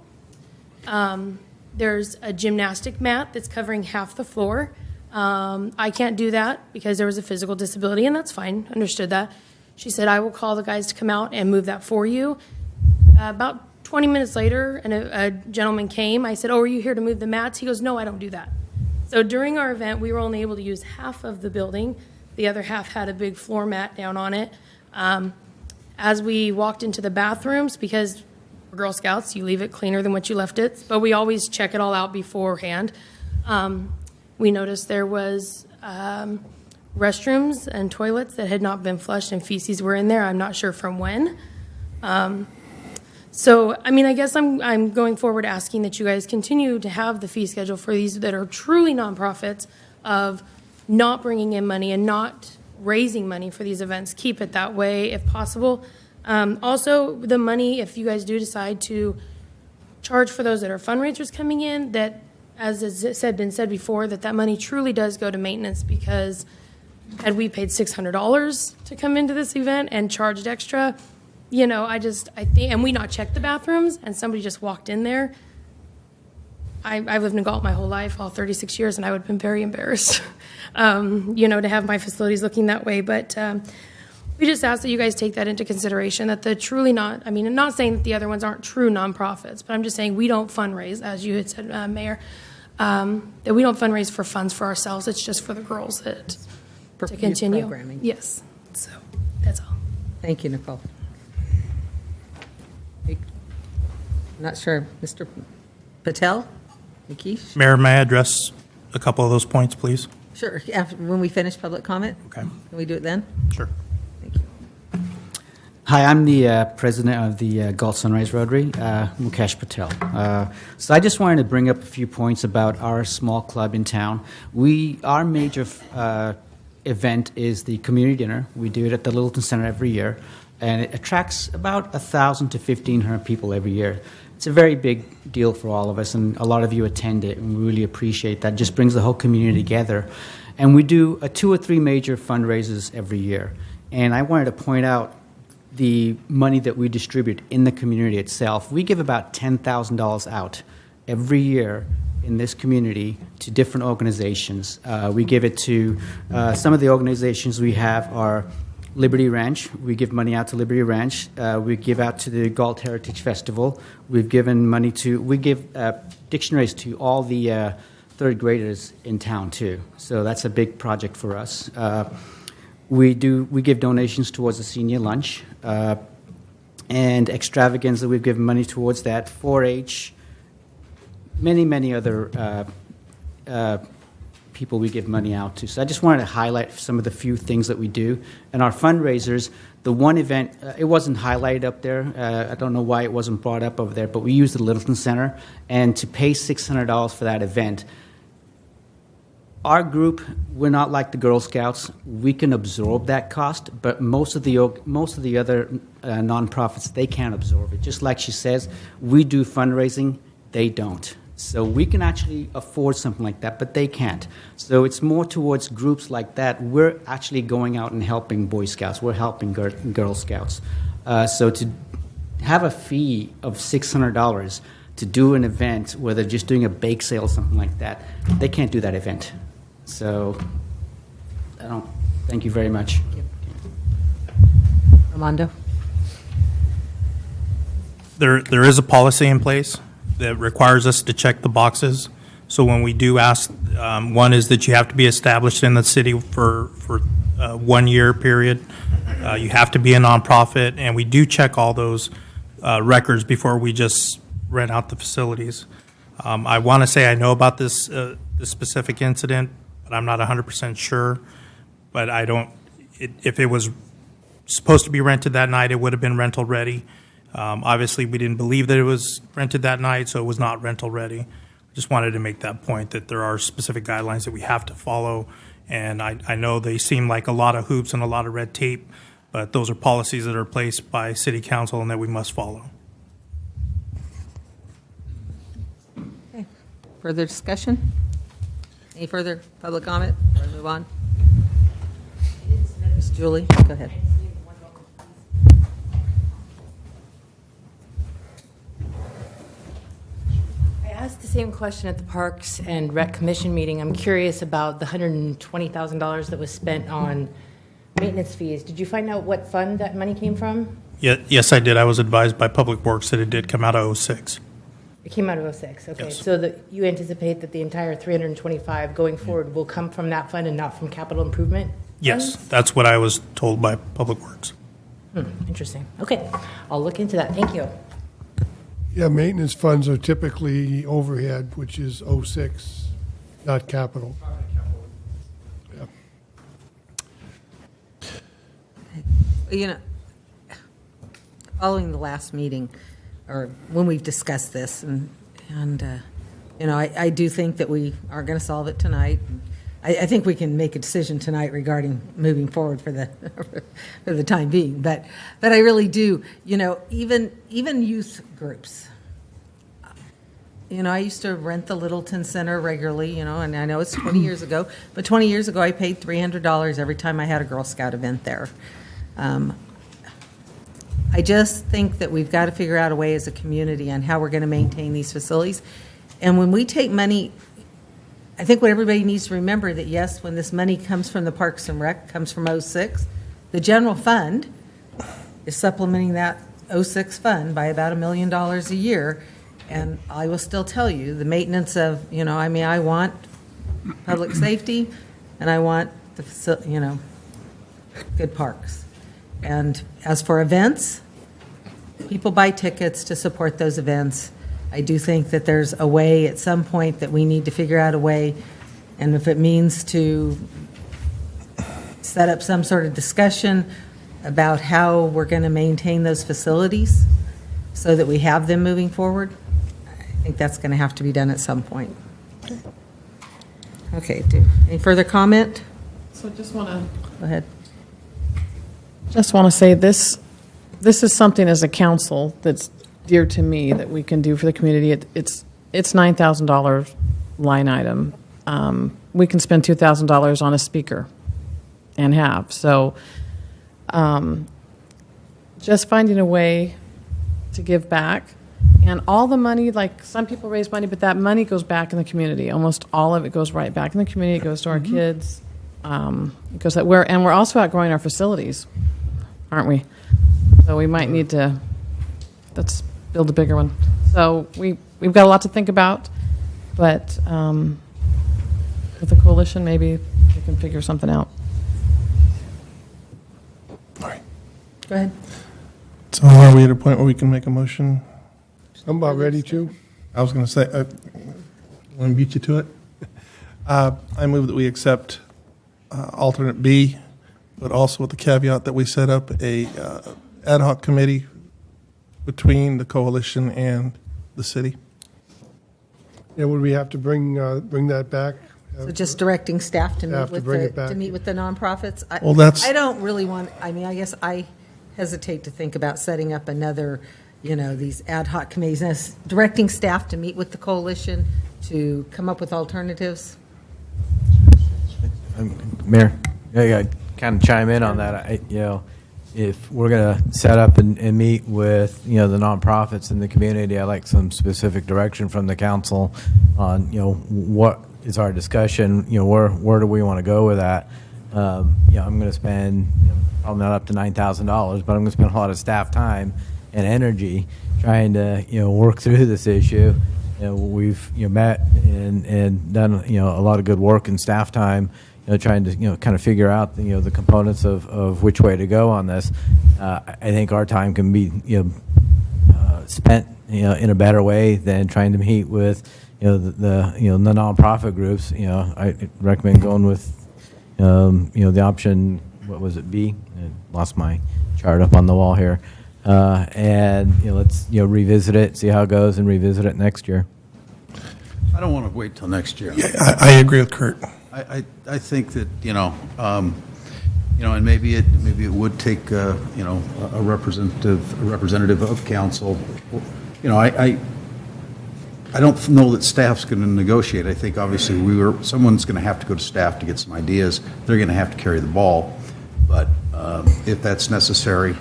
There's a gymnastic mat that's covering half the floor. I can't do that because there was a physical disability, and that's fine, understood that. She said, I will call the guys to come out and move that for you. About 20 minutes later, and a gentleman came. I said, oh, are you here to move the mats? He goes, no, I don't do that. So during our event, we were only able to use half of the building. The other half had a big floor mat down on it. As we walked into the bathrooms, because we're Girl Scouts, you leave it cleaner than what you left it, but we always check it all out beforehand. We noticed there was restrooms and toilets that had not been flushed, and feces were in there. I'm not sure from when. So, I mean, I guess I'm going forward asking that you guys continue to have the fee schedule for these that are truly nonprofits, of not bringing in money and not raising money for these events. Keep it that way if possible. Also, the money, if you guys do decide to charge for those that are fundraisers coming in, that, as has been said before, that money truly does go to maintenance, because had we paid $600 to come into this event and charged extra, I think, and we not checked the bathrooms, and somebody just walked in there. I've lived in Galt my whole life, all 36 years, and I would have been very embarrassed, to have my facilities looking that way. But we just ask that you guys take that into consideration, that I'm not saying that the other ones aren't true nonprofits, but I'm just saying we don't fundraise, as you had said, Mayor, that we don't fundraise for funds for ourselves. It's just for the girls to continue. Programming. Yes. So that's all. Thank you, Nicole. Not sure. Mr. Patel? Nikish? Mayor, may I address a couple of those points, please? Sure, when we finish public comment. Okay. Can we do it then? Sure. Hi, I'm the president of the Galt Sunrise Rotary, Mukesh Patel. So I just wanted to bring up a few points about our small club in town. Our major event is the community dinner. We do it at the Littleton Center every year, and it attracts about 1,000 to 1,500 people every year. It's a very big deal for all of us, and a lot of you attend it, and we really appreciate that. It just brings the whole community together. And we do 2 or 3 major fundraisers every year. And I wanted to point out the money that we distribute in the community itself. We give about $10,000 out every year in this community to different organizations. We give it to some of the organizations we have are Liberty Ranch. We give money out to Liberty Ranch. We give out to the Galt Heritage Festival. We give dictionaries to all the third graders in town too. So that's a big project for us. We give donations towards the senior lunch and extravaganza. We've given money towards that. 4-H, many other people we give money out to. So I just wanted to highlight some of the few things that we do. And our fundraisers, the one event, it wasn't highlighted up there. I don't know why it wasn't brought up over there, but we used the Littleton Center. And to pay $600 for that event, our group, we're not like the Girl Scouts. We can absorb that cost, but most of the other nonprofits, they can't absorb it. Just like she says, we do fundraising, they don't. So we can actually afford something like that, but they can't. So it's more towards groups like that. We're actually going out and helping Boy Scouts. We're helping Girl Scouts. So to have a fee of $600 to do an event where they're just doing a bake sale or something like that, they can't do that event. So thank you very much. Armando? There is a policy in place that requires us to check the boxes. So when we do ask, one is that you have to be established in the city for a 1 year period. You have to be a nonprofit, and we do check all those records before we just rent out the facilities. I want to say I know about this specific incident, but I'm not 100% sure. But if it was supposed to be rented that night, it would have been rental ready. Obviously, we didn't believe that it was rented that night, so it was not rental ready. Just wanted to make that point that there are specific guidelines that we have to follow. And I know they seem like a lot of hoops and a lot of red tape, but those are policies that are placed by City Council and that we must follow. Okay. Further discussion? Any further public comment? Or move on? Ms. Julie, go ahead. I asked the same question at the Parks and Rec Commission meeting. I'm curious about the $120,000 that was spent on maintenance fees. Did you find out what fund that money came from? Yes, I did. I was advised by Public Works that it did come out of 06. It came out of 06, okay. Yes. So you anticipate that the entire 325 going forward will come from that fund and not from capital improvement? Yes, funds? that's what I was told by Public Works. Interesting. Okay, I'll look into that. Thank you. Yeah, maintenance funds are typically overhead, which is 06, not capital. Yeah. You know, following the last meeting, or when we've discussed this, and you know, I do think that we are going to solve it tonight. I think we can make a decision tonight regarding moving forward for the for the time being. But I really do. You know, even youth groups. You know, I used to rent the Littleton Center regularly. You know, and I know it's 20 years ago, but 20 years ago I paid $300 every time I had a Girl Scout event there. I just think that we've got to figure out a way as a community on how we're going to maintain these facilities. And when we take money, I think what everybody needs to remember that, yes, when this money comes from the Parks and Rec, comes from 06, the general fund is supplementing that 06 fund by about $1 million a year. And I will still tell you, the maintenance of, you know, I mean, I want public safety and I want the, you know, good parks. And as for events, people buy tickets to support those events. I do think that there's a way at some point that we need to figure out a way And if it means to set up some sort of discussion about how we're going to maintain those facilities so that we have them moving forward, I think that's going to have to be done at some point. Okay, any further comment? So just want to. Go ahead. Just want to say this is something as a council that's dear to me that we can do for the community. It's $9,000 line item. We can spend $2,000 on a speaker and have. So just finding a way to give back. And all the money, like some people raise money, but that money goes back in the community. Almost all of it goes right back in the community. It goes to our kids. It goes that we're also outgrowing our facilities, aren't we? So we might need to let's build a bigger one. So we've got a lot to think about, but with the coalition, maybe we can figure something out. All right. Go ahead. So are we at a point where we can make a motion? I'm about ready to. I was going to say, want to beat you to it? I move that we accept alternate B, but also with the caveat that we set up a ad hoc committee between the coalition and the city. Yeah, would we have to bring that back? So just directing staff to meet Have to with bring the it back. to meet with the nonprofits. Well, that's- I don't really want. I mean, I guess I hesitate to think about setting up another, these ad hoc committees. And directing staff to meet with the coalition to come up with alternatives. Mayor, I kind of chime in on that. If we're going to set up and meet with, the nonprofits in the community, I'd like some specific direction from the council on, what is our discussion, where do we want to go with that? I'm going to spend, probably not up to $9,000, but I'm going to spend a lot of staff time and energy trying to, work through this issue. We've, met and done, a lot of good work in staff time, trying to, kind of figure out, the components of which way to go on this. I think our time can be, spent, in a better way than trying to meet with, the nonprofit groups. I recommend going with, the option, what was it, B? I lost my chart up on the wall here. And, let's, revisit it, see how it goes, and revisit it next year. I don't want to wait till next year. Yeah, I agree with Kurt. I think that, and maybe it would take, a representative of council. I don't know that staff's going to negotiate. I think obviously someone's going to have to go to staff to get some ideas. They're going to have to carry the ball. But if that's necessary,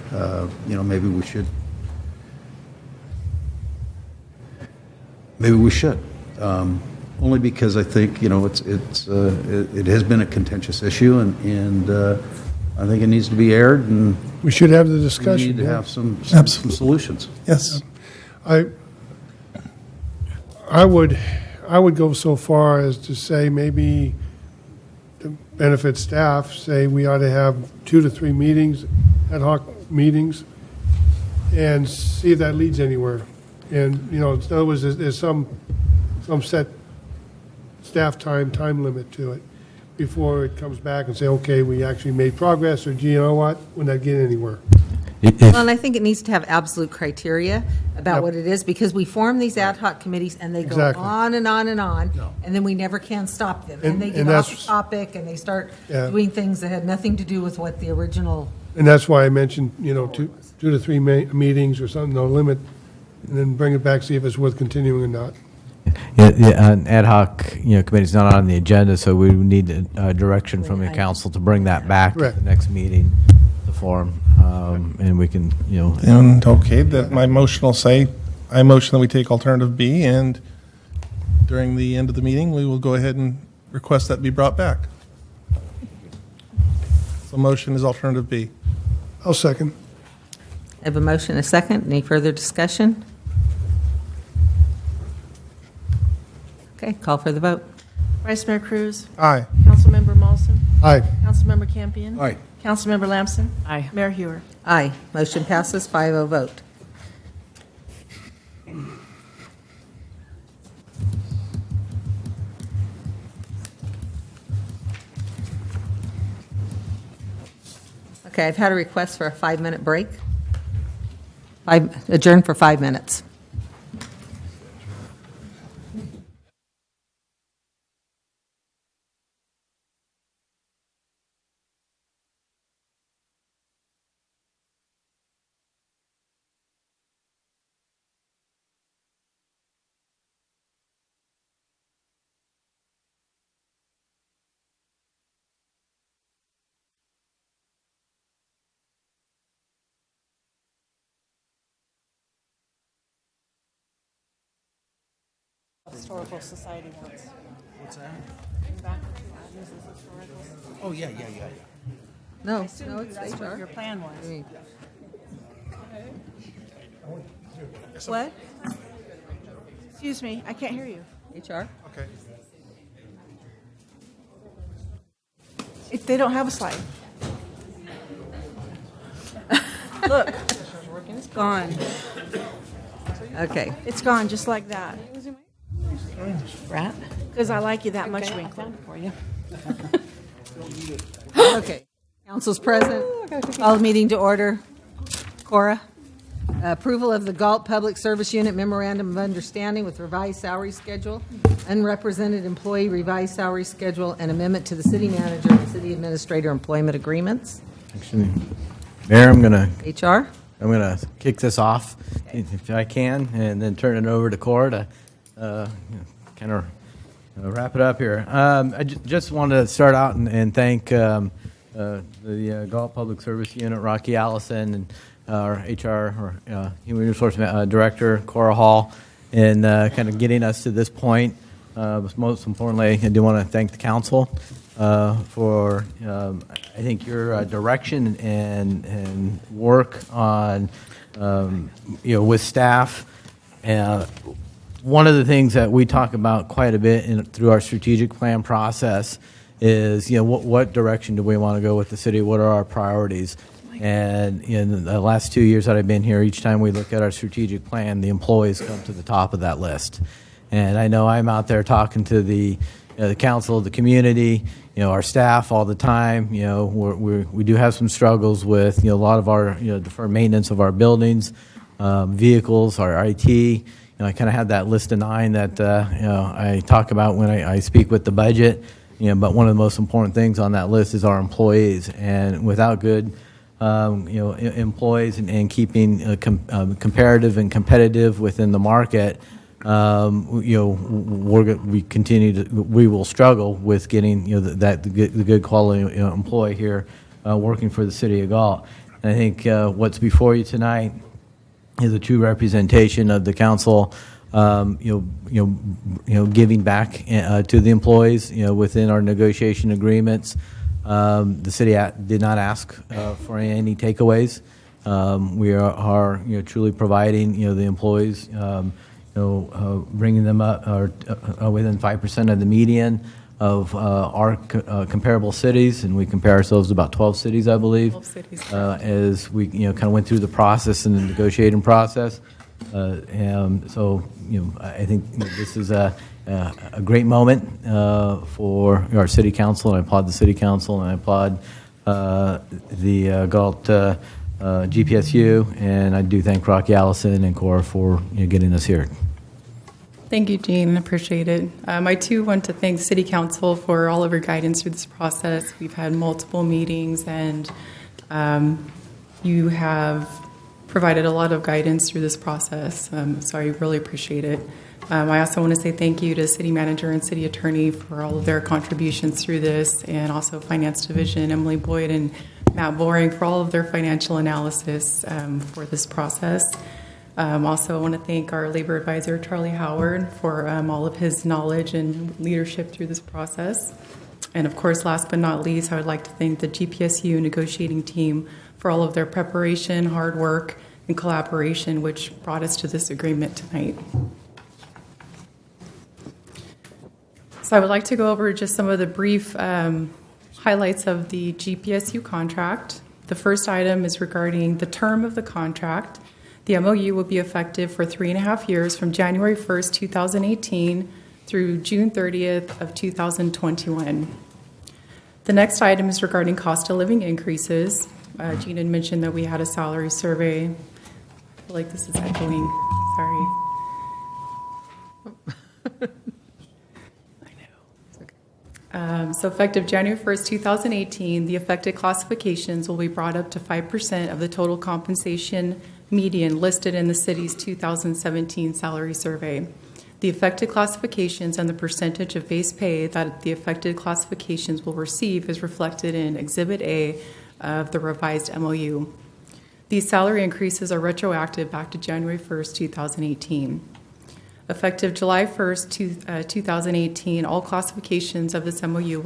maybe we should. Maybe we should. Only because I think it has been a contentious issue, and I think it needs to be aired, and we should have the discussion. We need to have some solutions. Yes. I would go so far as to say maybe to benefit staff, say we ought to have 2 to 3 meetings, ad hoc meetings, and see if that leads anywhere. And in other words, there's some set staff time limit to it before it comes back and say, okay, we actually made progress, or gee, you know what, we're not getting anywhere. Well, and I think it needs to have absolute criteria about what it is, because we form these ad hoc committees and they go on and on and on, and then we never can stop them. And they get off the topic and they start doing things that had nothing to do with what the original. And that's why I mentioned, 2 to 3 meetings or something, no limit, and then bring it back, see if it's worth continuing or not. An ad hoc, committee's not on the agenda, so we need direction from the council to bring that back at the next meeting, the forum, and we can, And okay, that my motion will say, I motion that we take alternative B, and during the end of the meeting, we will go ahead and request that be brought back. So motion is alternative B. I'll second. I have a motion and a second. Any further discussion? Okay, call for the vote. Vice Mayor Cruz. Aye. Councilmember Molson. Aye. Councilmember Campion. Aye. Councilmember Lamson. Aye. Mayor Hewer. Aye. Motion passes 5-0 vote. Okay, I've had a request for a 5-minute break. Adjourn for 5 minutes. Historical Society wants. What's that? Oh, yeah. No, I assumed no, it's that's what HR. your plan was. I mean, What? Excuse me, I can't hear you. HR? Okay. They don't have a slide. Look, it's gone. Okay. It's gone just like that. Rat? Because I like you that much, Okay, I Winkler. found it for you. Okay. Council's present. Call the meeting to order. Cora? Approval of the Galt Public Service Unit Memorandum of Understanding with revised salary schedule, unrepresented employee revised salary schedule, and amendment to the city manager and city administrator employment agreements. Actually, Mayor, I'm gonna HR? kick this off if I can, and then turn it over to Cora to kind of wrap it up here. I just wanted to start out and thank the Galt Public Service Unit, Rocky Allison, and our HR, or Human Resource Director, Cora Hall, in kind of getting us to this point. Most importantly, I do want to thank the council for, I think, your direction and work on, with staff. One of the things that we talk about quite a bit through our strategic plan process is, what direction do we want to go with the city? What are our priorities? And in the last 2 years that I've been here, each time we look at our strategic plan, the employees come to the top of that list. And I know I'm out there talking to the council, the community, our staff all the time. We do have some struggles with a lot of our deferred maintenance of our buildings, vehicles, our IT. I kind of have that list of 9 that I talk about when I speak with the budget. But one of the most important things on that list is our employees, and without good employees and keeping comparative and competitive within the market, we will struggle with getting the good quality employee here working for the city of Galt. And I think what's before you tonight is a true representation of the council, giving back to the employees, within our negotiation agreements. The city did not ask for any takeaways. We are truly providing, the employees, bringing them up within 5% of the median of our comparable cities, and we compare ourselves to about 12 cities, I believe. 12 cities. As we kind of went through the process and the negotiating process. So I think this is a great moment for our city council, and I applaud the city council, and I applaud the Galt GPSU, and I do thank Rocky Allison and Cora for getting us here. Thank you, Gene. Appreciate it. I, too, want to thank City Council for all of your guidance through this process. We've had multiple meetings, and you have provided a lot of guidance through this process, so I really appreciate it. I also want to say thank you to City Manager and City Attorney for all of their contributions through this, and also Finance Division, Emily Boyd and Matt Boring, for all of their financial analysis for this process. Also, I want to thank our labor advisor, Charlie Howard, for all of his knowledge and leadership through this process. And of course, last but not least, I would like to thank the GPSU negotiating team for all of their preparation, hard work, and collaboration, which brought us to this agreement tonight. So I would like to go over just some of the brief highlights of the GPSU contract. The first item is regarding the term of the contract. The MOU will be effective for 3.5 years from January 1st, 2018 through June 30th of 2021. The next item is regarding cost of living increases. Jean had mentioned that we had a salary survey. I feel like this is echoing. Sorry. So effective January 1st, 2018, the affected classifications will be brought up to 5% of the total compensation median listed in the city's 2017 salary survey. The affected classifications and the percentage of base pay that the affected classifications will receive is reflected in Exhibit A of the revised MOU. These salary increases are retroactive back to January 1st, 2018. Effective July 1st, 2018, all classifications of this MOU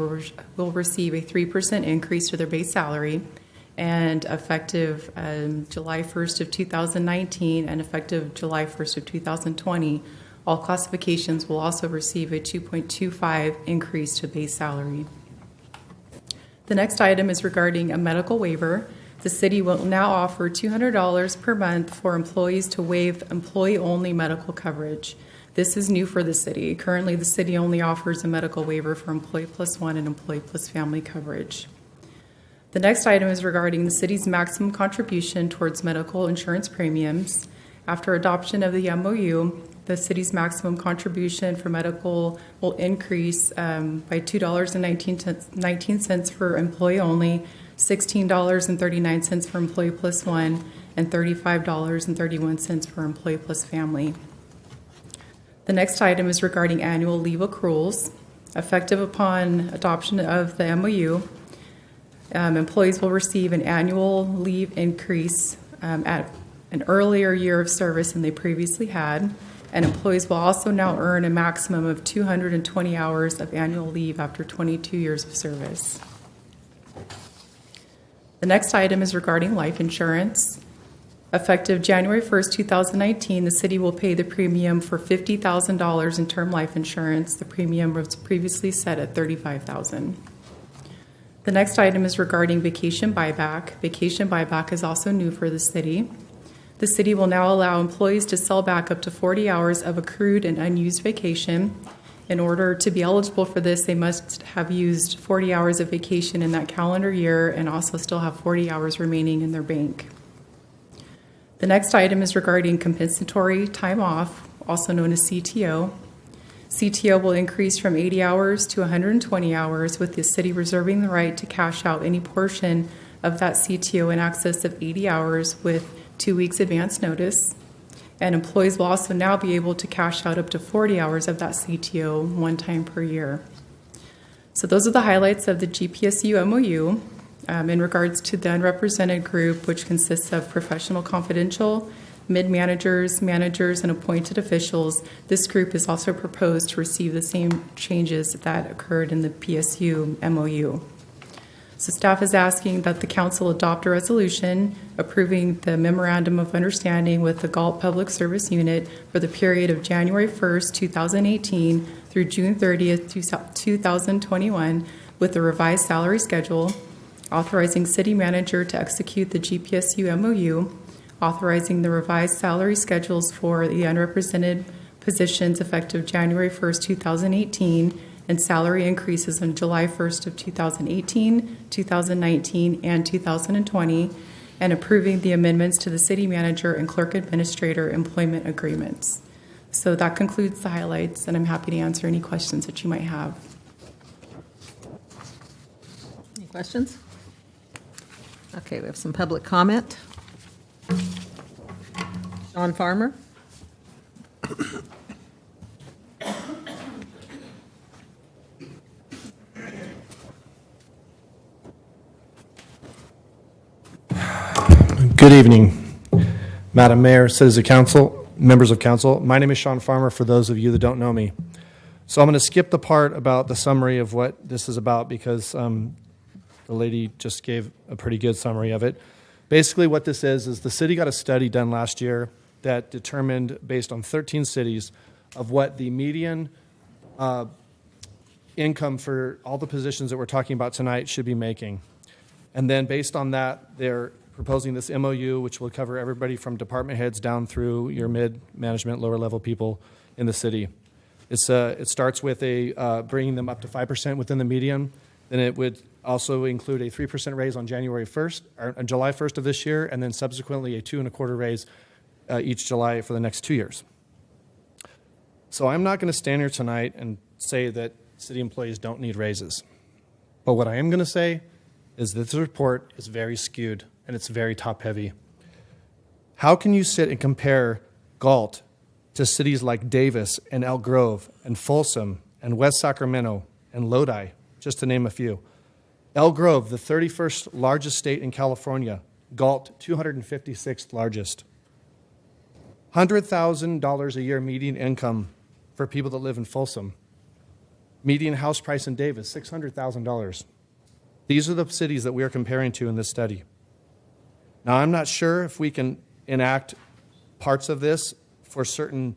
will receive a 3% increase to their base salary, and effective July 1st of 2019 and effective July 1st of 2020, all classifications will also receive a 2.25 increase to base salary. The next item is regarding a medical waiver. The city will now offer $200 per month for employees to waive employee-only medical coverage. This is new for the city. Currently, the city only offers a medical waiver for Employee Plus One and Employee Plus Family coverage. The next item is regarding the city's maximum contribution towards medical insurance premiums. After adoption of the MOU, the city's maximum contribution for medical will increase by $2.19 for employee only, $16.39 for Employee Plus One, and $35.31 for Employee Plus Family. The next item is regarding annual leave accruals. Effective upon adoption of the MOU, employees will receive an annual leave increase at an earlier year of service than they previously had, and employees will also now earn a maximum of 220 hours of annual leave after 22 years of service. The next item is regarding life insurance. Effective January 1st, 2019, the city will pay the premium for $50,000 in term life insurance. The premium was previously set at $35,000. The next item is regarding vacation buyback. Vacation buyback is also new for the city. The city will now allow employees to sell back up to 40 hours of accrued and unused vacation. In order to be eligible for this, they must have used 40 hours of vacation in that calendar year and also still have 40 hours remaining in their bank. The next item is regarding compensatory time off, also known as CTO. CTO will increase from 80 hours to 120 hours, with the city reserving the right to cash out any portion of that CTO in excess of 80 hours with 2 weeks advance notice. And employees will also now be able to cash out up to 40 hours of that CTO one time per year. So those are the highlights of the GPSU MOU. In regards to the unrepresented group, which consists of professional confidential, mid-managers, managers, and appointed officials, this group is also proposed to receive the same changes that occurred in the PSU MOU. So staff is asking that the council adopt a resolution approving the Memorandum of Understanding with the Galt Public Service Unit for the period of January 1st, 2018 through June 30th, 2021 with the revised salary schedule, authorizing city manager to execute the GPSU MOU, authorizing the revised salary schedules for the unrepresented positions effective January 1st, 2018, and salary increases on July 1st of 2018, 2019, and 2020, and approving the amendments to the city manager and clerk administrator employment agreements. So that concludes the highlights, and I'm happy to answer any questions that you might have. Any questions? Okay, we have some public comment. Sean Farmer. Good evening, Madam Mayor, Citizen Council, members of council. My name is Sean Farmer, for those of you that don't know me. So I'm going to skip the part about the summary of what this is about because the lady just gave a pretty good summary of it. Basically what this is the city got a study done last year that determined, based on 13 cities, of what the median income for all the positions that we're talking about tonight should be making. And then based on that, they're proposing this MOU, which will cover everybody from department heads down through your mid-management, lower-level people in the city. It starts with bringing them up to 5% within the median, Then it would also include a 3% raise on January 1st, or on July 1st of this year, and then subsequently a 2.25% raise each July for the next 2 years. So I'm not going to stand here tonight and say that city employees don't need raises. But what I am going to say is that this report is very skewed and it's very top-heavy. How can you sit and compare Galt to cities like Davis and Elk Grove and Folsom and West Sacramento and Lodi, just to name a few? Elk Grove, the 31st largest state in California. Galt, 256th largest. $100,000 a year median income for people that live in Folsom. Median house price in Davis, $600,000. These are the cities that we are comparing to in this study. Now, I'm not sure if we can enact parts of this for certain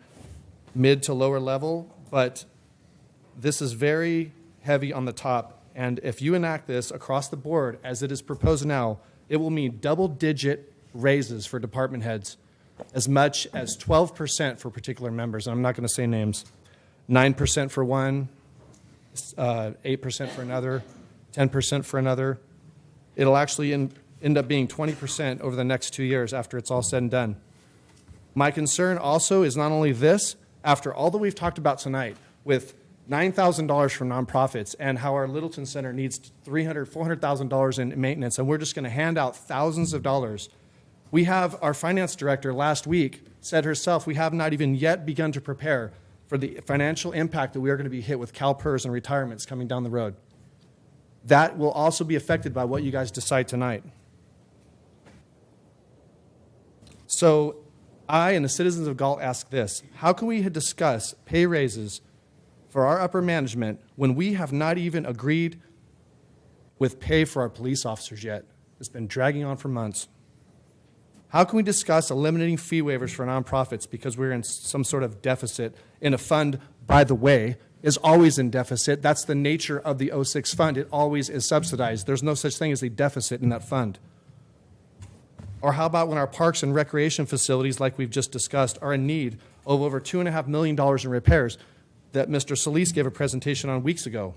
mid to lower level, but this is very heavy on the top. And if you enact this across the board, as it is proposed now, it will mean double-digit raises for department heads, as much as 12% for particular members. And I'm not going to say names. 9% for one, 8% for another, 10% for another. It'll actually end up being 20% over the next 2 years after it's all said and done. My concern also is not only this, after all that we've talked about tonight with $9,000 for nonprofits and how our Littleton Center needs $300,000, $400,000 in maintenance, and we're just going to hand out thousands of dollars. We have our finance director last week said herself, we have not even yet begun to prepare for the financial impact that we are going to be hit with CalPERS and retirements coming down the road. That will also be affected by what you guys decide tonight. So I and the citizens of Galt ask this: how can we discuss pay raises for our upper management when we have not even agreed with pay for our police officers yet? It's been dragging on for months. How can we discuss eliminating fee waivers for nonprofits because we're in some sort of deficit in a fund, by the way, is always in deficit? That's the nature of the 06 fund. It always is subsidized. There's no such thing as a deficit in that fund. Or how about when our parks and recreation facilities, like we've just discussed, are in need of over $2.5 million in repairs that Mr. Solis gave a presentation on weeks ago?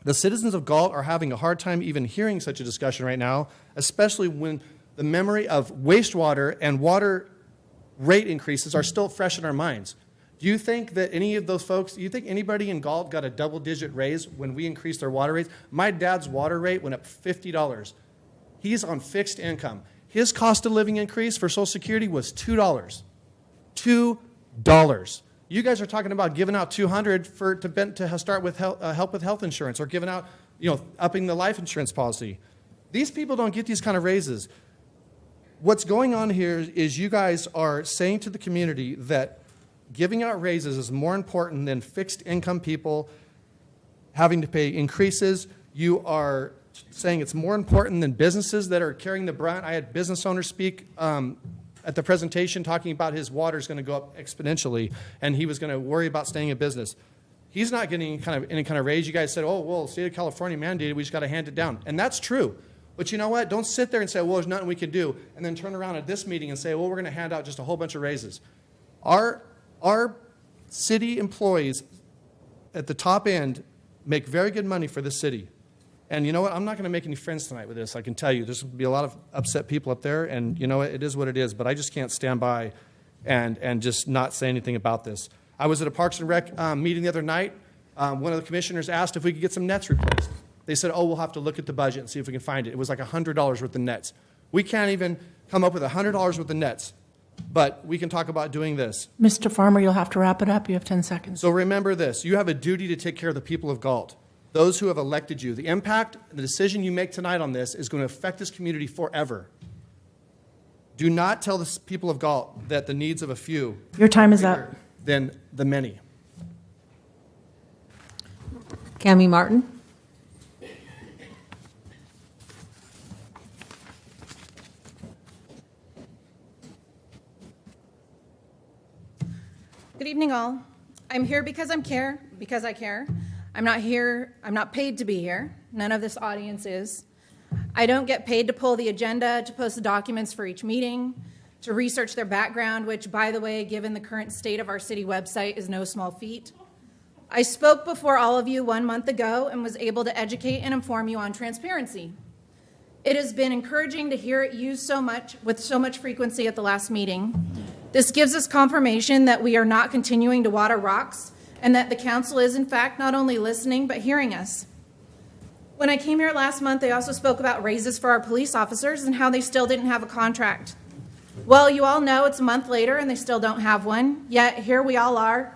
The citizens of Galt are having a hard time even hearing such a discussion right now, especially when the memory of wastewater and water rate increases are still fresh in our minds. Do you think that any of those folks, do you think anybody in Galt got a double-digit raise when we increased their water rates? My dad's water rate went up $50. He's on fixed income. His cost of living increase for Social Security was $2. $2. You guys are talking about giving out $200 to start with help with health insurance, or giving out, upping the life insurance policy. These people don't get these kind of raises. What's going on here is you guys are saying to the community that giving out raises is more important than fixed income people having to pay increases. You are saying it's more important than businesses that are carrying the brunt. I had business owners speak at the presentation talking about his water is going to go up exponentially, and he was going to worry about staying in business. He's not getting any kind of raise. You guys said, oh, well, the state of California mandated, we just got to hand it down. And that's true. But you know what? Don't sit there and say, well, there's nothing we can do, and then turn around at this meeting and say, well, we're going to hand out just a whole bunch of raises. Our city employees at the top end make very good money for the city. And you know what? I'm not going to make any friends tonight with this. I can tell you. There's going to be a lot of upset people up there, and you know what? It is what it is. But I just can't stand by and just not say anything about this. I was at a Parks and Rec meeting the other night. One of the commissioners asked if we could get some nets replaced. They said, oh, we'll have to look at the budget and see if we can find it. It was like $100 worth of nets. We can't even come up with $100 worth of nets, but we can talk about doing this. Mr. Farmer, you'll have to wrap it up. You have 10 seconds. So remember this. You have a duty to take care of the people of Galt, those who have elected you. The impact, the decision you make tonight on this is going to affect this community forever. Do not tell the people of Galt that the needs of a few Your time is up. Than the many. Cami Martin. Good evening, all. I'm here because I care. I'm not paid to be here. None of this audience is. I don't get paid to pull the agenda, to post the documents for each meeting, to research their background, which, by the way, given the current state of our city website, is no small feat. I spoke before all of you 1 month ago and was able to educate and inform you on transparency. It has been encouraging to hear it used with so much frequency at the last meeting. This gives us confirmation that we are not continuing to water rocks and that the council is, in fact, not only listening but hearing us. When I came here last month, I also spoke about raises for our police officers and how they still didn't have a contract. Well, you all know it's a month later and they still don't have one, yet here we all are,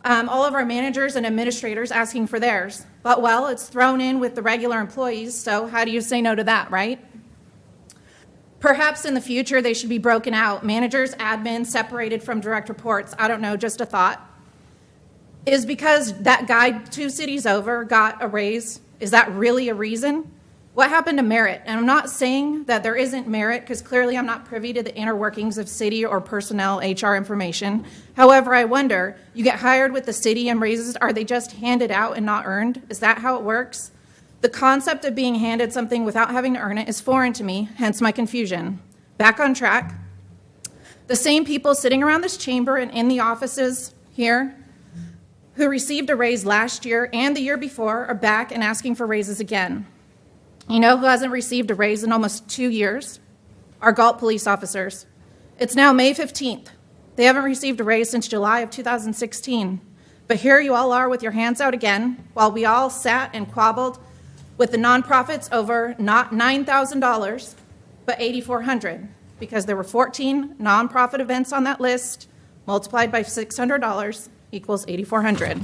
all of our managers and administrators asking for theirs. But, well, it's thrown in with the regular employees, so how do you say no to that, right? Perhaps in the future they should be broken out. Managers, admin, separated from direct reports. I don't know, just a thought. Is because that guy 2 cities over got a raise, is that really a reason? What happened to merit? And I'm not saying that there isn't merit, because clearly I'm not privy to the inner workings of city or personnel HR information. However, I wonder, you get hired with the city and raises, are they just handed out and not earned? Is that how it works? The concept of being handed something without having to earn it is foreign to me, hence my confusion. Back on track. The same people sitting around this chamber and in the offices here who received a raise last year and the year before are back and asking for raises again. You know who hasn't received a raise in almost 2 years? Our Galt police officers. It's now May 15th. They haven't received a raise since July of 2016. But here you all are with your hands out again, while we all sat and quabbled with the nonprofits over not $9,000, but $8,400, because there were 14 nonprofit events on that list, multiplied by $600 equals $8,400.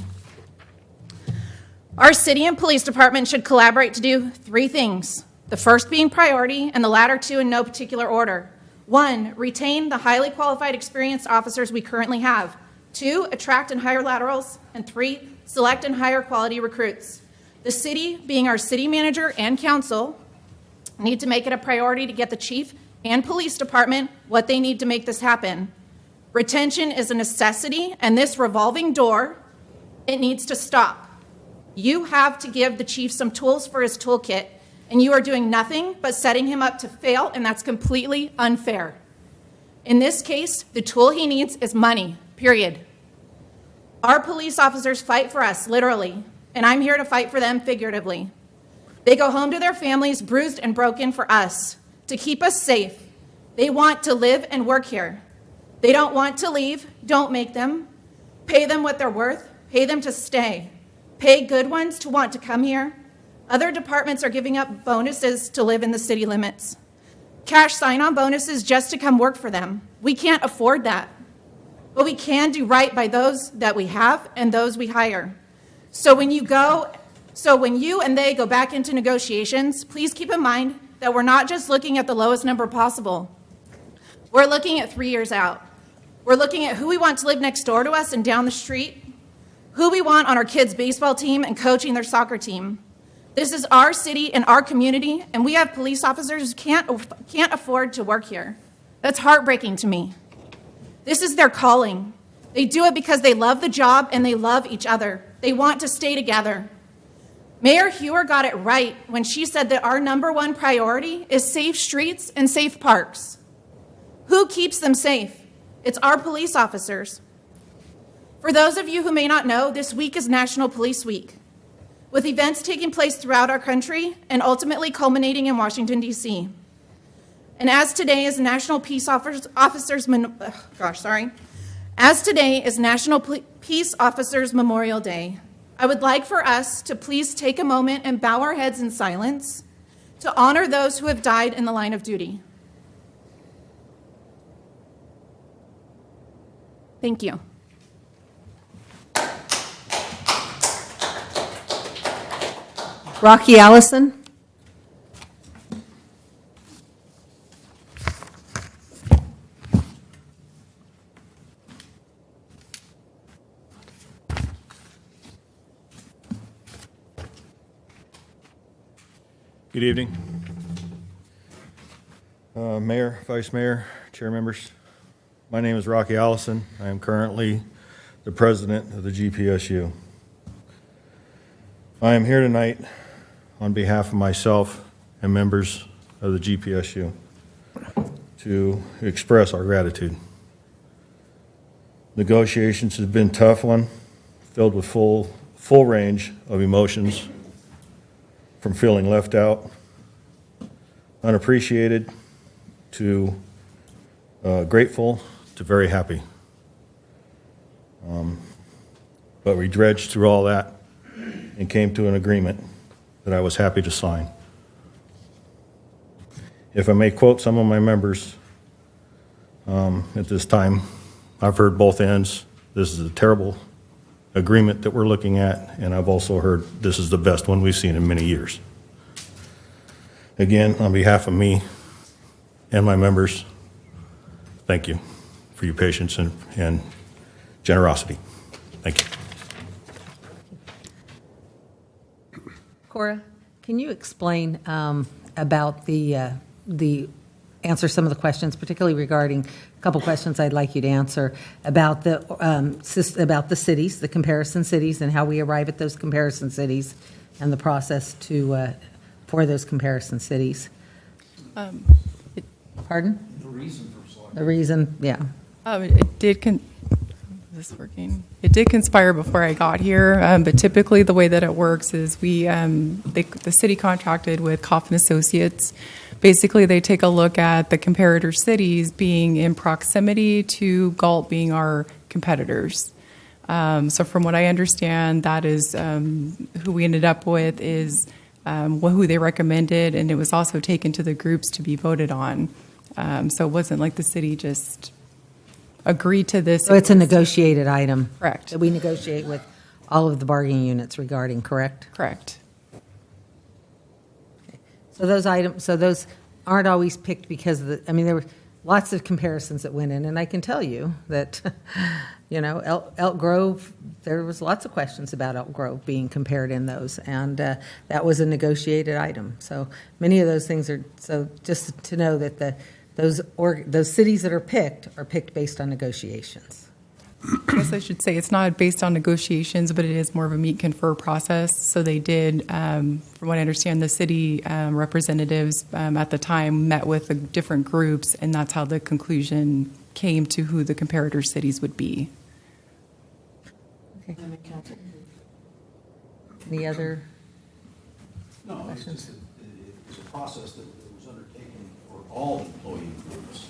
Our city and police department should collaborate to do 3 things. The first being priority, and the latter 2 in no particular order. 1, retain the highly qualified, experienced officers we currently have. 2, attract and hire laterals. And 3, select and hire quality recruits. The city, being our city manager and council, need to make it a priority to get the chief and police department what they need to make this happen. Retention is a necessity, and this revolving door, it needs to stop. You have to give the chief some tools for his toolkit, and you are doing nothing but setting him up to fail, and that's completely unfair. In this case, the tool he needs is money, period. Our police officers fight for us, literally, and I'm here to fight for them figuratively. They go home to their families bruised and broken for us, to keep us safe. They want to live and work here. They don't want to leave, don't make them. Pay them what they're worth, pay them to stay. Pay good ones to want to come here. Other departments are giving up bonuses to live in the city limits. Cash sign-on bonuses just to come work for them. We can't afford that. But we can do right by those that we have and those we hire. So when you and they go back into negotiations, please keep in mind that we're not just looking at the lowest number possible. We're looking at 3 years out. We're looking at who we want to live next door to us and down the street, who we want on our kids' baseball team and coaching their soccer team. This is our city and our community, and we have police officers who can't afford to work here. That's heartbreaking to me. This is their calling. They do it because they love the job and they love each other. They want to stay together. Mayor Hewer got it right when she said that our #1 priority is safe streets and safe parks. Who keeps them safe? It's our police officers. For those of you who may not know, this week is National Police Week, with events taking place throughout our country and ultimately culminating in Washington, D.C. And as today is National Peace Officers Memorial Day, I would like for us to please take a moment and bow our heads in silence to honor those who have died in the line of duty. Thank you. Rocky Allison. Good evening. Mayor, Vice Mayor, Chair members. My name is Rocky Allison. I am currently the president of the GPSU. I am here tonight on behalf of myself and members of the GPSU to express our gratitude. Negotiations have been a tough one, filled with full full range of emotions, from feeling left out, unappreciated, to grateful, to very happy. But we dredged through all that and came to an agreement that I was happy to sign. If I may quote some of my members at this time, I've heard both ends. This is a terrible agreement that we're looking at, and I've also heard this is the best one we've seen in many years. Again, on behalf of me and my members, thank you for your patience and generosity. Thank you. Cora, can you explain about answer some of the questions, particularly regarding a couple questions I'd like you to answer about the cities, the comparison cities, and how we arrive at those comparison cities, and the process for those comparison cities. Pardon? The reason for selecting. The reason, yeah. Is this working? It did conspire before I got here, but typically the way that it works is the city contracted with Coffin Associates. Basically, they take a look at the comparator cities being in proximity to Galt being our competitors. So from what I understand, that is who we ended up with is who they recommended, and it was also taken to the groups to be voted on. So it wasn't like the city just agreed to this. So it's a negotiated item. Correct. That we negotiate with all of the bargaining units regarding, correct? Correct. So those aren't always picked because there were lots of comparisons that went in, and I can tell you that, Elk Grove, there was lots of questions about Elk Grove being compared in those, and that was a negotiated item. So many of those things are, so just to know that those cities that are picked based on negotiations. I guess I should say it's not based on negotiations, but it is more of a meet-confer process. So they did, from what I understand, the city representatives at the time met with the different groups, and that's how the conclusion came to who the comparator cities would be. Okay. Any other No, questions? It's a process that was undertaken for all employee groups.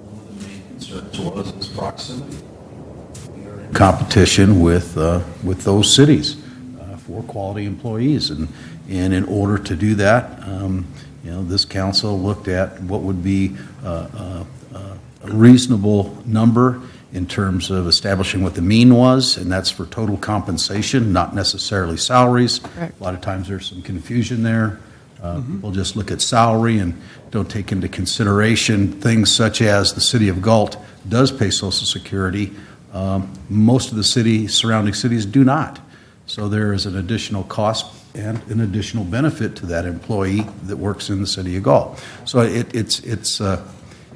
One of the main concerns was proximity. We are in competition with those cities for quality employees, and in order to do that, this council looked at what would be a reasonable number in terms of establishing what the mean was, and that's for total compensation, not necessarily salaries. Correct. A lot of times there's some confusion there. People just look at salary and don't take into consideration things such as the city of Galt does pay Social Security. Most of the surrounding cities do not. So there is an additional cost and an additional benefit to that employee that works in the city of Galt. So it's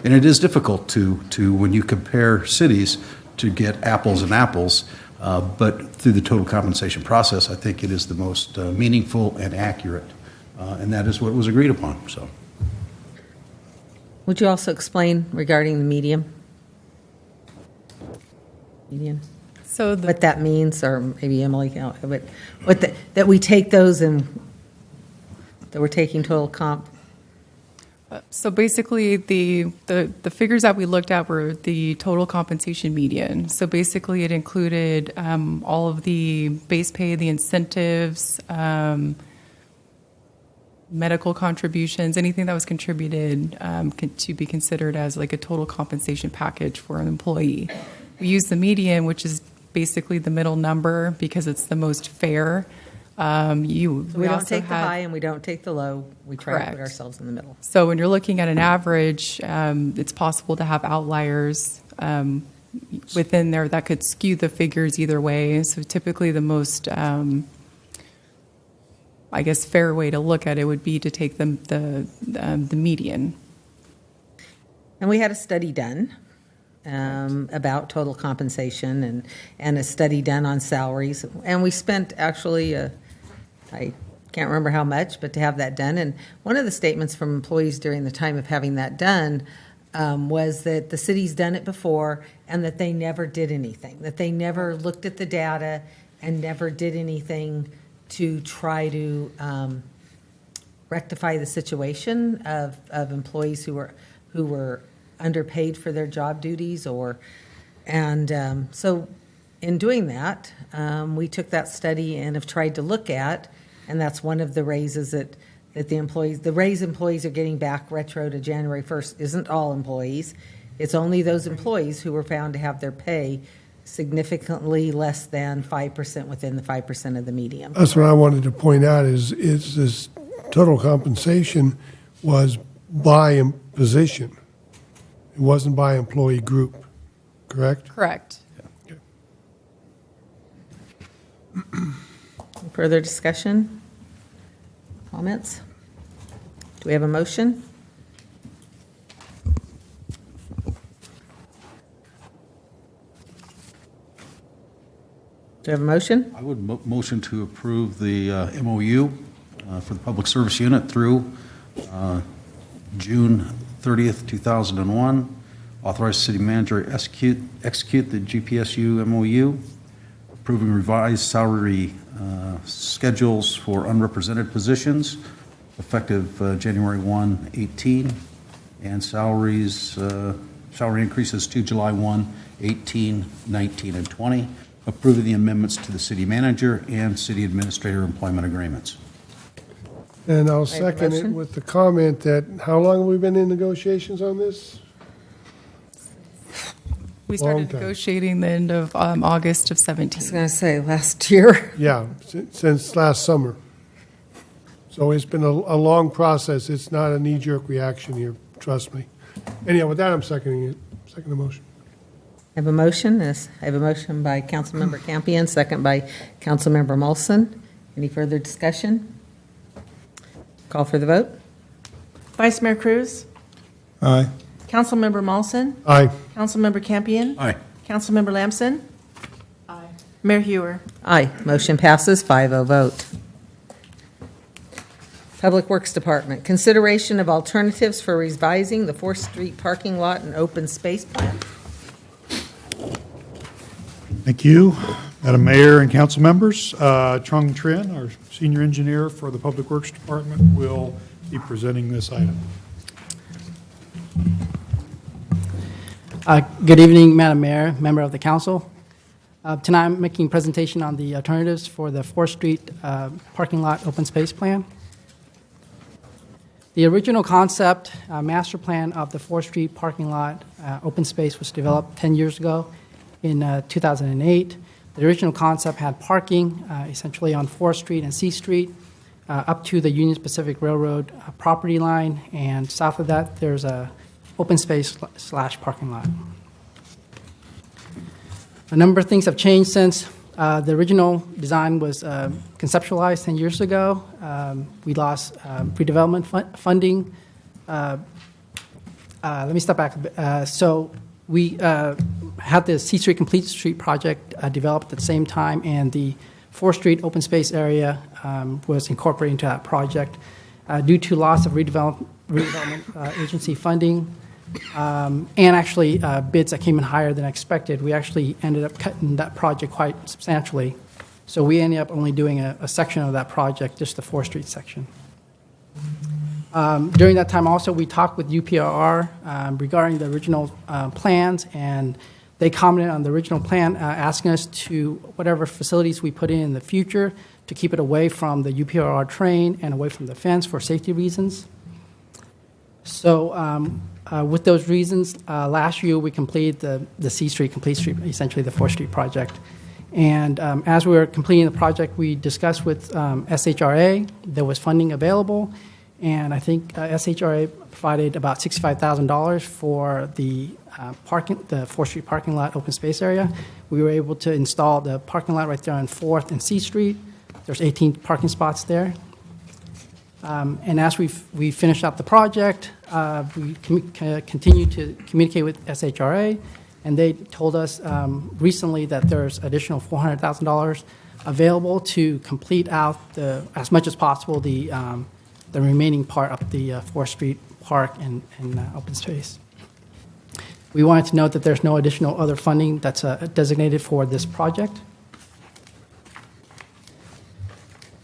and it is difficult to when you compare cities to get apples and apples. But through the total compensation process, I think it is the most meaningful and accurate. And that is what was agreed upon. So, Would you also explain regarding the median? So what that means, or maybe Emily, but that we take those and that we're taking total comp. So basically, the figures that we looked at were the total compensation median. So basically, it included all of the base pay, the incentives, medical contributions, anything that was contributed to be considered as like a total compensation package for an employee. We use the median, which is basically the middle number because it's the most fair. We don't also take the had- high and we don't take the low. We try to put Correct. ourselves in the middle. So when you're looking at an average, it's possible to have outliers within there that could skew the figures either way. So typically the most, I guess, fair way to look at it would be to take the median. And we had a study done about total compensation and a study done on salaries. And we spent actually, I can't remember how much, but to have that done. And one of the statements from employees during the time of having that done was that the city's done it before and that they never did anything, that they never looked at the data and never did anything to try to rectify the situation of employees who were underpaid for their job duties so in doing that, we took that study and have tried to look at, and that's one of the raises that the raise employees are getting back retro to January 1st isn't all employees. It's only those employees who were found to have their pay significantly less than 5% within the 5% of the median. That's what I wanted to point out is this total compensation was by position. It wasn't by employee group, correct? Correct. Further discussion? Comments? Do we have a motion? Do you have a motion? I would motion to approve the MOU for the Public Service Unit through June 30th, 2001. Authorize city manager to execute the GPSU MOU, approving revised salary schedules for unrepresented positions effective January 1, 18, and salary increases to July 1, 18, 19, and 20. Approving the amendments to the city manager and city administrator employment agreements. And I'll I have a second it motion. with the comment that, how long have we been in negotiations on this? We Long started time. negotiating the end of August of I was 17. going to say, last year. Yeah, since last summer. So it's been a long process. It's not a knee-jerk reaction here, trust me. Anyhow, with that, I'm seconding it. Second the motion. I have a motion. Yes, I have a motion by Councilmember Campion, second by Councilmember Molson. Any further discussion? Call for the vote. Vice Mayor Cruz? Aye. Councilmember Molson? Aye. Councilmember Campion? Aye. Councilmember Lamson? Aye. Mayor Hewer? Aye. Motion passes 5-0 vote. Public Works Department, consideration of alternatives for revising the 4th Street parking lot and open space plan. Thank you, Madam Mayor and council members. Trung Trinh, our senior engineer for the Public Works Department, will be presenting this item. Good evening, Madam Mayor, member of the council. Tonight I'm making a presentation on the alternatives for the 4th Street parking lot open space plan. The original concept, master plan of the 4th Street parking lot open space was developed 10 years ago in 2008. The original concept had parking essentially on 4th Street and C Street up to the Union Pacific Railroad property line, and south of that there's a open space / parking lot. A number of things have changed since the original design was conceptualized 10 years ago. We lost redevelopment funding. Let me step back a bit. So we had the C Street Complete Street project developed at the same time, and the 4th Street open space area was incorporated into that project. Due to loss of redevelopment agency funding, and actually bids that came in higher than expected, we actually ended up cutting that project quite substantially. So we ended up only doing a section of that project, just the 4th Street section. During that time also, we talked with UPRR regarding the original plans, and they commented on the original plan, asking us to, whatever facilities we put in the future, to keep it away from the UPRR train and away from the fence for safety reasons. So with those reasons, last year we completed the C Street Complete Street, essentially the 4th Street project. And as we were completing the project, we discussed with SHRA. There was funding available, and I think SHRA provided about $65,000 for the 4th Street parking lot open space area. We were able to install the parking lot right there on 4th and C Street. There's 18 parking spots there. And as we finished up the project, we continued to communicate with SHRA, and they told us recently that there's additional $400,000 available to complete out as much as possible the remaining part of the 4th Street Park and open space. We wanted to note that there's no additional other funding that's designated for this project.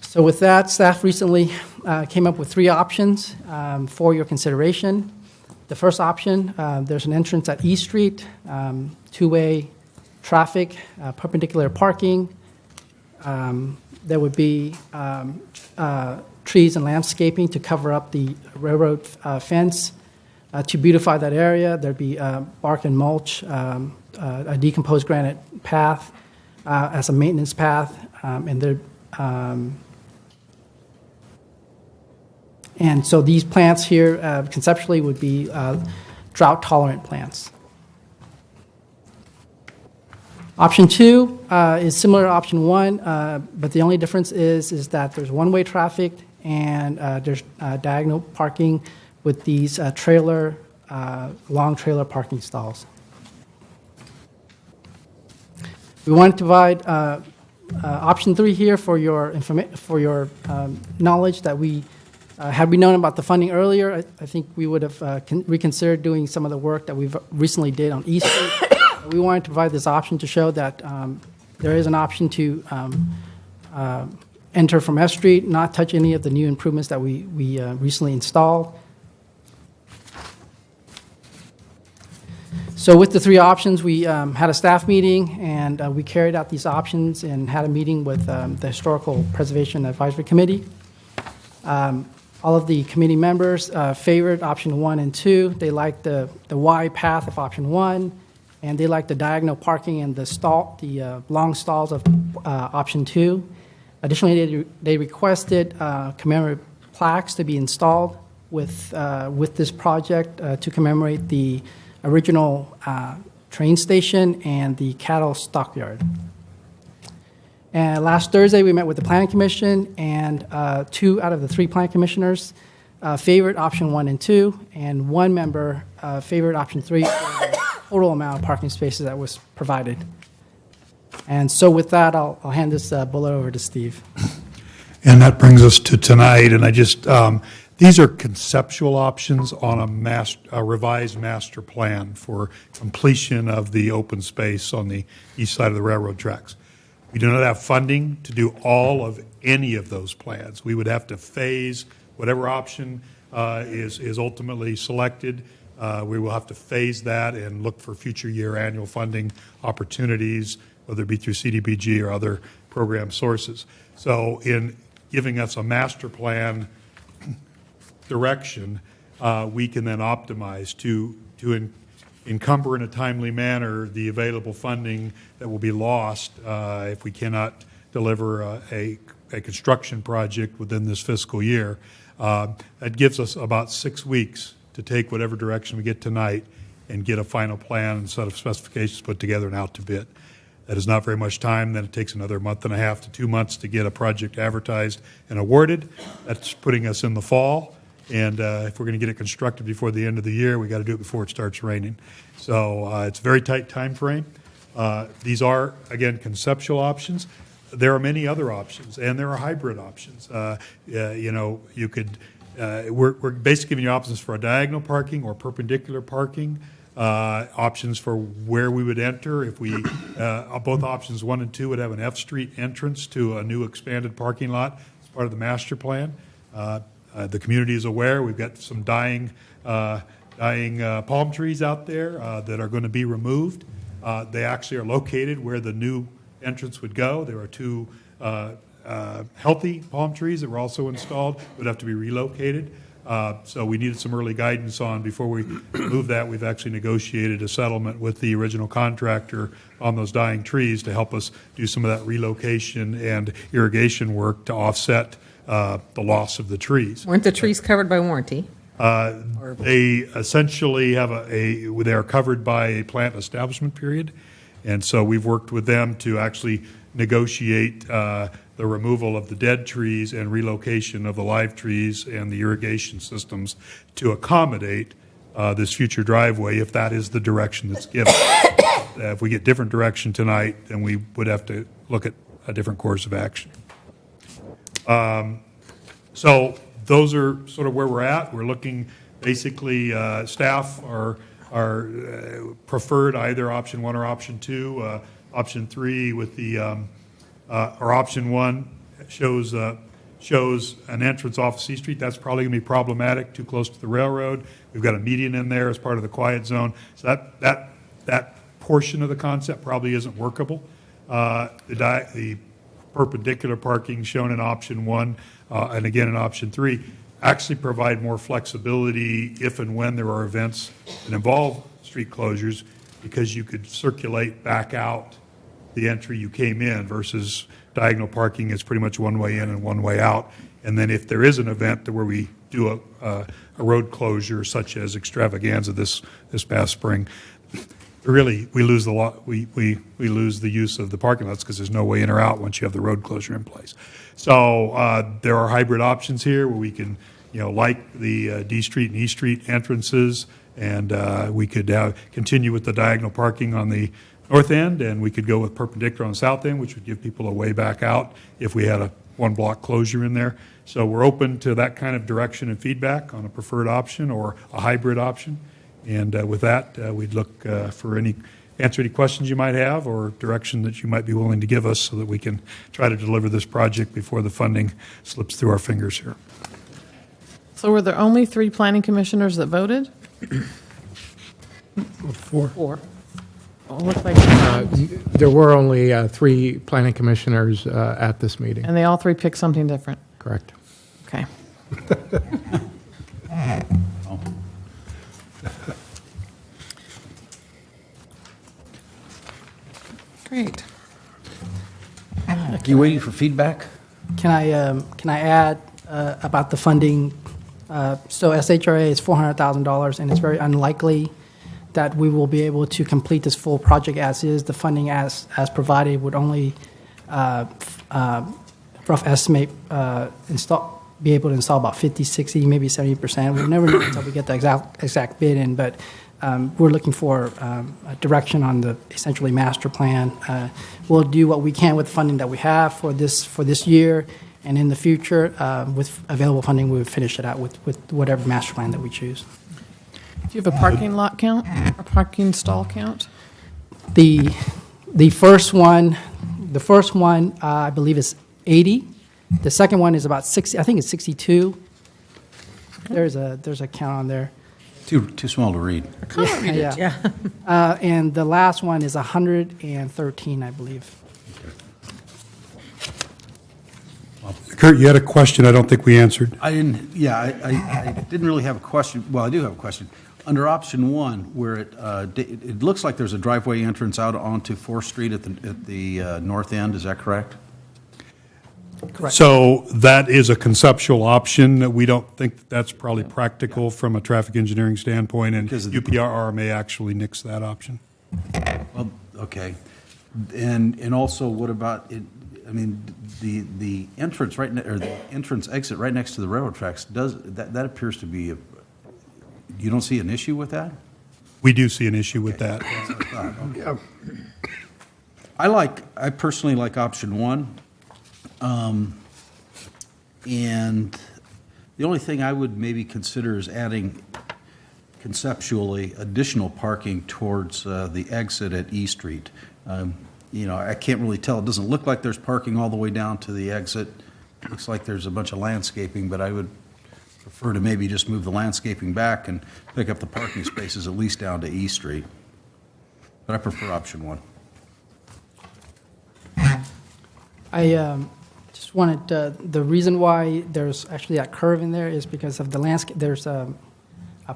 So with that, staff recently came up with 3 options for your consideration. The first option, there's an entrance at East Street, 2-way traffic, perpendicular parking. There would be trees and landscaping to cover up the railroad fence. To beautify that area, there'd be bark and mulch, a decomposed granite path as a maintenance path, and so these plants here conceptually would be drought-tolerant plants. Option 2 is similar to option 1, but the only difference is that there's one-way traffic and there's diagonal parking with these long trailer parking stalls. We wanted to provide option 3 here for your knowledge that had we known about the funding earlier, I think we would have reconsidered doing some of the work that we've recently did on East Street. We wanted to provide this option to show that there is an option to enter from S Street, not touch any of the new improvements that we recently installed. So with the 3 options, we had a staff meeting, and we carried out these options and had a meeting with the Historical Preservation Advisory Committee. All of the committee members favored option 1 and 2. They liked the Y path of option 1, and they liked the diagonal parking and the long stalls of option 2. Additionally, they requested commemorative plaques to be installed with this project to commemorate the original train station and the cattle stockyard. And last Thursday, we met with the Planning Commission, and 2 out of the 3 Planning Commissioners favored option 1 and 2, and 1 member favored option 3 for the total amount of parking spaces that was provided. And so with that, I'll hand this bullet over to Steve. And that brings us to tonight, and these are conceptual options on a revised master plan for completion of the open space on the east side of the railroad tracks. We do not have funding to do all of any of those plans. We would have to phase whatever option is ultimately selected. We will have to phase that and look for future year annual funding opportunities, whether it be through CDBG or other program sources. So in giving us a master plan direction, we can then optimize to encumber in a timely manner the available funding that will be lost if we cannot deliver a construction project within this fiscal year. That gives us about 6 weeks to take whatever direction we get tonight and get a final plan and set of specifications put together and out to bid. That is not very much time. Then it takes another 1.5 to 2 months to get a project advertised and awarded. That's putting us in the fall. And if we're going to get it constructed before the end of the year, we got to do it before it starts raining. So it's a very tight time frame. These are, again, conceptual options. There are many other options, and there are hybrid options. You could. We're basically giving you options for a diagonal parking or perpendicular parking. Options for where we would enter. If we both options 1 and 2 would have an F Street entrance to a new expanded parking lot as part of the master plan. The community is aware we've got some dying palm trees out there that are going to be removed. They actually are located where the new entrance would go. There are 2 healthy palm trees that were also installed, would have to be relocated. So we needed some early guidance on before we move that. We've actually negotiated a settlement with the original contractor on those dying trees to help us do some of that relocation and irrigation work to offset the loss of the trees. Weren't the trees covered by warranty? They essentially they are covered by a plant establishment period, and so we've worked with them to actually negotiate the removal of the dead trees and relocation of the live trees and the irrigation systems to accommodate this future driveway if that is the direction that's given. If we get different direction tonight, then we would have to look at a different course of action. So those are sort of where we're at. We're looking, basically, staff are preferred either option 1 or option 2. Option 3 with the, or option 1 shows an entrance off C Street. That's probably going to be problematic, too close to the railroad. We've got a median in there as part of the quiet zone. So that portion of the concept probably isn't workable. The perpendicular parking shown in option 1 and again in option 3 actually provide more flexibility if and when there are events that involve street closures, because you could circulate back out the entry you came in versus diagonal parking is pretty much one way in and one way out. And then if there is an event where we do a road closure such as Extravaganza this past spring, really we lose we lose the use of the parking lots because there's no way in or out once you have the road closure in place. So there are hybrid options here where we can, like the D Street and E Street entrances, and we could continue with the diagonal parking on the north end, and we could go with perpendicular on the south end, which would give people a way back out if we had a one-block closure in there. So we're open to that kind of direction and feedback on a preferred option or a hybrid option. And with that, we'd look for answer any questions you might have or direction that you might be willing to give us so that we can try to deliver this project before the funding slips through our fingers here. So were there only 3 planning commissioners that voted? 4. Well, it looked like, There were only 3 planning commissioners at this meeting. and they all 3 picked something different. Correct. Okay. Great. Are you waiting for feedback? Can I add about the funding? So SHRA is $400,000, and it's very unlikely that we will be able to complete this full project as is. The funding as provided would only, rough estimate, be able to install about 50, 60, maybe 70%. We'll never know until we get the exact bid in, but we're looking for a direction on the essentially master plan. We'll do what we can with the funding that we have for this year, and in the future, with available funding, we would finish it out with whatever master plan that we choose. Do you have a parking lot count, a parking stall count? The first one, I believe is 80. The second one is about 60. I think it's 62. There's a count on there. Too small to read. I can't read it. Yeah. And the last one is 113, I believe. Kurt, you had a question I don't think we answered. I didn't really have a question. Well, I do have a question. Under option 1, where it looks like there's a driveway entrance out onto 4th Street at the north end, is that correct? Correct. So that is a conceptual option. We don't think that's probably practical from a traffic engineering standpoint, and UPRR may actually nix that option. Well, okay. And also, what about it? I mean, the entrance or the entrance exit right next to the railroad tracks that appears to be you don't see an issue with that? We do see an issue with that. Okay. I personally like option 1. And the only thing I would maybe consider is adding conceptually additional parking towards the exit at E Street. I can't really tell. It doesn't look like there's parking all the way down to the exit. It looks like there's a bunch of landscaping, but I would prefer to maybe just move the landscaping back and pick up the parking spaces at least down to E Street. But I prefer option 1. I just wanted the reason why there's actually that curve in there is because of the landscape. There's a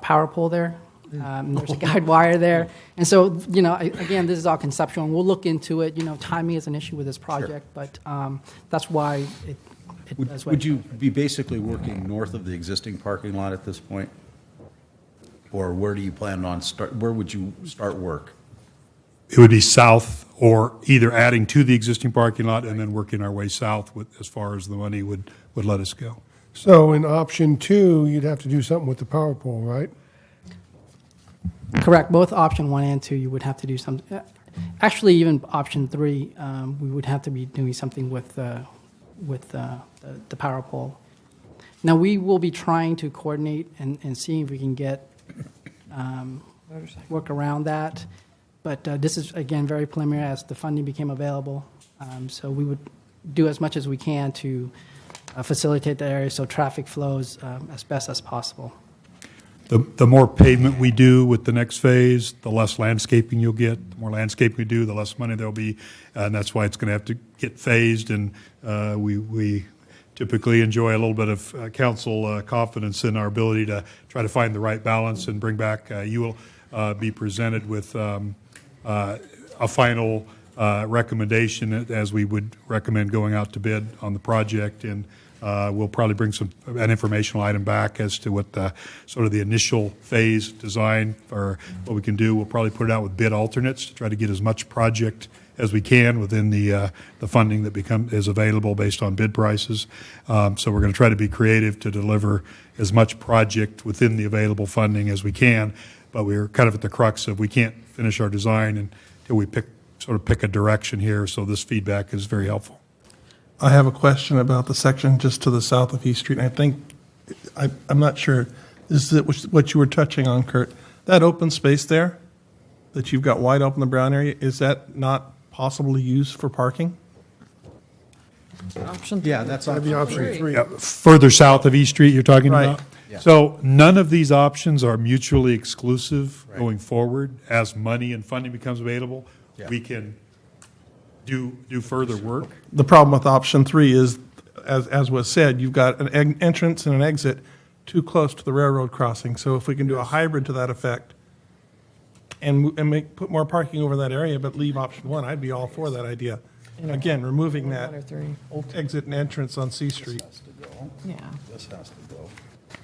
power pole there. There's a guide wire there. And so, again, this is all conceptual, and we'll look into it. Timing is an issue with this project, but that's why it does. Would you be basically working north of the existing parking lot at this point? Or where do you plan on where would you start work? It would be south, or either adding to the existing parking lot and then working our way south as far as the money would let us go. So in option 2, you'd have to do something with the power pole, right? Correct. Both option 1 and 2, you would have to do something. Actually, even option 3, we would have to be doing something with the power pole. Now, we will be trying to coordinate and see if we can get work around that. But this is, again, very preliminary as the funding became available. So we would do as much as we can to facilitate the area so traffic flows as best as possible. The more pavement we do with the next phase, the less landscaping you'll get. The more landscaping we do, the less money there'll be, and that's why it's going to have to get phased. And we typically enjoy a little bit of council confidence in our ability to try to find the right balance and bring back. You will be presented with a final recommendation as we would recommend going out to bid on the project, and we'll probably bring an informational item back as to what the sort of the initial phase design or what we can do. We'll probably put it out with bid alternates to try to get as much project as we can within the funding that is available based on bid prices. So we're going to try to be creative to deliver as much project within the available funding as we can, but we're kind of at the crux of we can't finish our design until we pick a direction here, so this feedback is very helpful. I have a question about the section just to the south of East Street, and I think, I'm not sure, is it what you were touching on, Kurt? That open space there, that you've got wide open, the brown area, is that not possible to use for parking? Option Yeah, that's That'd be option three. Further south of East Street, you're talking Right. about? Yeah. So none of these options are mutually exclusive going forward. As money and funding becomes available, we can do further work. The problem with option 3 is, as was said, you've got an entrance and an exit too close to the railroad crossing. So if we can do a hybrid to that effect and put more parking over that area, but leave option 1, I'd be all for that idea. Again, removing that exit and entrance on C Street. Yeah. This has to go.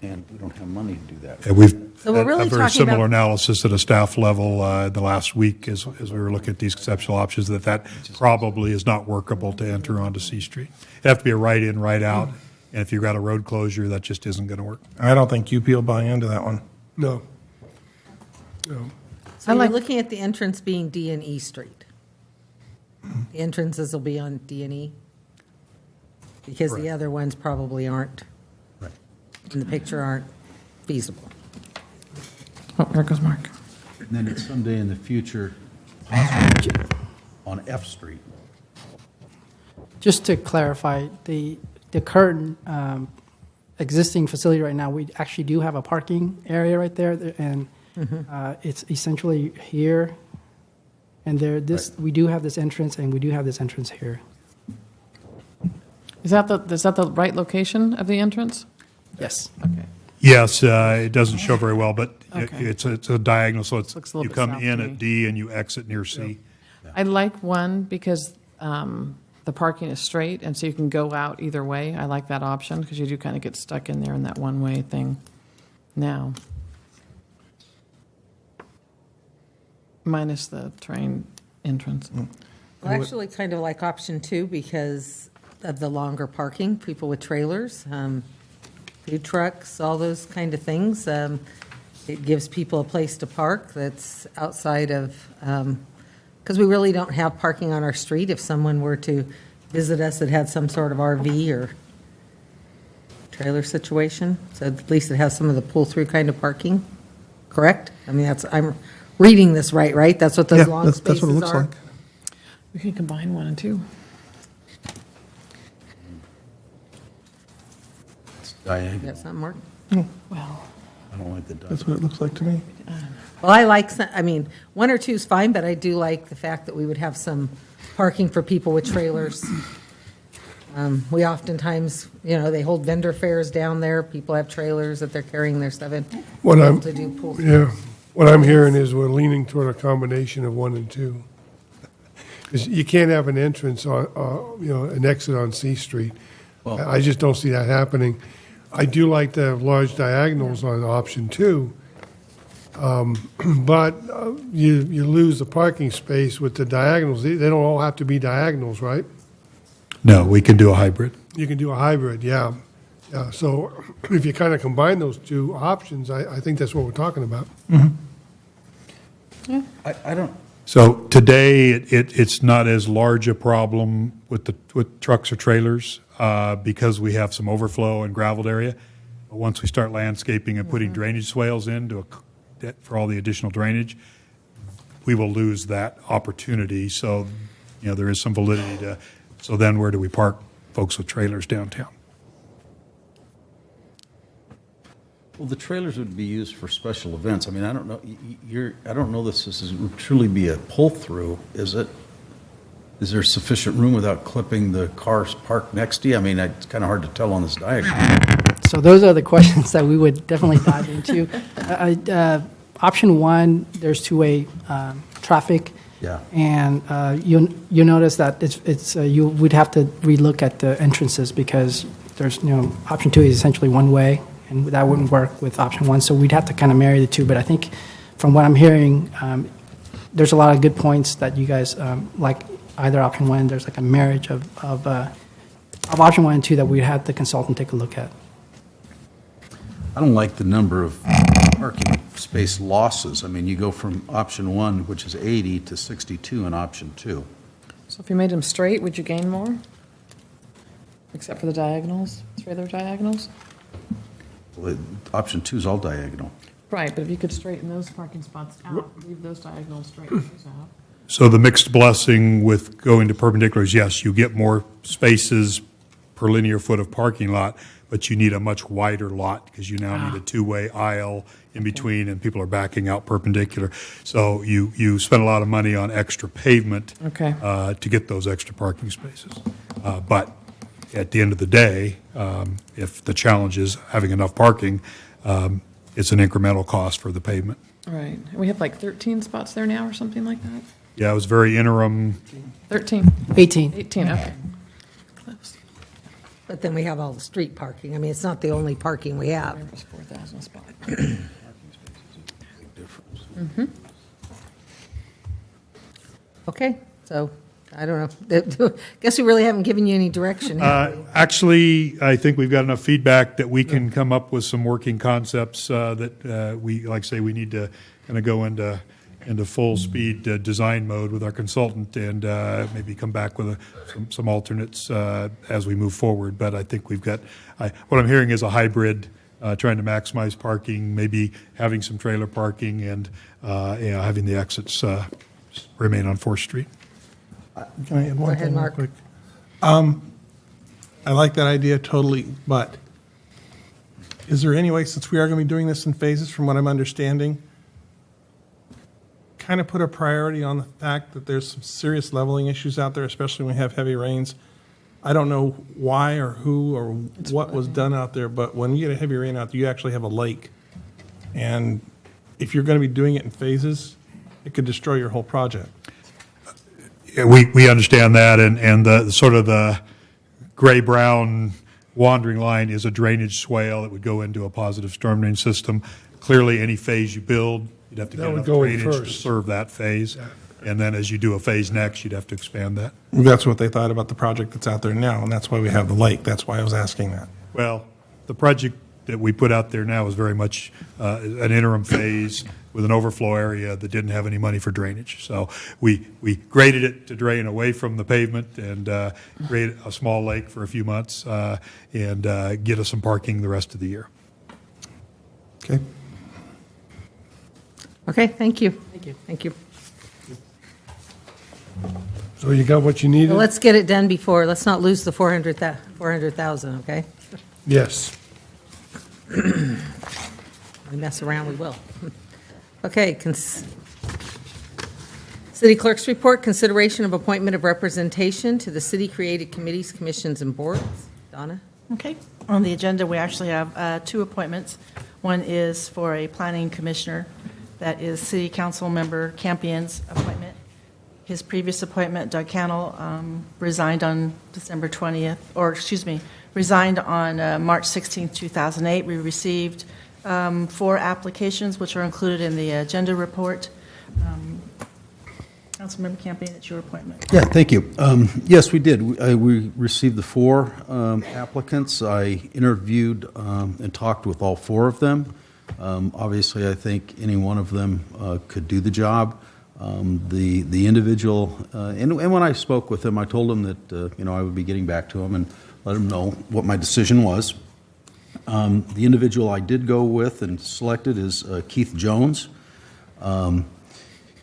And we don't have money to do that. And we've So we're had really a very talking similar about- analysis at a staff level the last week as we were looking at these conceptual options, that probably is not workable to enter onto C Street. It'd have to be a right in, right out, and if you've got a road closure, that just isn't going to work. I don't think UP will buy into that one. No. No. So you're looking at the entrance being D and E Street. The entrances will be on D and E? Because the other ones probably aren't, in the picture, aren't feasible. Oh, there goes Mark. And then it's someday in the future, possibly on F Street. Just to clarify, the current existing facility right now, we actually do have a parking area right there, and it's essentially here, and there. We do have this entrance, and we do have this entrance here. Is that the right location of the entrance? Yes. Okay. Yes, it doesn't show very well, but Okay. it's a diagonal, so Looks a little you bit come south in to at me. D and you exit near C. I like 1 because the parking is straight, and so you can go out either way. I like that option because you do kind of get stuck in there in that one-way thing now. Minus the train entrance. Well, actually, kind of like option 2 because of the longer parking, people with trailers, food trucks, all those kind of things. It gives people a place to park that's outside of, because we really don't have parking on our street. If someone were to visit us that had some sort of RV or trailer situation, so at least it has some of the pull-through kind of parking, correct? I mean, I'm reading this right? That's what those long spaces are? That's what it looks like. We can combine 1 and 2. It's diagonal. That's not Mark? Well, I don't like the diagonal. That's what it looks like to me. Well, I like, 1 or 2 is fine, but I do like the fact that we would have some parking for people with trailers. We oftentimes, they hold vendor fairs down there. People have trailers that they're carrying their stuff in. What I'm, To do pull. yeah, what I'm hearing is we're leaning toward a combination of 1 and 2. Because you can't have an entrance on, an exit on C Street. I just don't see that happening. I do like the large diagonals on option 2, but you lose the parking space with the diagonals. They don't all have to be diagonals, right? No, we can do a hybrid. You can do a hybrid, yeah. So if you kind of combine those 2 options, I think that's what we're talking about. I don't, So today, it's not as large a problem with trucks or trailers because we have some overflow and graveled area. But once we start landscaping and putting drainage swales in to for all the additional drainage, we will lose that opportunity. So, there is some validity to, so then where do we park folks with trailers downtown? Well, the trailers would be used for special events. I mean, I don't know, I don't know this would truly be a pull-through, is it? Is there sufficient room without clipping the cars parked next to you? I mean, it's kind of hard to tell on this diagram. So those are the questions that we would definitely dive into. Option one, there's two-way traffic. Yeah. And you'll notice that you would have to relook at the entrances because there's, option two is essentially one way, and that wouldn't work with option one. So we'd have to kind of marry the two. But I think from what I'm hearing, there's a lot of good points that you guys like either option one. There's like a marriage of option one and two that we'd have the consultant take a look at. I don't like the number of parking space losses. I mean, you go from option one, which is 80, to 62 in option two. So if you made them straight, would you gain more? Except for the diagonals, trailer diagonals? Well, option two is all diagonal. Right, but if you could straighten those parking spots out, leave those diagonals straight those out. So the mixed blessing with going to perpendiculars, yes, you get more spaces per linear foot of parking lot, but you need a much wider lot because you now need a two-way aisle in between, and people are backing out perpendicular. So you spend a lot of money on extra pavement to get those extra parking spaces. But at the end of the day, if the challenge is having enough parking, it's an incremental cost for the pavement. Right. And we have like 13 spots there now or something like that? Yeah, it was very interim. 13. 18. 18, okay. Close. But then we have all the street parking. I mean, it's not the only parking we have. There was 4,000 spots. Okay, so, I don't know. Guess we really haven't given you any direction. have we? Actually, I think we've got enough feedback that we can come up with some working concepts that we, like I say, we need to kind of go into full speed design mode with our consultant and maybe come back with some alternates as we move forward. But I think we've got, what I'm hearing is a hybrid, trying to maximize parking, maybe having some trailer parking and having the exits remain on 4th Street. Can I add one Go ahead, thing real Mark. quick? I like that idea totally, but is there any way, since we are going to be doing this in phases, from what I'm understanding, kind of put a priority on the fact that there's some serious leveling issues out there, especially when we have heavy rains? I don't know why or who or what was done out there, but when you get a heavy rain out there, you actually have a lake. And if you're going to be doing it in phases, it could destroy your whole project. Yeah, we understand that, and the sort of the gray-brown wandering line is a drainage swale that would go into a positive storm drain system. Clearly, any phase you build, you'd have to get enough drainage to serve that phase. Yeah. And then as you do a phase next, you'd have to expand that. That's what they thought about the project that's out there now, and that's why we have the lake. That's why I was asking that. Well, the project that we put out there now is very much an interim phase with an overflow area that didn't have any money for drainage. So we graded it to drain away from the pavement and create a small lake for a few months and get us some parking the rest of the year. Okay. Okay, thank you. Thank you. Thank you. So you got what you needed? Well, let's get it done before, let's not lose the 400,000, okay? Yes. We mess around, we will. Okay, City Clerk's report, consideration of appointment of representation to the city-created committees, commissions, and boards. Donna? Okay. On the agenda, we actually have two appointments. One is for a planning commissioner. That is City Council Member Campion's appointment. His previous appointment, Doug Cannell, resigned on December 20th, or excuse me, resigned on March 16th, 2008. We received 4 applications, which are included in the agenda report. Councilmember Campion, it's your appointment. Yeah, thank you. Yes, we did. We received the 4 applicants. I interviewed and talked with all 4 of them. Obviously, I think any one of them could do the job. The individual, and when I spoke with him, I told him that I would be getting back to him and let him know what my decision was. The individual I did go with and selected is Keith Jones.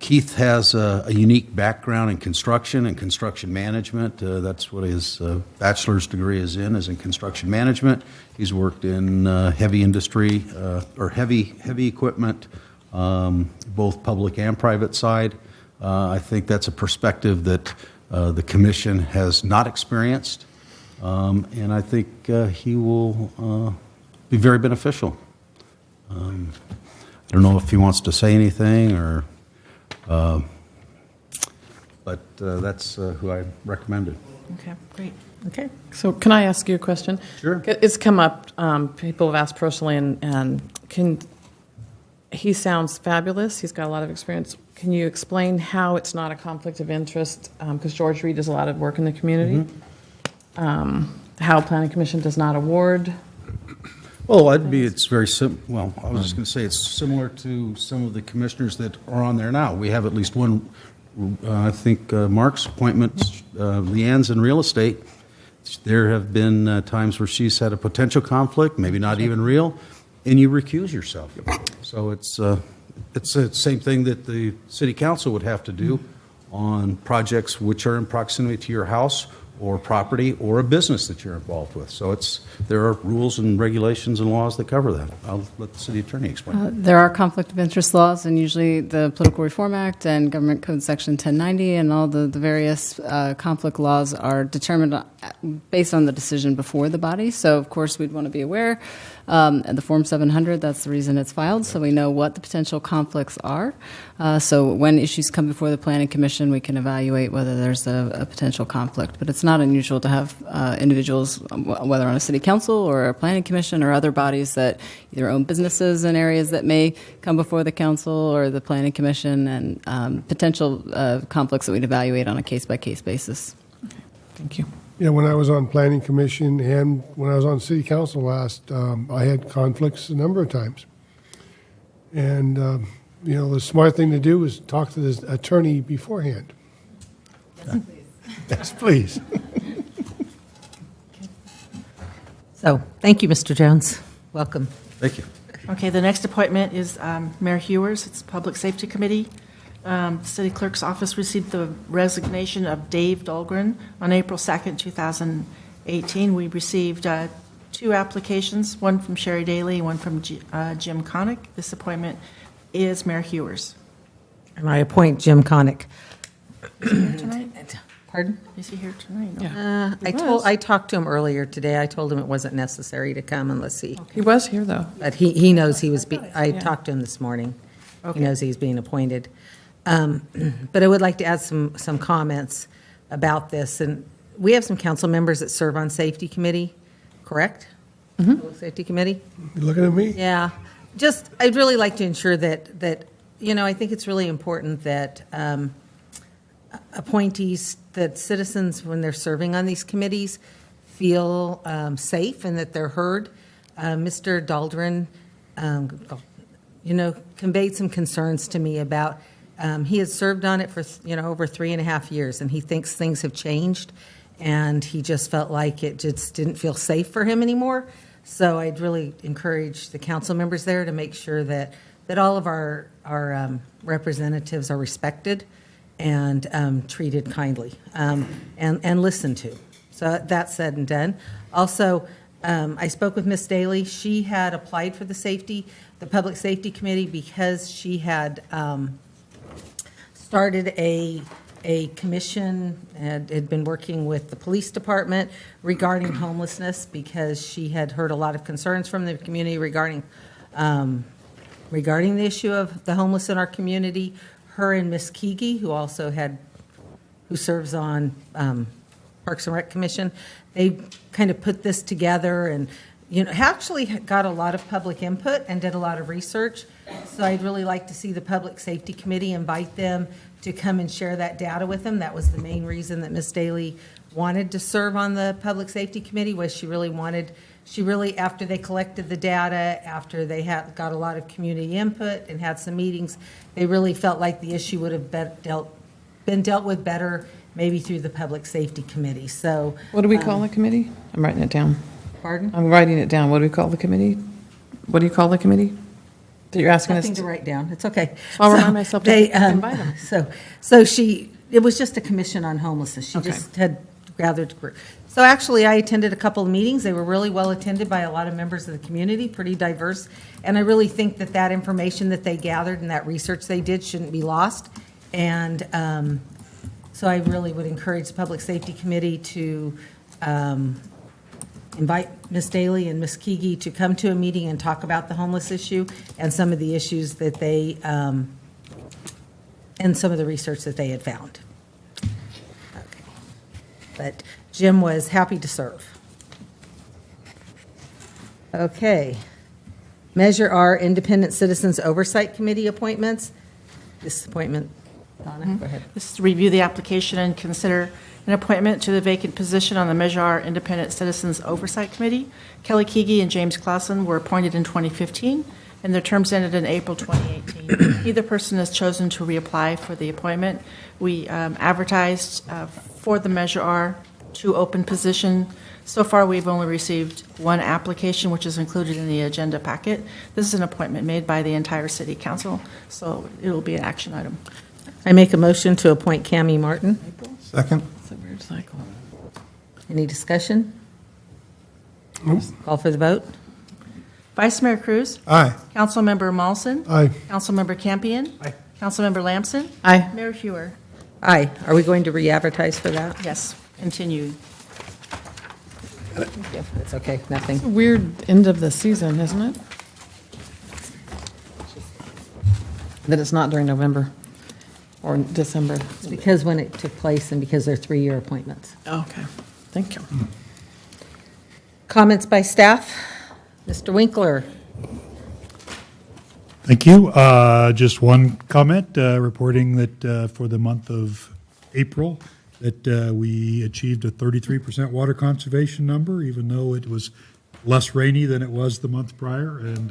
Keith has a unique background in construction and construction management. That's what his bachelor's degree is in construction management. He's worked in heavy industry or heavy equipment, both public and private side. I think that's a perspective that the commission has not experienced, and I think he will be very beneficial. I don't know if he wants to say anything or. But that's who I recommended. Okay, great. Okay. So can I ask you a question? Sure. It's come up, people have asked personally, and he sounds fabulous. He's got a lot of experience. Can you explain how it's not a conflict of interest? Because George Reed does a lot of work in the community. How Planning Commission does not award. Well, it's very well, I was just going to say it's similar to some of the commissioners that are on there now. We have at least one, I think, Mark's appointments, Leanne's in real estate. There have been times where she's had a potential conflict, maybe not even real, and you recuse yourself. So it's the same thing that the city council would have to do on projects which are in proximity to your house or property or a business that you're involved with. So there are rules and regulations and laws that cover that. I'll let the city attorney explain. There are conflict of interest laws, and usually the Political Reform Act and Government Code Section 1090 and all the various conflict laws are determined based on the decision before the body. So, of course, we'd want to be aware. And the Form 700, that's the reason it's filed, so we know what the potential conflicts are. So when issues come before the Planning Commission, we can evaluate whether there's a potential conflict. But it's not unusual to have individuals, whether on a city council or a planning commission or other bodies that either own businesses in areas that may come before the council or the Planning Commission, and potential conflicts that we'd evaluate on a case-by-case basis. Thank you. Yeah, when I was on Planning Commission and when I was on City Council last, I had conflicts a number of times. And, the smart thing to do is talk to the attorney beforehand. Yes, please. So, thank you, Mr. Jones. Welcome. Thank you. Okay, the next appointment is Mayor Hewers. It's Public Safety Committee. The City Clerk's Office received the resignation of Dave Dahlgren on April 2nd, 2018. We received 2 applications, one from Sherry Daly, one from Jim Connick. This appointment is Mayor Hewers. And I appoint Jim Connick. Is he here tonight? Pardon? Is he here tonight? No. I talked to him earlier today. I told him it wasn't necessary to come unless he. He was here, though. But he knows he was. I talked to him this morning. Okay. He knows he's being appointed. But I would like to add some comments about this. And we have some council members that serve on Safety Committee, correct? Public Safety Committee? You looking at me? Yeah. I'd really like to ensure that I think it's really important that appointees, that citizens, when they're serving on these committees, feel safe and that they're heard. Mr. Dahlgren, conveyed some concerns to me about, he has served on it for, over 3.5 years, and he thinks things have changed, and he just felt like it just didn't feel safe for him anymore. So I'd really encourage the council members there to make sure that all of our representatives are respected and treated kindly and listened to. So that said and done. Also, I spoke with Ms. Daly. She had applied for the Public Safety Committee because she had started a commission and had been working with the police department regarding homelessness because she had heard a lot of concerns from the community regarding the issue of the homeless in our community. Her and Ms. Keegi, who serves on Parks and Rec Commission, they kind of put this together and actually got a lot of public input and did a lot of research. So I'd really like to see the Public Safety Committee invite them to come and share that data with them. That was the main reason that Ms. Daly wanted to serve on the Public Safety Committee, was she really, after they collected the data, after they got a lot of community input and had some meetings, they really felt like the issue would have been dealt with better maybe through the Public Safety Committee. So What do we call the committee? I'm writing it down. Pardon? I'm writing it down. What do we call the committee? What do you call the committee that you're asking us Nothing to write down. It's okay. So I'll remind myself to invite them. It was just a commission on homelessness. She Okay. just had gathered a group. So actually, I attended a couple of meetings. They were really well attended by a lot of members of the community, pretty diverse. And I really think that that information that they gathered and that research they did shouldn't be lost. And so I really would encourage the Public Safety Committee to invite Ms. Daly and Ms. Keegi to come to a meeting and talk about the homeless issue and some of the issues that they, and some of the research that they had found. Okay. But Jim was happy to serve. Okay. Measure R Independent Citizens Oversight Committee appointments. This appointment, Donna, go ahead. This is to review the application and consider an appointment to the vacant position on the Measure R Independent Citizens Oversight Committee. Kelly Keegi and James Clausen were appointed in 2015, and their terms ended in April 2018. Either person has chosen to reapply for the appointment. We advertised for the Measure R 2 open position. So far, we've only received one application, which is included in the agenda packet. This is an appointment made by the entire city council, so it will be an action item. I make a motion to appoint Cammie Martin. Second. It's a weird cycle. Any discussion? Call for the vote. Vice Mayor Cruz? Aye. Councilmember Mawson? Aye. Councilmember Campion? Aye. Councilmember Lamson? Aye. Mayor Hewer? Aye. Are we going to re-advertise for that? Yes, continue. Yeah, it's okay, nothing. It's a weird end of the season, isn't it? That it's not during November or December. It's because when it took place and because they're 3-year appointments. Okay, thank you. Comments by staff? Mr. Winkler? Thank you. Just one comment, reporting that for the month of April, that we achieved a 33% water conservation number, even though it was less rainy than it was the month prior, and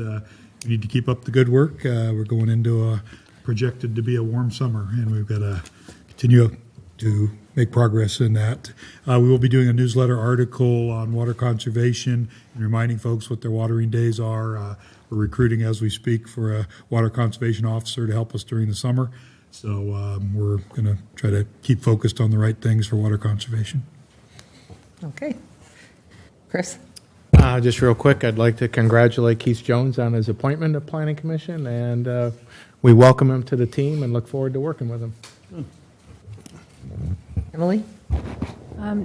we need to keep up the good work. We're going into a projected to be a warm summer, and we've got to continue to make progress in that. We will be doing a newsletter article on water conservation and reminding folks what their watering days are. We're recruiting as we speak for a water conservation officer to help us during the summer. So we're going to try to keep focused on the right things for water conservation. Okay. Chris? Just real quick, I'd like to congratulate Keith Jones on his appointment to Planning Commission, and we welcome him to the team and look forward to working with him. Emily?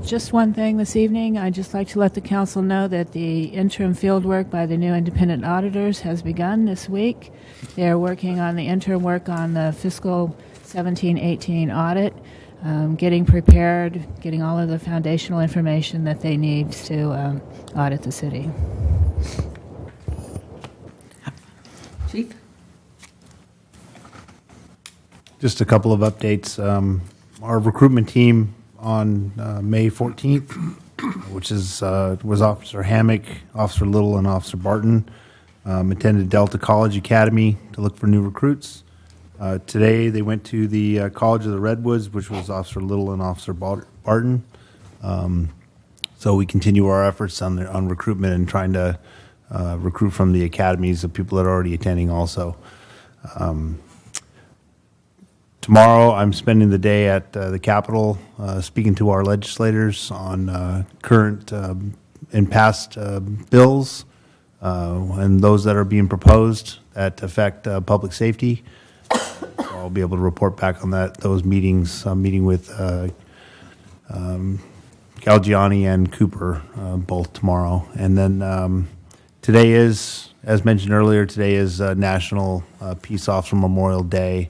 Just one thing this evening. I'd just like to let the council know that the interim field work by the new independent auditors has begun this week. They're working on the interim work on the fiscal 17-18 audit, getting prepared, getting all of the foundational information that they need to audit the city. Chief? Just a couple of updates. Our recruitment team on May 14th, which was Officer Hammock, Officer Little, and Officer Barton, attended Delta College Academy to look for new recruits. Today, they went to the College of the Redwoods, which was Officer Little and Officer Barton. So we continue our efforts on recruitment and trying to recruit from the academies of people that are already attending also. Tomorrow, I'm spending the day at the Capitol speaking to our legislators on current and past bills and those that are being proposed that affect public safety. So I'll be able to report back on those meetings. I'm meeting with Galgiani and Cooper both tomorrow. And then today is, as mentioned earlier, today is National Peace Officer Memorial Day.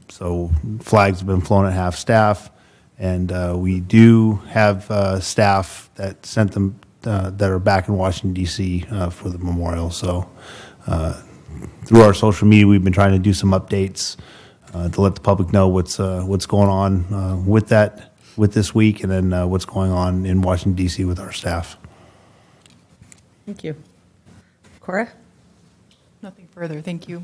So flags have been flown at half staff, and we do have staff that sent them that are back in Washington D.C. For the memorial. So through our social media, we've been trying to do some updates to let the public know what's going on with this week, and then what's going on in Washington D.C. with our staff. Thank you. Cora? Nothing further. Thank you.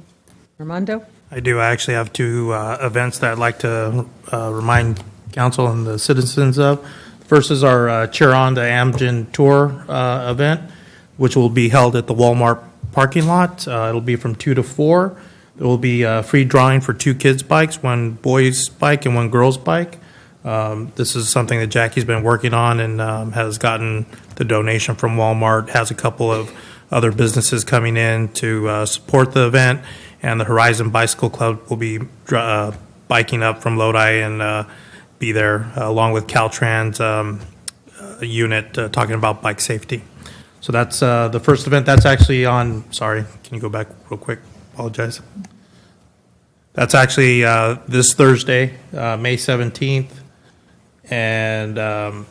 Armando? I do. I actually have two events that I'd like to remind council and the citizens of. First is our Cheer On the Amgen Tour event, which will be held at the Walmart parking lot. It'll be from 2 to 4. There will be a free drawing for 2 kids' bikes, 1 boy's bike and 1 girl's bike. This is something that Jackie's been working on and has gotten the donation from Walmart, has a couple of other businesses coming in to support the event, and the Horizon Bicycle Club will be biking up from Lodi and be there along with Caltrans unit talking about bike safety. So that's the first event. That's actually on, sorry, can you go back real quick? Apologize. That's actually this Thursday, May 17th. And the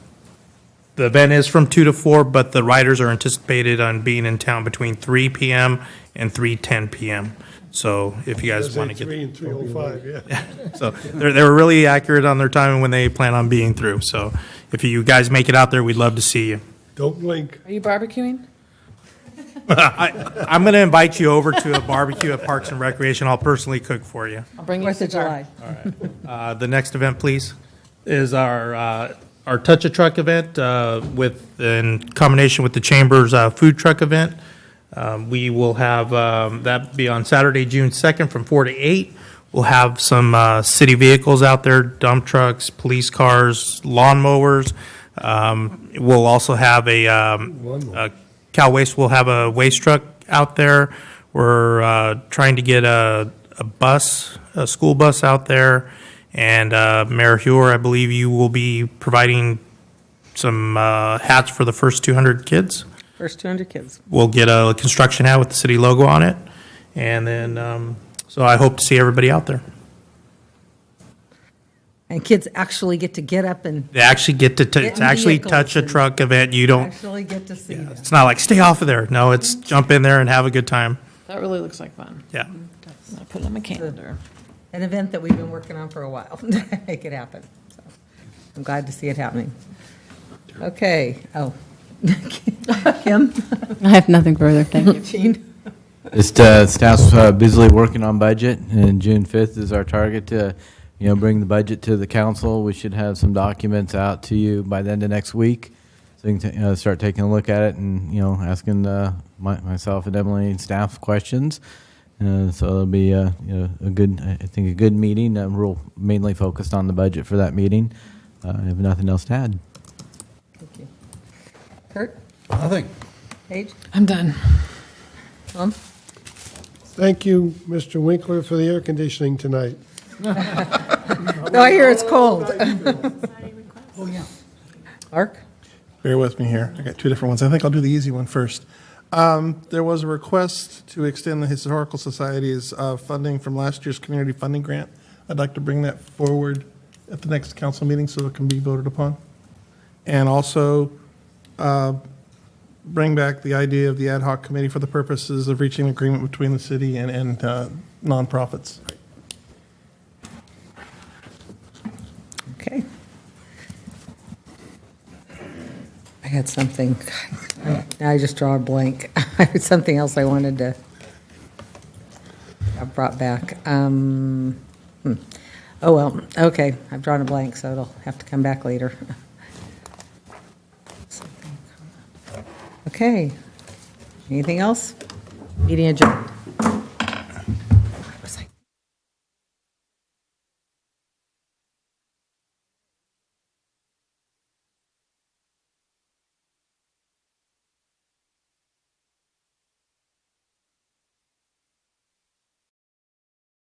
event is from 2 to 4, but the riders are anticipated on being in town between 3 p.m. and 3:10 p.m. So if you guys want to get 3 and 3:05, yeah. so they were really accurate on their time and when they plan on being through. So if you guys make it out there, we'd love to see you. Don't blink. Are you barbecuing? I'm going to invite you over to a barbecue at Parks and Recreation. I'll personally cook for you. I'll bring you 4th of July. The next event, please, is our Touch a Truck event in combination with the Chamber's food truck event. We will have that be on Saturday, June 2nd from 4 to 8. We'll have some city vehicles out there, dump trucks, police cars, lawnmowers. We'll also have a Cal Waste will have a waste truck out there. We're trying to get a school bus out there. And Mayor Huer, I believe you will be providing some hats for the first 200 kids. First 200 kids. We'll get a construction hat with the city logo on it. And then, so I hope to see everybody out there. And kids actually get to get up and They actually get to, Get it's in actually vehicles touch a and truck event. You don't, actually get to see them. it's not like stay off of there. No, it's jump in there and have a good time. That really looks like fun. Yeah. I'll put it on my calendar. An event that we've been working on for a while to make it happen. So I'm glad to see it happening. Okay. Oh. Kim? I have nothing further, thank you. Gene? Just staff's busily working on budget, and June 5th is our target to, bring the budget to the council. We should have some documents out to you by the end of next week, so you can start taking a look at it and asking myself and Emily and staff questions. So it'll be a good meeting. We're mainly focused on the budget for that meeting. I have nothing else to add. Thank you. Kurt? Nothing. Paige? I'm done. Tom? Thank you, Mr. Winkler, for the air conditioning tonight. No, I hear it's cold. Oh, yeah. Mark? Bear with me here. I got 2 different ones. I think I'll do the easy one first. There was a request to extend the Historical Society's funding from last year's community funding grant. I'd like to bring that forward at the next council meeting so it can be voted upon. And also bring back the idea of the ad hoc committee for the purposes of reaching an agreement between the city and nonprofits. Okay. I had something, now I just draw a blank. I had something else I wanted to have brought back. Oh, well, okay, I've drawn a blank, so it'll have to come back later. Okay. Anything else? Meeting adjourned.